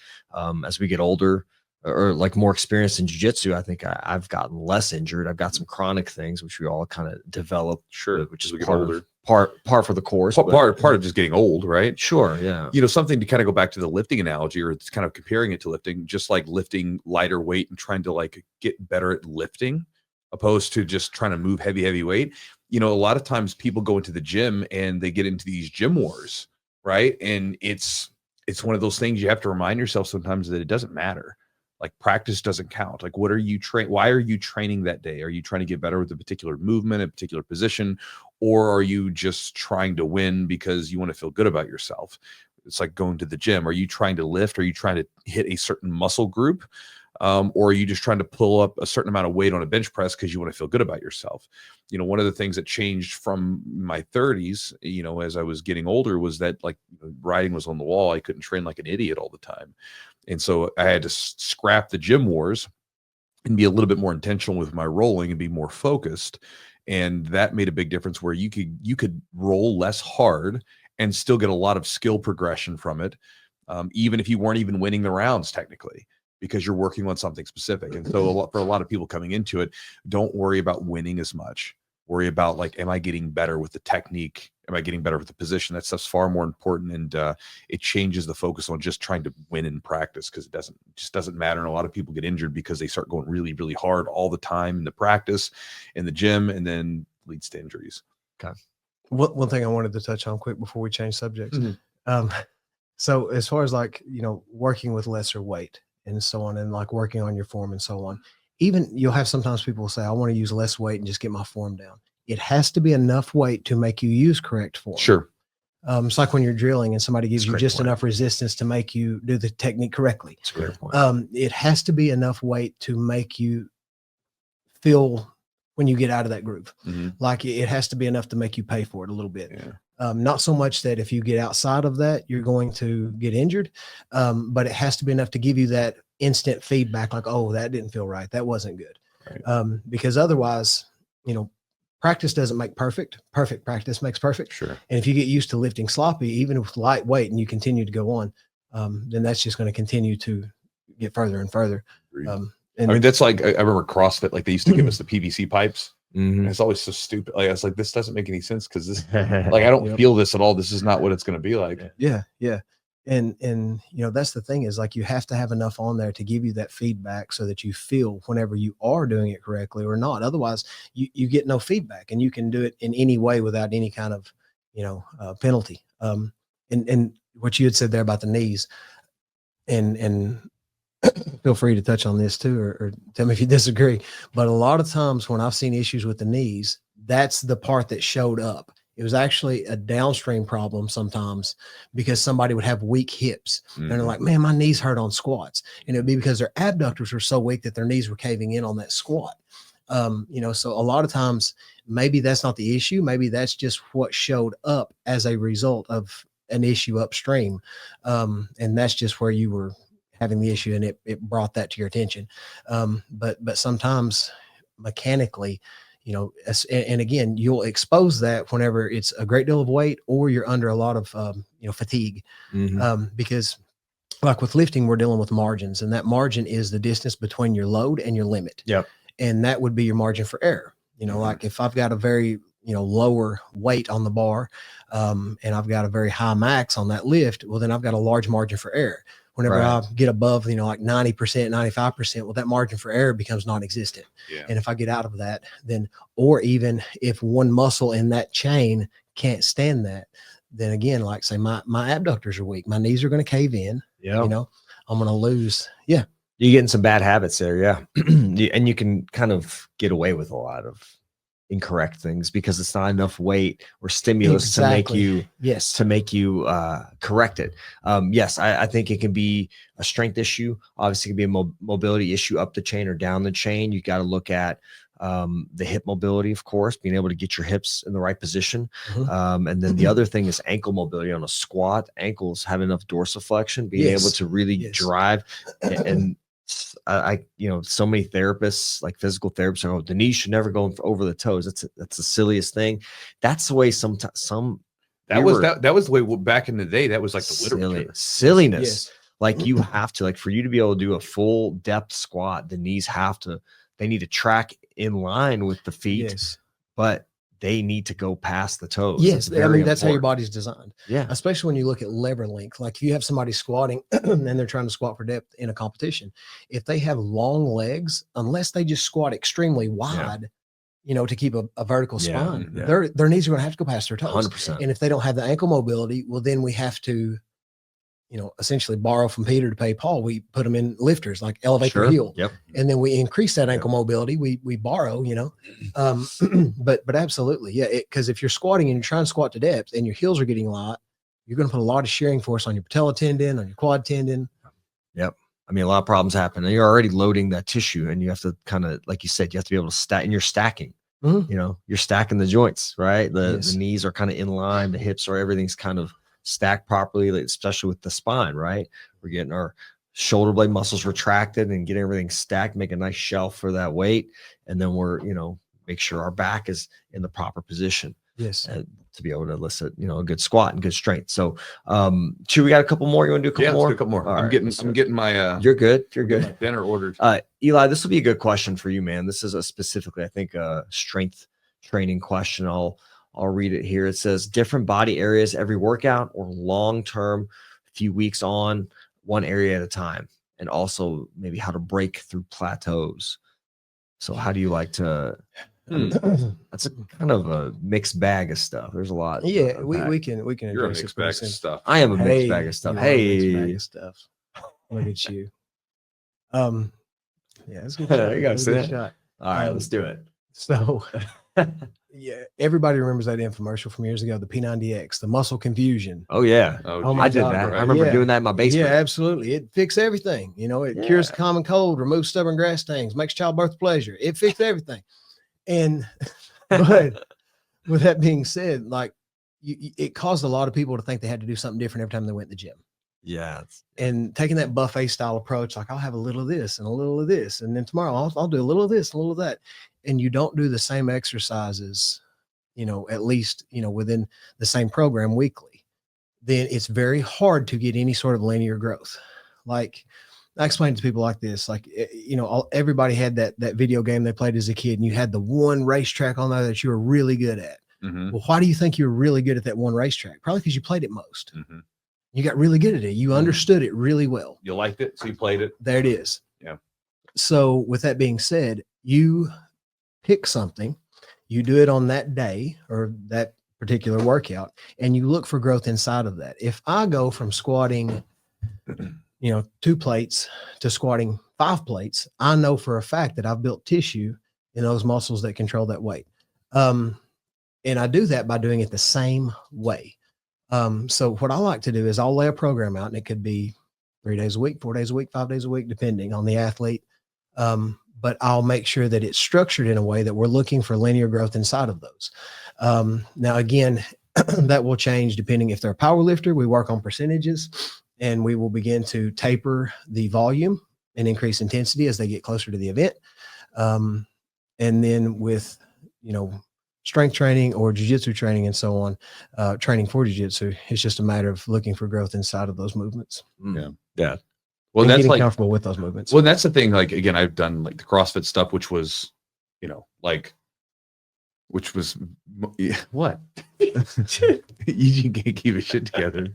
As we get older or like more experienced in jiu-jitsu, I think I've gotten less injured. I've got some chronic things, which we all kind of develop, which is we get older. Part for the course. Part of just getting old, right? Sure, yeah. You know, something to kind of go back to the lifting analogy, or it's kind of comparing it to lifting, just like lifting lighter weight and trying to like get better at lifting, opposed to just trying to move heavy weight. You know, a lot of times people go into the gym and they get into these gym wars, right? And it's one of those things you have to remind yourself sometimes that it doesn't matter. Like practice doesn't count. Like, what are you why are you training that day? Are you trying to get better with a particular movement, a particular position, or are you just trying to win because you want to feel good about yourself? It's like going to the gym. Are you trying to lift? Are you trying to hit a certain muscle group? Or are you just trying to pull up a certain amount of weight on a bench press because you want to feel good about yourself? You know, one of the things that changed from my 30s, you know, as I was getting older, was that like writing was on the wall. I couldn't train like an idiot all the time. And so I had to scrap the gym wars and be a little bit more intentional with my rolling and be more focused. And that made a big difference where you could roll less hard and still get a lot of skill progression from it. Even if you weren't even winning the rounds technically, because you're working on something specific. And so for a lot of people coming into it, don't worry about winning as much. Worry about like, am I getting better with the technique? Am I getting better with the position? That stuff's far more important. And it changes the focus on just trying to win in practice, because it just doesn't matter. And a lot of people get injured because they start going really, really hard all the time in the practice, in the gym, and then leads to injuries. Okay. One thing I wanted to touch on quick before we change subjects. So as far as like, you know, working with lesser weight and so on, and like working on your form and so on, even you'll have sometimes people say, I want to use less weight and just get my form down. It has to be enough weight to make you use correct form. Sure. It's like when you're drilling and somebody gives you just enough resistance to make you do the technique correctly. That's a great point. It has to be enough weight to make you feel when you get out of that groove. Mm-hmm. Like it has to be enough to make you pay for it a little bit. Yeah. Not so much that if you get outside of that, you're going to get injured. But it has to be enough to give you that instant feedback, like, oh, that didn't feel right. That wasn't good. Right. Because otherwise, you know, practice doesn't make perfect. Perfect practice makes perfect. Sure. And if you get used to lifting sloppy, even with lightweight, and you continue to go on, then that's just going to continue to get further and further. I mean, that's like, I remember CrossFit, like they used to give us the PVC pipes. Mhm. And it's always so stupid. Like I was like, this doesn't make any sense because this, like, I don't feel this at all. This is not what it's going to be like. Yeah. And you know, that's the thing is like you have to have enough on there to give you that feedback so that you feel whenever you are doing it correctly or not. Otherwise, you get no feedback, and you can do it in any way without any kind of, you know, penalty. And what you had said there about the knees, and feel free to touch on this too, or tell me if you disagree. But a lot of times when I've seen issues with the knees, that's the part that showed up. It was actually a downstream problem sometimes because somebody would have weak hips. And they're like, man, my knees hurt on squats. And it'd be because their abductors were so weak that their knees were caving in on that squat. You know, so a lot of times maybe that's not the issue. Maybe that's just what showed up as a result of an issue upstream. And that's just where you were having the issue, and it brought that to your attention. But sometimes mechanically, you know, and again, you'll expose that whenever it's a great deal of weight or you're under a lot of, you know, fatigue. Because like with lifting, we're dealing with margins, and that margin is the distance between your load and your limit. Yep. And that would be your margin for error. You know, like if I've got a very, you know, lower weight on the bar, and I've got a very high max on that lift, well, then I've got a large margin for error. Whenever I get above, you know, like 90%, 95%, well, that margin for error becomes non-existent. Yeah. And if I get out of that, then, or even if one muscle in that chain can't stand that, then again, like say my abductors are weak, my knees are going to cave in, you know, I'm going to lose. Yeah. You're getting some bad habits there. Yeah. And you can kind of get away with a lot of incorrect things because it's not enough weight or stimulus to make you correct it. Yes, I think it can be a strength issue. Obviously, it can be a mobility issue up the chain or down the chain. You got to look at the hip mobility, of course, being able to get your hips in the right position. And then the other thing is ankle mobility on a squat. Ankles have enough dorsiflexion, being able to really drive. And I, you know, so many therapists, like physical therapists, are, the knees should never go over the toes. That's the silliest thing. That's the way that was the way back in the day. That was like the literature. Silliness. Like you have to, like for you to be able to do a full depth squat, the knees they need to track in line with the feet, but they need to go past the toes. Yes. I mean, that's how your body's designed. Yeah. Especially when you look at lever length. Like if you have somebody squatting and they're trying to squat for depth in a competition, if they have long legs, unless they just squat extremely wide, you know, to keep a vertical spine, their knees are going to have to go past their toes. 100%. And if they don't have the ankle mobility, well, then we have to, you know, essentially borrow from Peter to pay Paul. We put them in lifters, like elevate their heel. And then we increase that ankle mobility. We borrow, you know, but absolutely. Yeah. Cause if you're squatting and you're trying to squat to depth and your heels are getting light, you're going to put a lot of shearing force on your patella tendon, on your quad tendon. Yep. I mean, a lot of problems happen and you're already loading that tissue, and you have to kind of, like you said, you have to be able to stack, and you're stacking, you know, you're stacking the joints, right? The knees are kind of in line, the hips are, everything's kind of stacked properly, especially with the spine, right? We're getting our shoulder blade muscles retracted and getting everything stacked, make a nice shelf for that weight. And then we're, you know, make sure our back is in the proper position. To be able to elicit, you know, a good squat and good strength. So, Chew, we got a couple more. You want to do a couple more? Do a couple more. I'm getting my, you're good. You're good. Dinner ordered. Eli, this will be a good question for you, man. This is specifically, I think, a strength training question. I'll read it here. It says different body areas every workout, or long-term, few weeks on one area at a time, and also maybe how to break through plateaus. So how do you like to, that's a kind of a mixed bag of stuff. There's a lot. Yeah, we can You're a mixed bag of stuff. I am a mixed bag of stuff. Hey, look at you. Yeah, that's a you gotta say that. shot. All right, let's do it. So yeah, everybody remembers that infomercial from years ago, the P90X, the muscle confusion. Oh yeah. Oh I did that. Right? I remember doing that in my basement. Yeah, absolutely. It fixed everything. You know, it cures the common cold, removes stubborn grass stains, makes childbirth a pleasure. It fixed everything. And, but with that being said, like it caused a lot of people to think they had to do something different every time they went to the gym. Yeah. And taking that buffet style approach, like I'll have a little of this and a little of this. And then tomorrow I'll do a little of this, a little of that. And you don't do the same exercises, at least, within the same program weekly, then it's very hard to get any sort of linear growth. Like I explain to people like this, like, everybody had that video game they played as a kid, and you had the one racetrack on there that you were really good at. Mm-hmm. Well, why do you think you were really good at that one racetrack? Probably because you played it most. Mm-hmm. You got really good at it. You understood it really well. You liked it, so you played it. There it is. Yeah. So with that being said, you pick something, you do it on that day or that particular workout, and you look for growth inside of that. If I go from squatting, 2 plates to squatting 5 plates, I know for a fact that I've built tissue in those muscles that control that weight. And I do that by doing it the same way. So what I like to do is I'll lay a program out, and it could be 3 days a week, 4 days a week, 5 days a week, depending on the athlete. But I'll make sure that it's structured in a way that we're looking for linear growth inside of those. Now, again, that will change depending if they're a power lifter. We work on percentages, and we will begin to taper the volume and increase intensity as they get closer to the event. And then with, strength training or jiu-jitsu training and so on, training for jiu-jitsu, it's just a matter of looking for growth inside of those movements. Yeah. Well, that's getting comfortable with those movements. Well, that's the thing. Like, again, I've done like the CrossFit stuff, which was, what? You can't keep his shit together.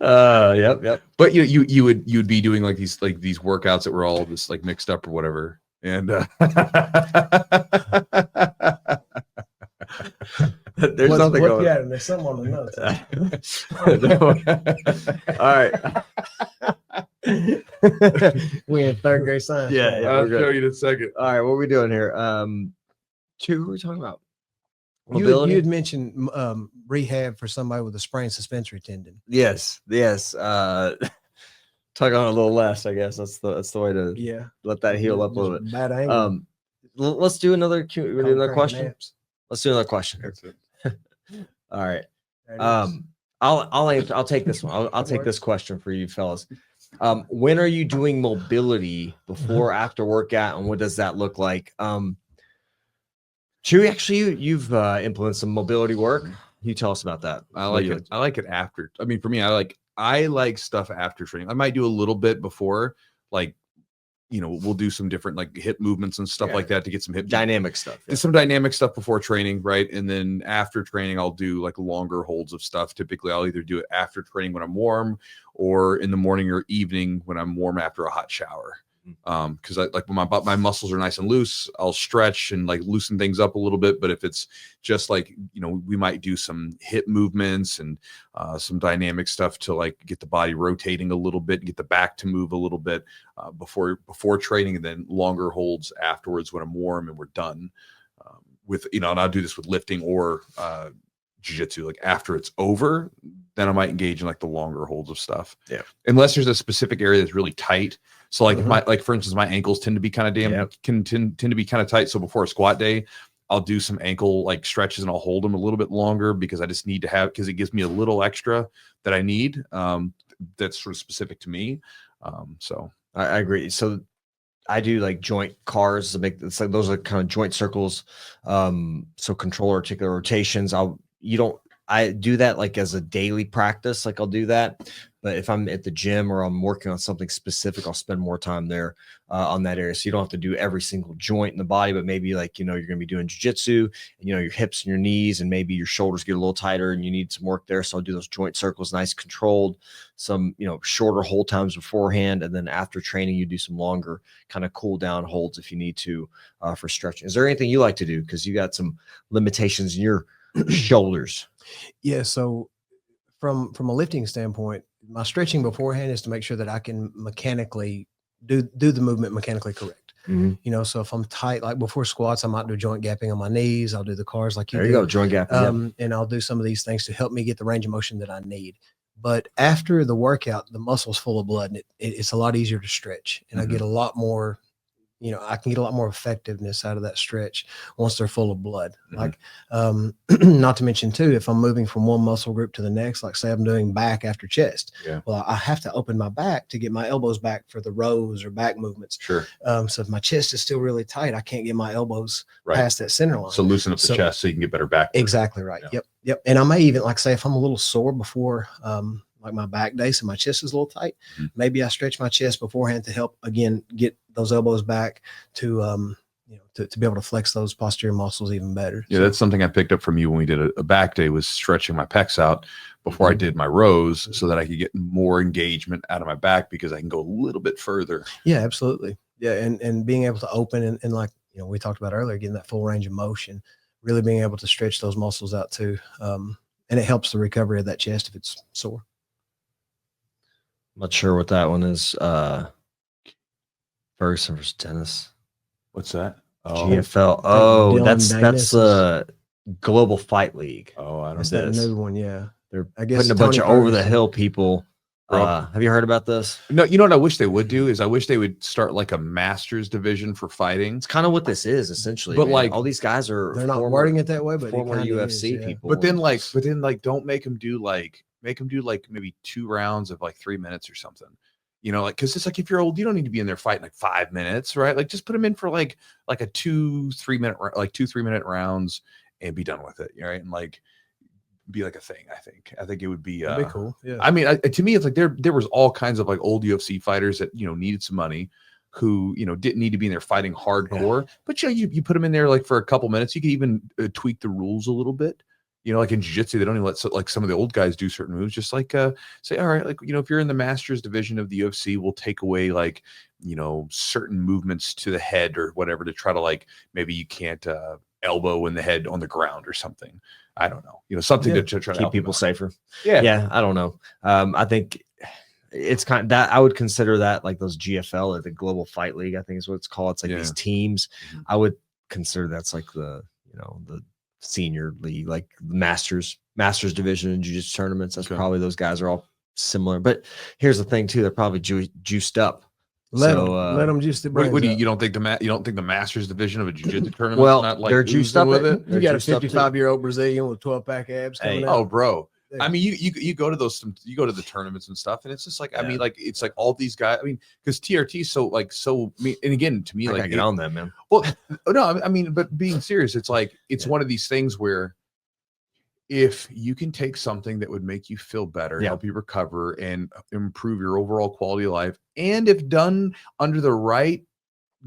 Yep. But you'd be doing like these workouts that were all this like mixed up or whatever. And there's nothing going. Yeah, there's something on the notes. All right. We in third grade science. Yeah, I'll show you in a second. All right, what are we doing here? Who are we talking about? You had mentioned rehab for somebody with a sprained suspensory tendon. Yes. Tug on a little less, I guess. That's the way to let that heal up a little bit. Bad angle. Let's do another question. Let's do another question. That's it. All right. I'll take this one. I'll take this question for you fellas. When are you doing mobility before, after workout, and what does that look like? Chewy, actually, you've implemented some mobility work. You tell us about that. I like it after. I mean, for me, I like stuff after training. I might do a little bit before, like, we'll do some different like hip movements and stuff like that to get some hip dynamic stuff. Yeah. Some dynamic stuff before training, right? And then after training, I'll do like longer holds of stuff. Typically, I'll either do it after training when I'm warm, or in the morning or evening when I'm warm after a hot shower. Because I like when my muscles are nice and loose, I'll stretch and like loosen things up a little bit. But if it's just like, we might do some hip movements and some dynamic stuff to like get the body rotating a little bit, get the back to move a little bit before training, and then longer holds afterwards when I'm warm and we're done with, and I'll do this with lifting or jiu-jitsu. Like after it's over, then I might engage in like the longer holds of stuff. Yeah. Unless there's a specific area that's really tight. So like for instance, my ankles tend to be kind of tend to be kind of tight. So before a squat day, I'll do some ankle like stretches and I'll hold them a little bit longer because I just need to have, because it gives me a little extra that I need. That's sort of specific to me. So I agree. So I do like joint cars to make, it's like those are kind of joint circles. So control articular rotations. I do that like as a daily practice. Like I'll do that, but if I'm at the gym or I'm working on something specific, I'll spend more time there on that area. So you don't have to do every single joint in the body, but maybe like, you're going to be doing jiu-jitsu and, your hips and your knees and maybe your shoulders get a little tighter and you need some work there. So I'll do those joint circles, nice controlled, some, shorter hold times beforehand. And then after training, you do some longer kind of cool down holds if you need to for stretching. Is there anything you like to do? Because you got some limitations in your shoulders. Yeah. So from a lifting standpoint, my stretching beforehand is to make sure that I can mechanically do the movement mechanically correct. Mm-hmm. So if I'm tight, like before squats, I might do joint gapping on my knees. I'll do the cars like you There you go, joint gapping. And I'll do some of these things to help me get the range of motion that I need. But after the workout, the muscle's full of blood and it's a lot easier to stretch. And I get a lot more I can get a lot more effectiveness out of that stretch once they're full of blood. Mhm. Like, not to mention too, if I'm moving from one muscle group to the next, like say I'm doing back after chest, Yeah. well, I have to open my back to get my elbows back for the rows or back movements. Sure. So if my chest is still really tight, I can't get my elbows Right. past that center line. So loosen up the chest so you can get better back. Exactly right. Yeah. Yep. And I may even, like say if I'm a little sore before, like my back day, so my chest is a little tight, maybe I stretch my chest beforehand to help again get those elbows back to to be able to flex those posterior muscles even better. Yeah, that's something I picked up from you when we did a back day, was stretching my pecs out before I did my rows so that I could get more engagement out of my back because I can go a little bit further. Yeah, absolutely. Yeah, and being able to open and like we talked about earlier, getting that full range of motion, really being able to stretch those muscles out too, and it helps the recovery of that chest if it's sore. Not sure what that one is. Ferguson versus Dennis. What's that? GFL. Oh, Dylan that's Global Fight League. Oh, I don't That's know. that new one. Yeah, They're I guess putting a bunch of Tony over the Ferguson. hill people. Have you heard about this? No, you know what I wish they would do is I wish they would start like a masters division for fighting. It's kind of what this is essentially. But man. like all these guys are they're not wording it that way, but former it kinda UFC is, yeah. people. But then like don't make them do like maybe 2 rounds of like 3 minutes or something. Because it's like if you're old, you don't need to be in there fighting like 5 minutes, right? Like just put them in for like a 2-3 minute, like 2-3 minute rounds and be done with it, right? And like be like a thing. I think it would be, That'd be cool. Yeah. I mean, to me, it's like there was all kinds of like old UFC fighters that needed some money, who didn't need to be in there fighting hardcore, but you put them in there like for a couple minutes. You could even tweak the rules a little bit. Like in jiu-jitsu, they don't even let like some of the old guys do certain moves. Just like say, all right, like if you're in the masters division of the UFC, we'll take away like certain movements to the head or whatever to try to like maybe you can't elbow in the head on the ground or something. I don't know. Something to try to keep people safer. Yeah, I don't know. I think it's kind of that I would consider that like those GFL or the Global Fight League. I think is what it's called. It's like these teams. I would consider that's like the the senior league, like the masters division in jiu-jitsu tournaments. That's probably those guys are all similar. But here's the thing too, they're probably juiced up. Let them juice the brains. What do you don't think the masters division of a jiu-jitsu tournament? Well, not like they're juiced up with it. You got a 55-year-old Brazilian with 12-pack abs coming out. Oh, bro. I mean, you go to the tournaments and stuff, and it's just like I mean, like it's like all these guys. I mean, because TRT and again to me, I like gotta get on that, man. Well, no, I mean, but being serious, it's like it's one of these things where if you can take something that would make you feel better, help you recover, and improve your overall quality of life, and if done under the right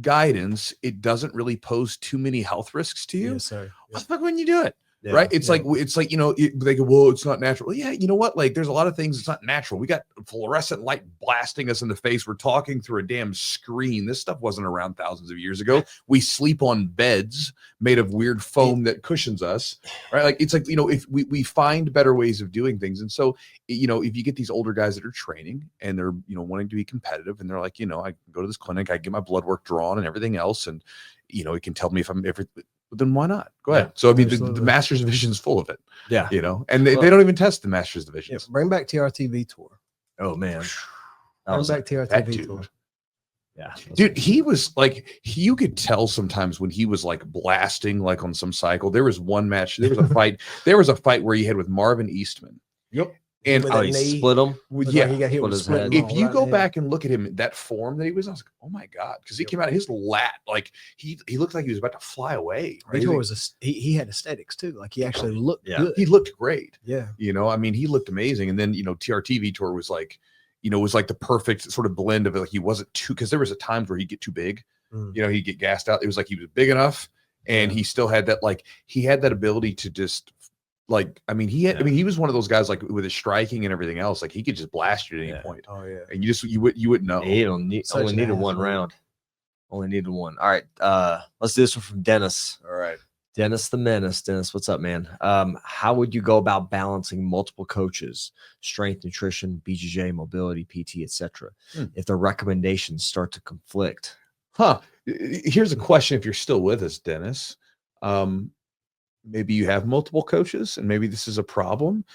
guidance, it doesn't really pose too many health risks to you. Yes, sir. What the fuck when you do it? Right? It's like they go, well, it's not natural. Yeah, you know what? Like, there's a lot of things it's not natural. We got fluorescent light blasting us in the face. We're talking through a damn screen. This stuff wasn't around thousands of years ago. We sleep on beds made of weird foam that cushions us, right? Like, it's like if we find better ways of doing things, and so if you get these older guys that are training and they're wanting to be competitive, and they're like, I go to this clinic, I get my blood work drawn and everything else, and it can tell me if I'm ever. Then why not? Go ahead. So I mean, the Masters division is full of it. Yeah, and they don't even test the Masters divisions. Bring back TRTV tour. Oh man, bring back TRTV tour. Yeah, dude, he was like, you could tell sometimes when he was like blasting, like on some cycle. There was one match. There was a fight. There was a fight where he had with Marvin Eastman. Yep. And he split him. Yeah, he got hit with his head. If you go back and look at him, that form that he was, I was like, oh my god, because he came out of his lat like he looked like he was about to fly away. Right? He had aesthetics too. Like he actually looked good. He looked great. Yeah, I mean, he looked amazing. And then TRTV tour was like, was like the perfect sort of blend of it. Like he wasn't too, because there was a times where he'd get too big. He'd get gassed out. It was like he was big enough, and he still had that he had that ability to just. He was one of those guys like with his striking and everything else. Like he could just blast you at any point. Oh yeah. And you wouldn't know. He only needed one round. Only needed one. All right. Let's do this one from Dennis. All right. Dennis the Menace. Dennis, what's up, man? How would you go about balancing multiple coaches, strength, nutrition, BJJ, mobility, PT, etc., if the recommendations start to conflict? Here's a question if you're still with us, Dennis. Maybe you have multiple coaches and maybe this is a problem.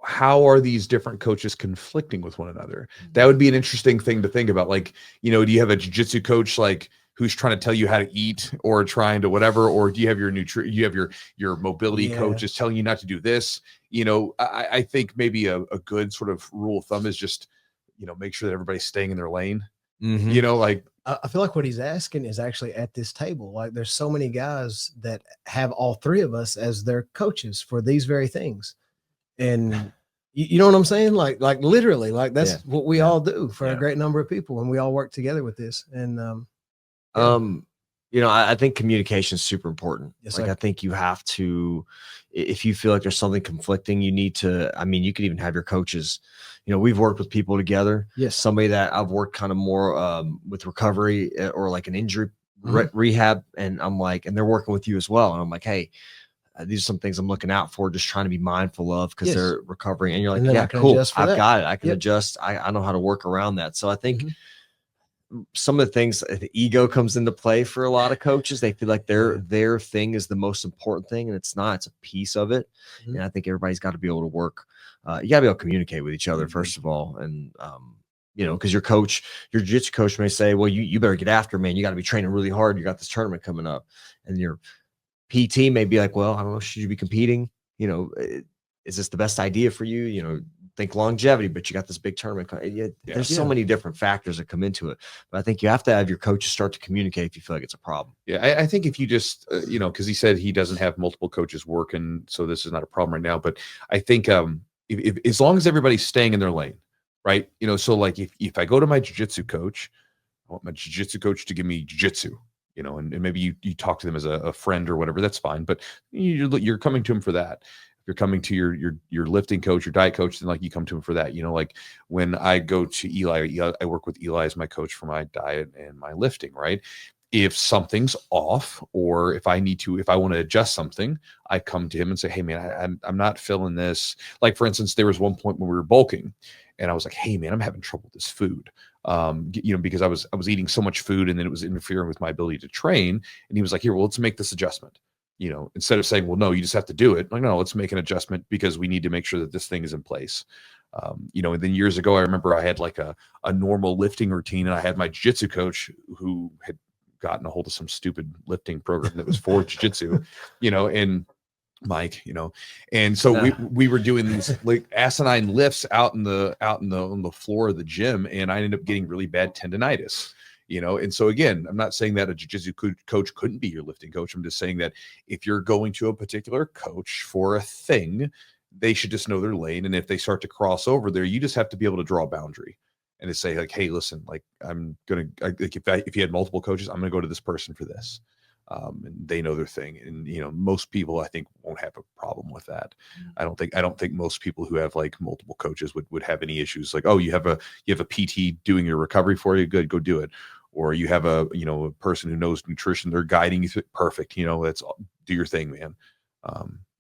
how are these different coaches conflicting with one another? That would be an interesting thing to think about. Like, you know, do you have a jiu-jitsu coach like who's trying to tell you how to eat or trying to whatever, or do you have you have your mobility coaches telling you not to do this? You know, I think maybe a good sort of rule of thumb is just, you know, make sure that everybody's staying in their lane. You know, like I feel like what he's asking is actually at this table. Like there's so many guys that have all three of us as their coaches for these very things. And you know what I'm saying? Like literally, like that's what we all do for a great number of people, and we all work together with this. And you know, I think communication is super important. Yes, like sir. I think you have to, if you feel like there's something conflicting, you need to. I mean, you could even have your coaches. You know, we've worked with people together. Yes. Somebody that I've worked kind of more with recovery or like an injury rehab, and I'm like, and they're working with you as well, and I'm like, hey. These are some things I'm looking out for, just trying to be mindful of because they're recovering. And you're like, yeah, cool. I've got it. I can adjust. I know how to work around that. So I think some of the things, the ego comes into play for a lot of coaches. They feel like their thing is the most important thing, and it's not. It's a piece of it. And I think everybody's got to be able to work. You got to be able to communicate with each other, first of all. And, you know, because your jiu-jitsu coach may say, well, you better get after, man. You got to be training really hard. You got this tournament coming up. And your PT may be like, well, I don't know, should you be competing? You know, is this the best idea for you? You know, think longevity, but you got this big tournament. There's so many different factors that come into it. But I think you have to have your coaches start to communicate if you feel like it's a problem. Yeah, I think if you just, you know, because he said he doesn't have multiple coaches working, so this is not a problem right now. But I think if as long as everybody's staying in their lane, right? You know, so like if I go to my jiu-jitsu coach, I want my jiu-jitsu coach to give me jiu-jitsu. You know, and maybe you talk to them as a friend or whatever, that's fine. But you're coming to him for that. If you're coming to your lifting coach, your diet coach, then like you come to him for that. You know, like when I go to Eli, I work with Eli as my coach for my diet and my lifting, right? If something's off, or if I want to adjust something, I come to him and say, hey man, I'm not feeling this. Like for instance, there was one point when we were bulking and I was like, hey man, I'm having trouble with this food. You know, because I was eating so much food and then it was interfering with my ability to train. And he was like, here, well, let's make this adjustment. You know, instead of saying, well, no, you just have to do it. Like, no, let's make an adjustment because we need to make sure that this thing is in place. You know, and then years ago, I remember I had like a normal lifting routine, and I had my jiu-jitsu coach who had gotten a hold of some stupid lifting program that was for jiu-jitsu, you know, and Mike, you know, and so we were doing these like asinine lifts out on the floor of the gym, and I ended up getting really bad tendonitis, you know. And so again, I'm not saying that a jiu-jitsu coach couldn't be your lifting coach. I'm just saying that if you're going to a particular coach for a thing, they should just know their lane, and if they start to cross over there, you just have to be able to draw a boundary and to say like, hey, listen, like if you had multiple coaches, I'm gonna go to this person for this. And they know their thing, and you know, most people I think won't have a problem with that. I don't think most people who have like multiple coaches would have any issues. Like, oh, you have a PT doing your recovery for you, good, go do it. Or you have a person who knows nutrition, they're guiding you through, perfect. You know, let's do your thing, man.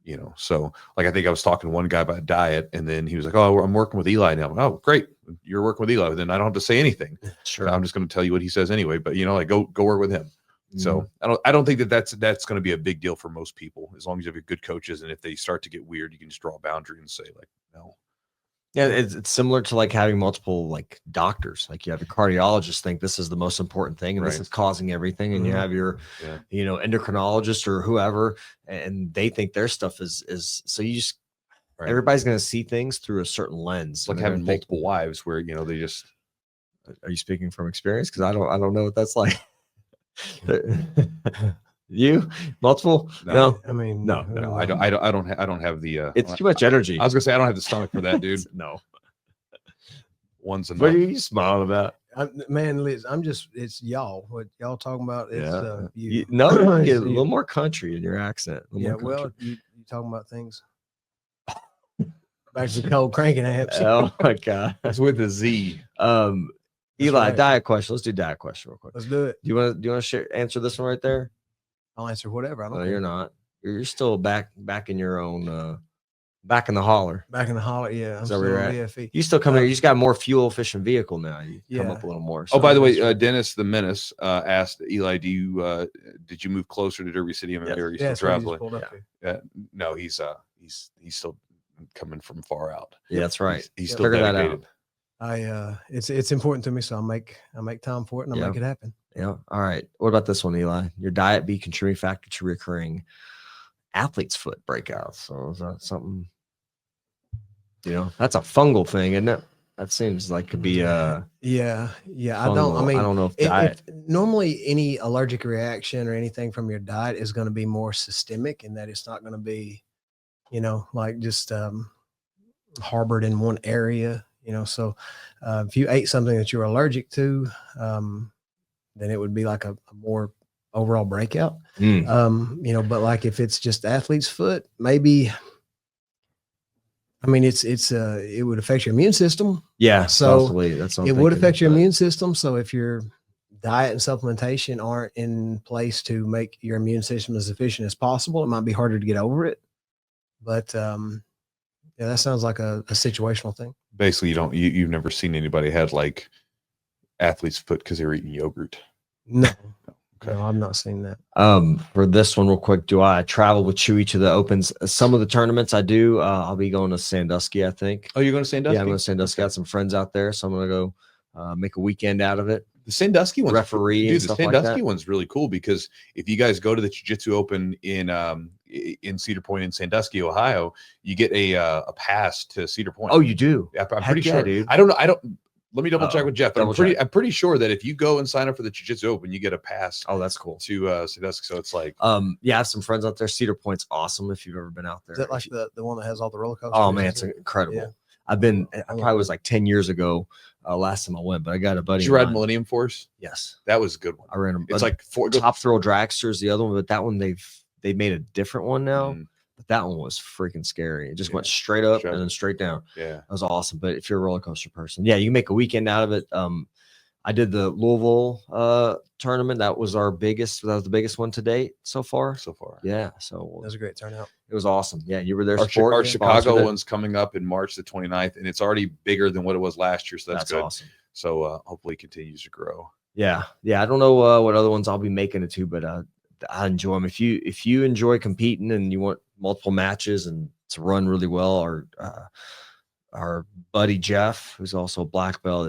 You know, so like I think I was talking to one guy about diet, and then he was like, oh, I'm working with Eli now. Oh, great, you're working with Eli, then I don't have to say anything. Sure, I'm just going to tell you what he says anyway. But you know, like go work with him. So I don't think that's going to be a big deal for most people, as long as you have good coaches. And if they start to get weird, you can just draw a boundary and say like, no. Yeah, it's similar to like having multiple like doctors. Like you have a cardiologist think this is the most important thing, and this is causing everything. And you have your, you know, endocrinologist or whoever, and they think their stuff is so you just everybody's going to see things through a certain lens. It's like having multiple wives, where you know they just. Are you speaking from experience? Because I don't know what that's like. You multiple? No, I mean, no. I don't have the. It's too much energy. I was gonna say I don't have the stomach for that, dude. No. One's enough. What are you smiling about? Man, Liz, it's y'all. What y'all talking about? It's you. No, you get a little more country in your accent. Yeah, well, you talking about things. Back to the cold cranking apps. Oh my god, that's with a Z. Eli, diet question. Let's do diet question real quick. Let's do it. Do you want to answer this one right there? I'll answer whatever. I don't. No, you're not. You're still back in your own. Back in the holler. Back in the holler, yeah. Is that where you're at? You still come here. You just got a more fuel efficient vehicle now. You come up a little more. So. Oh, by the way, Dennis the Menace asked Eli, did you move closer to Derby City? Or are you still traveling? No, he's still coming from far out. Yeah, that's right. He's Yep. still Figure that dedicated. It's important to me, so I make time for it and I Yeah. make it happen. Yeah. All right. What about this one, Eli? Your diet be contributing factor to recurring athlete's foot breakouts. So is that something, that's a fungal thing, isn't it? That seems like could be Yeah. fungal. I don't know if if diet. normally any allergic reaction or anything from your diet is going to be more systemic, in that it's not going to be, like just harbored in one area. So if you ate something that you're allergic to, then it would be like a more overall breakout. But like if it's just athlete's foot, maybe. I mean, it would affect your immune system. Yeah. So possibly. That's what I'm it would thinking, affect your but- immune system. So if your diet and supplementation aren't in place to make your immune system as efficient as possible, it might be harder to get over it. But yeah, that sounds like a situational thing. Basically, you've never seen anybody had like athlete's foot because they were eating yogurt. No, Okay. no, I've not seen that. For this one real quick, do I travel with Chewy to the opens? Some of the tournaments I do. I'll be going to Sandusky, I think. Oh, you're going to Sandusky? Yeah, I'm going to Sandusky. Got some friends out there, so I'm going to go make a weekend out of it. The Sandusky one's referee, dude. and The stuff like Sandusky that. one's really cool because if you guys go to the Jiu-Jitsu Open in Cedar Point in Sandusky, Ohio, you get a pass to Cedar Point. Oh, you do? I'm Heck pretty yeah, sure. dude. I don't know. Let me double check with Jeff. But double I'm pretty sure that if you go and sign up for the Jiu-Jitsu Open, you get a pass. Oh, that's cool. To Sandusky. So it's like, yeah, I have some friends out there. Cedar Point's awesome if you've ever been out there. Is that like the one that has all the roller coasters? Oh man, it's incredible. Yeah. I probably was like 10 years ago last time I went, but I got a buddy. did you ride Millennium Force? Yes, that was a good one. I ran them. It's like Top Thrill Dragster's the other one, but that one they made a different one now. But that one was freaking scary. It just went straight up and then straight down. Yeah, that was awesome. But if you're a roller coaster person, yeah, you can make a weekend out of it. I did the Louisville tournament. That was the biggest one to date so far. Yeah. So that was a great turnout. It was awesome. Yeah. You were there. Our Chicago one's coming up in March the 29th, and it's already bigger than what it was last year. So that's good. Awesome. So hopefully it continues to grow. Yeah. Yeah. I don't know what other ones I'll be making it to, but I enjoy them. If you enjoy competing and you want multiple matches and to run really well, our buddy Jeff, who's also a black belt,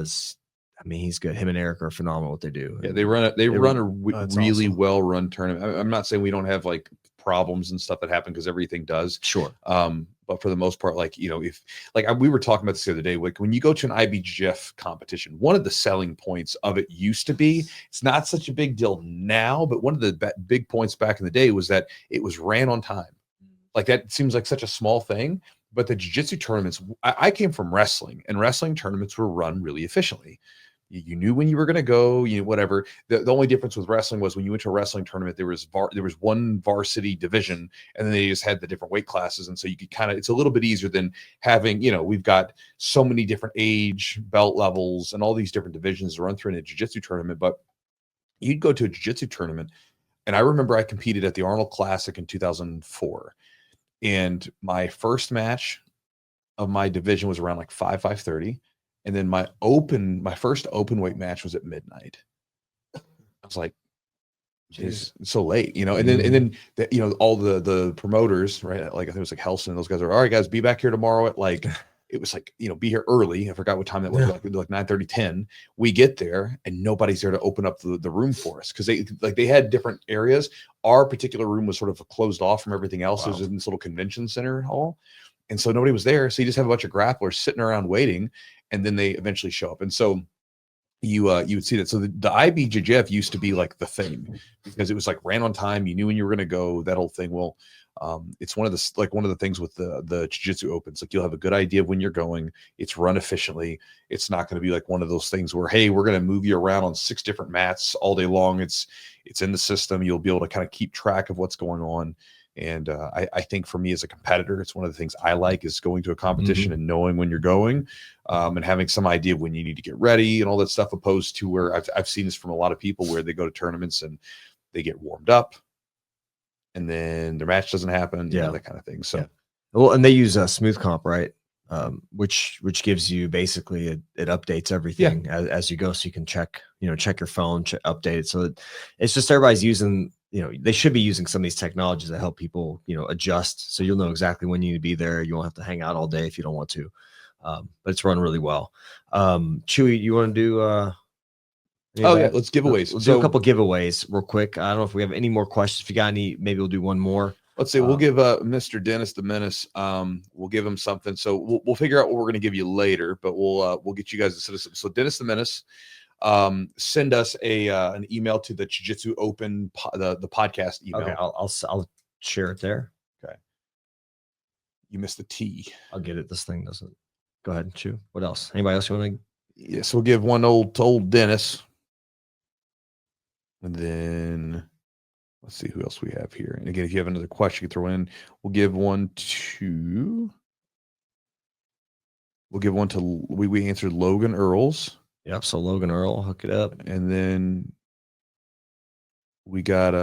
he's good. Him and Eric are phenomenal what they do. Yeah, they run a really awesome. well run tournament. I'm not saying we don't have like problems and stuff that happen, because everything does. Sure. But for the most part, like, if we were talking about this the other day, like when you go to an IBJJF competition, one of the selling points of it used to be, it's not such a big deal now, but one of the big points back in the day was that it was ran on time. Like that seems like such a small thing, but the jiu-jitsu tournaments, I came from wrestling, and wrestling tournaments were run really efficiently. You knew when you were going to go, whatever. The only difference with wrestling was when you went to a wrestling tournament, there was one varsity division, and then they just had the different weight classes. And so you could it's a little bit easier than having, we've got so many different age, belt levels, and all these different divisions to run through in a jiu-jitsu tournament. But you'd go to a jiu-jitsu tournament, and I remember I competed at the Arnold Classic in 2004. And my first match of my division was around like 5:30. And then my first open weight match was at midnight. I was like, it's so late, and then all the promoters, right? Like I think it was like Helson and those guys are, all right, guys, be back here tomorrow at like, it was like, be here early. I forgot what time that was, like 9:30, 10. We get there and nobody's there to open up the room for us, because they had different areas. Our particular room was sort of closed off from everything else. Wow. It was in this little convention center hall. And so nobody was there. So you just have a bunch of grapplers sitting around waiting, and then they eventually show up. And so you would see that. So the IBJJF used to be like the thing, because it was like ran on time. You knew when you were going to go, that whole thing. Well, it's one of the things with the Jiu-Jitsu Opens. Like, you'll have a good idea of when you're going. It's run efficiently. It's not going to be like one of those things where, hey, we're going to move you around on 6 different mats all day long. It's in the system. You'll be able to kind of keep track of what's going on. And I think for me as a competitor, it's one of the things I like, is going to a competition and knowing when you're going, and having some idea of when you need to get ready and all that stuff, opposed to where I've seen this from a lot of people, where they go to tournaments and they get warmed up and then their match doesn't happen, that kind of thing. So, well, and they use a Smooth Comp, right? Which gives you basically it updates everything as you go, so you can check your phone, update it. So it's just everybody's using they should be using some of these technologies that help people, adjust. So you'll know exactly when you need to be there. You won't have to hang out all day if you don't want to. But it's run really well. Chewy, you want to do, let's giveaways. We'll do a couple giveaways real quick. I don't know if we have any more questions. If you got any, maybe we'll do one more. Let's see. We'll give Mr. Dennis the Menace. We'll give him something. So we'll figure out what we're going to give you later, but we'll get you guys a citizen. So Dennis the Menace, send us an email to the Jiu-Jitsu Open the podcast email. Okay, I'll share it there. Okay. You missed the T. I'll get it. This thing doesn't. Go ahead, Chew. What else? Anybody else you want to? Yes, we'll give one old Dennis, and then. Let's see who else we have here. And again, if you have another question you can throw in, we'll give one to we answered Logan Earls. Yep. So Logan Earl, hook it up. And then we got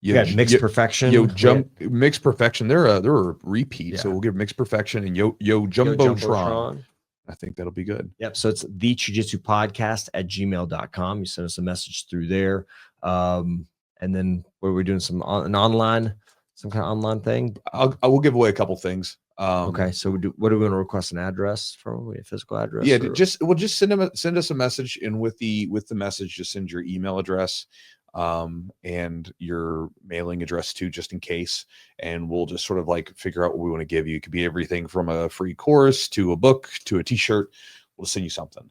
Mixed Perfection. Mixed Perfection. They're a repeat. Yeah. So we'll give Mixed Perfection and Yo Jumbotron. I think that'll be good. Yep. So it's the Jiu-Jitsu podcast @gmail.com. You send us a message through there. And then we're doing some kind of online thing. I will give away a couple things. Okay. So what do we want to request an address from? A physical address? Yeah. Just send us a message, and with the message, just send your email address, and your mailing address too, just in case. And we'll just sort of like figure out what we want to give you. It could be everything from a free course to a book to a t-shirt. We'll send you something.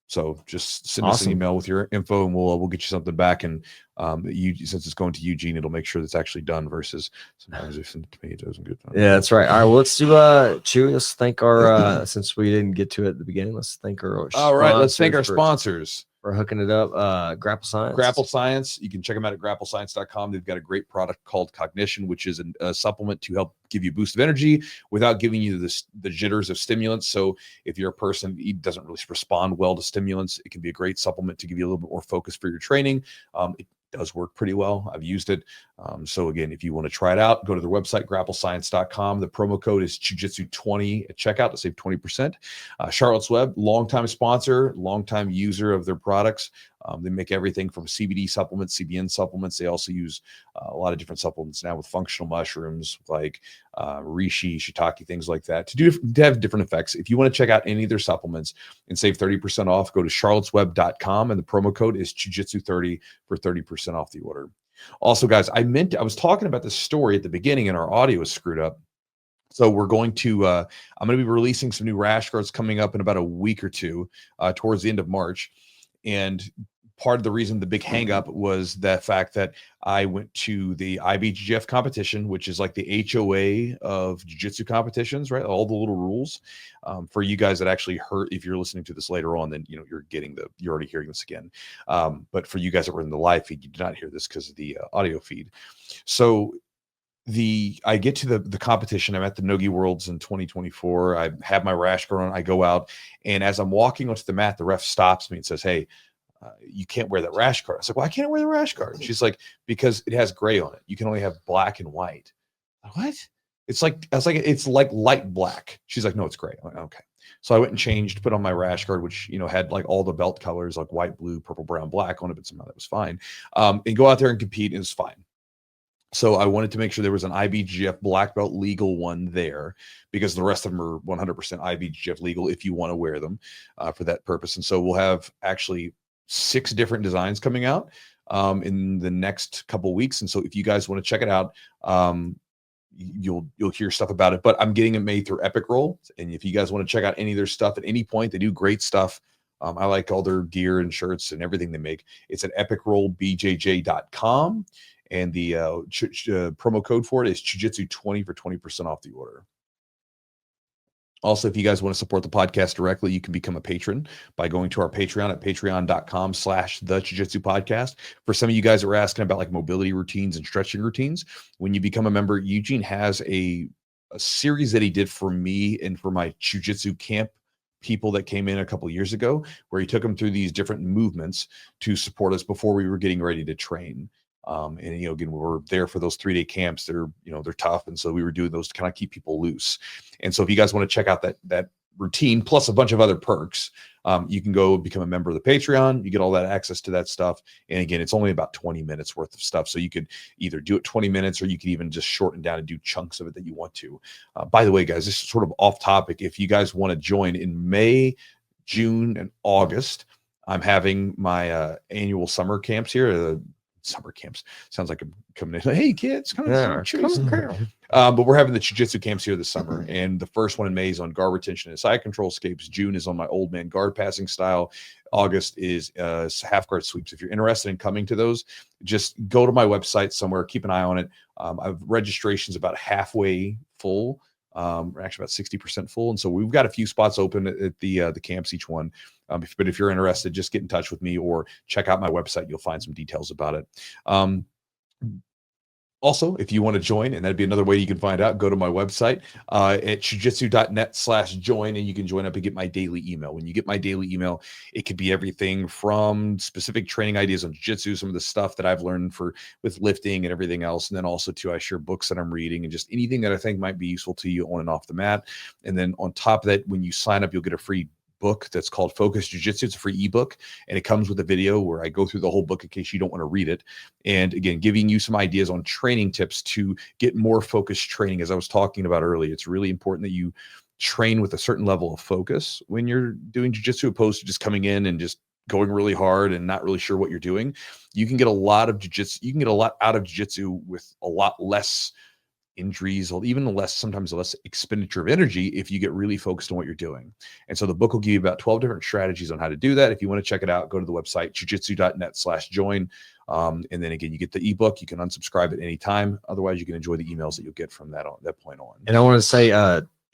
So just send us an email with your info, and we'll get you something back. And since it's going to Eugene, it'll make sure that's actually done versus sometimes they send it to me, it doesn't get done. Yeah, that's right. All right, well, let's do Chewy. Let's thank our since we didn't get to it at the beginning, let's thank our let's thank our sponsors for hooking it up. Grapple Science. You can check them out at grapplescience.com. They've got a great product called Cognition, which is a supplement to help give you a boost of energy without giving you the jitters of stimulants. So if you're a person who doesn't really respond well to stimulants, it can be a great supplement to give you a little bit more focus for your training. It does work pretty well. I've used it. So again, if you want to try it out, go to their website, grapplescience.com. The promo code is Jiu-Jitsu20 at checkout to save 20%. Charlotte's Web, longtime sponsor, longtime user of their products. They make everything from CBD supplements, CBN supplements. They also use a lot of different supplements now with functional mushrooms like reishi, shiitake, things like that to have different effects. If you want to check out any of their supplements and save 30% off, go to charlottesweb.com, and the promo code is Jiu-Jitsu30 for 30% off the order. Also, guys, I was talking about this story at the beginning and our audio was screwed up. So we're going to, I'm going to be releasing some new rash guards coming up in about a week or two towards the end of March. And part of the reason, the big hang up, was the fact that I went to the IBJJF competition, which is like the HOA of jiu-jitsu competitions, right? All the little rules. For you guys that actually heard, if you're listening to this later on, then you're already hearing this again. But for you guys that were in the live feed, you did not hear this because of the audio feed. So I get to the competition. I'm at the Nogi Worlds in 2024. I have my rash guard on. I go out, and as I'm walking onto the mat, the ref stops me and says, "Hey, you can't wear that rash guard." I was like, "Why can't I wear the rash guard?" She's like, "Because it has gray on it. You can only have black and white." What? It's like light black. She's like, "No, it's gray." I'm like, okay. So I went and changed, put on my rash guard, which had like all the belt colors, like white, blue, purple, brown, black on it, but somehow that was fine. And go out there and compete, and it was fine. So I wanted to make sure there was an IBJJF black belt legal one there, because the rest of them are 100% IBJJF legal if you want to wear them for that purpose. And so we'll have actually 6 different designs coming out in the next couple of weeks. And so if you guys want to check it out, you'll hear stuff about it. But I'm getting it made through Epic Roll. And if you guys want to check out any of their stuff at any point, they do great stuff. I like all their gear and shirts and everything they make. It's at epicrollbjj.com. And the promo code for it is Jiu-Jitsu20 for 20% off the order. Also, if you guys want to support the podcast directly, you can become a patron by going to our Patreon at patreon.com/the Jiu-Jitsu podcast. For some of you guys that were asking about like mobility routines and stretching routines, when you become a member, Eugene has a series that he did for me and for my Jiu-Jitsu camp people that came in a couple of years ago, where he took them through these different movements to support us before we were getting ready to train. And again, we were there for those 3-day camps. They're tough, and so we were doing those to kind of keep people loose. And so if you guys want to check out that routine plus a bunch of other perks, You can go become a member of the Patreon. You get all that access to that stuff. And again, it's only about 20 minutes worth of stuff. So you could either do it 20 minutes or you could even just shorten down and do chunks of it that you want to. By the way, guys, this is sort of off topic. If you guys want to join in May, June, and August, I'm having my annual summer camps here. Summer camps sounds like I'm coming in. Hey, kids, come on. But we're having the Jiu-Jitsu camps here this summer. And the first one in May is on guard retention and side control escapes. June is on my old man guard passing style. August is half guard sweeps. If you're interested in coming to those, just go to my website somewhere. Keep an eye on it. Registration's about halfway full. We're actually about 60% full. And so we've got a few spots open at the camps, each one. But if you're interested, just get in touch with me or check out my website. You'll find some details about it. Also, if you want to join, and that'd be another way you can find out, go to my website at chewjitsu.net/join, and you can join up and get my daily email. When you get my daily email, it could be everything from specific training ideas on jiu-jitsu, some of the stuff that I've learned with lifting and everything else. And then also I share books that I'm reading and just anything that I think might be useful to you on and off the mat. And then on top of that, when you sign up, you'll get a free book that's called Focus Jiu-Jitsu. It's a free ebook, and it comes with a video where I go through the whole book in case you don't want to read it. And again, giving you some ideas on training tips to get more focused training. As I was talking about earlier, it's really important that you train with a certain level of focus when you're doing jiu-jitsu, opposed to just coming in and just going really hard and not really sure what you're doing. You can get a lot of jiu-jitsu. You can get a lot out of jiu-jitsu with a lot less injuries, or even sometimes less expenditure of energy if you get really focused on what you're doing. And so the book will give you about 12 different strategies on how to do that. If you want to check it out, go to the website, chewjitsu.net/join. And then again, you get the ebook. You can unsubscribe at any time. Otherwise, you can enjoy the emails that you'll get from that point on. And I want to say,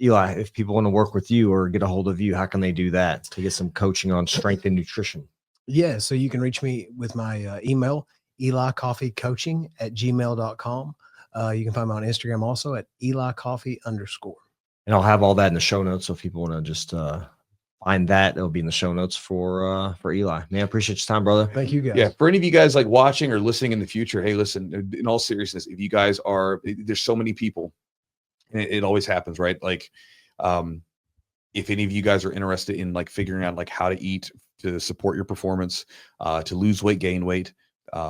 Eli, if people want to work with you or get a hold of you, how can they do that to get some coaching on strength and nutrition? Yeah, so you can reach me with my email, elicoffeycoaching@gmail.com. You can find me on Instagram also at elicoffey_. And I'll have all that in the show notes. So if people want to just find that, it'll be in the show notes for Eli. Man, appreciate your time, brother. Thank you, guys. Yeah, for any of you guys like watching or listening in the future, hey, listen, in all seriousness, if you guys there's so many people, and it always happens, right? Like, if any of you guys are interested in like figuring out like how to eat to support your performance, to lose weight, gain weight,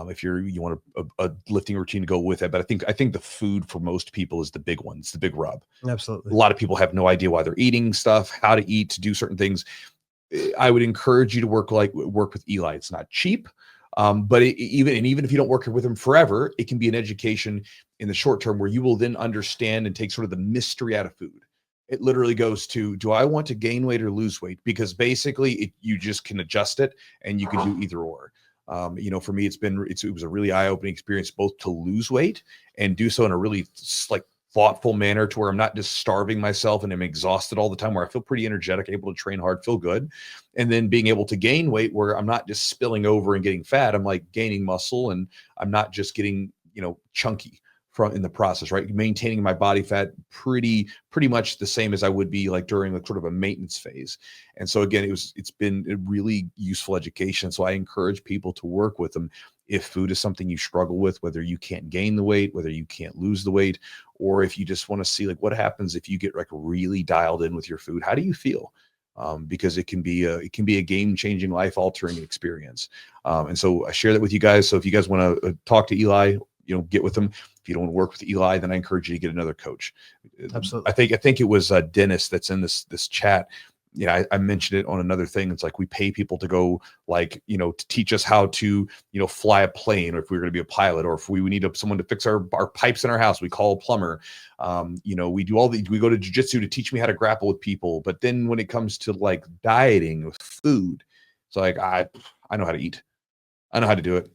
if you want a lifting routine to go with it. But I think the food for most people is the big one. It's the big rub. Absolutely. A lot of people have no idea why they're eating stuff, how to eat, to do certain things. I would encourage you to work with Eli. It's not cheap. But even if you don't work with him forever, it can be an education in the short term where you will then understand and take sort of the mystery out of food. It literally goes to, do I want to gain weight or lose weight? Because basically you just can adjust it and you can do either or. For me, it was a really eye-opening experience, both to lose weight and do so in a really like thoughtful manner to where I'm not just starving myself and I'm exhausted all the time, where I feel pretty energetic, able to train hard, feel good. And then being able to gain weight where I'm not just spilling over and getting fat. I'm like gaining muscle, and I'm not just getting, chunky in the process, right? Maintaining my body fat pretty much the same as I would be like during like sort of a maintenance phase. And so again, it's been a really useful education. So I encourage people to work with them. If food is something you struggle with, whether you can't gain the weight, whether you can't lose the weight, or if you just want to see like what happens if you get like really dialed in with your food, how do you feel? Because it can be a game-changing, life-altering experience. And so I share that with you guys. So if you guys want to talk to Eli, get with him. If you don't want to work with Eli, then I encourage you to get another coach. Absolutely. I think it was Dennis that's in this chat. I mentioned it on another thing. It's like we pay people to go like, to teach us how to, fly a plane, or if we're going to be a pilot, or if we need someone to fix our pipes in our house, we call a plumber. We do we go to jiu-jitsu to teach me how to grapple with people. But then when it comes to like dieting with food, it's like, I know how to eat. I know how to do it,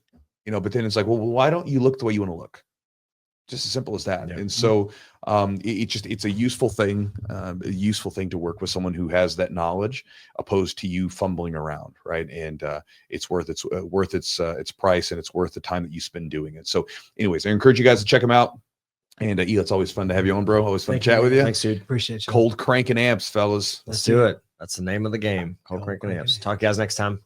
but then it's like, well, why don't you look the way you want to look? Just as simple as that. Yeah. And so it's a useful thing to work with someone who has that knowledge, opposed to you fumbling around, right? And it's worth its price, and it's worth the time that you spend doing it. So anyways, I encourage you guys to check them out. And Eli, it's always fun to have you on, bro. Always fun to chat with you. Thanks, dude. Appreciate you. Cold cranking amps, fellas. Let's do it. That's the name of the game. Cold cranking amps. Talk to you guys next time.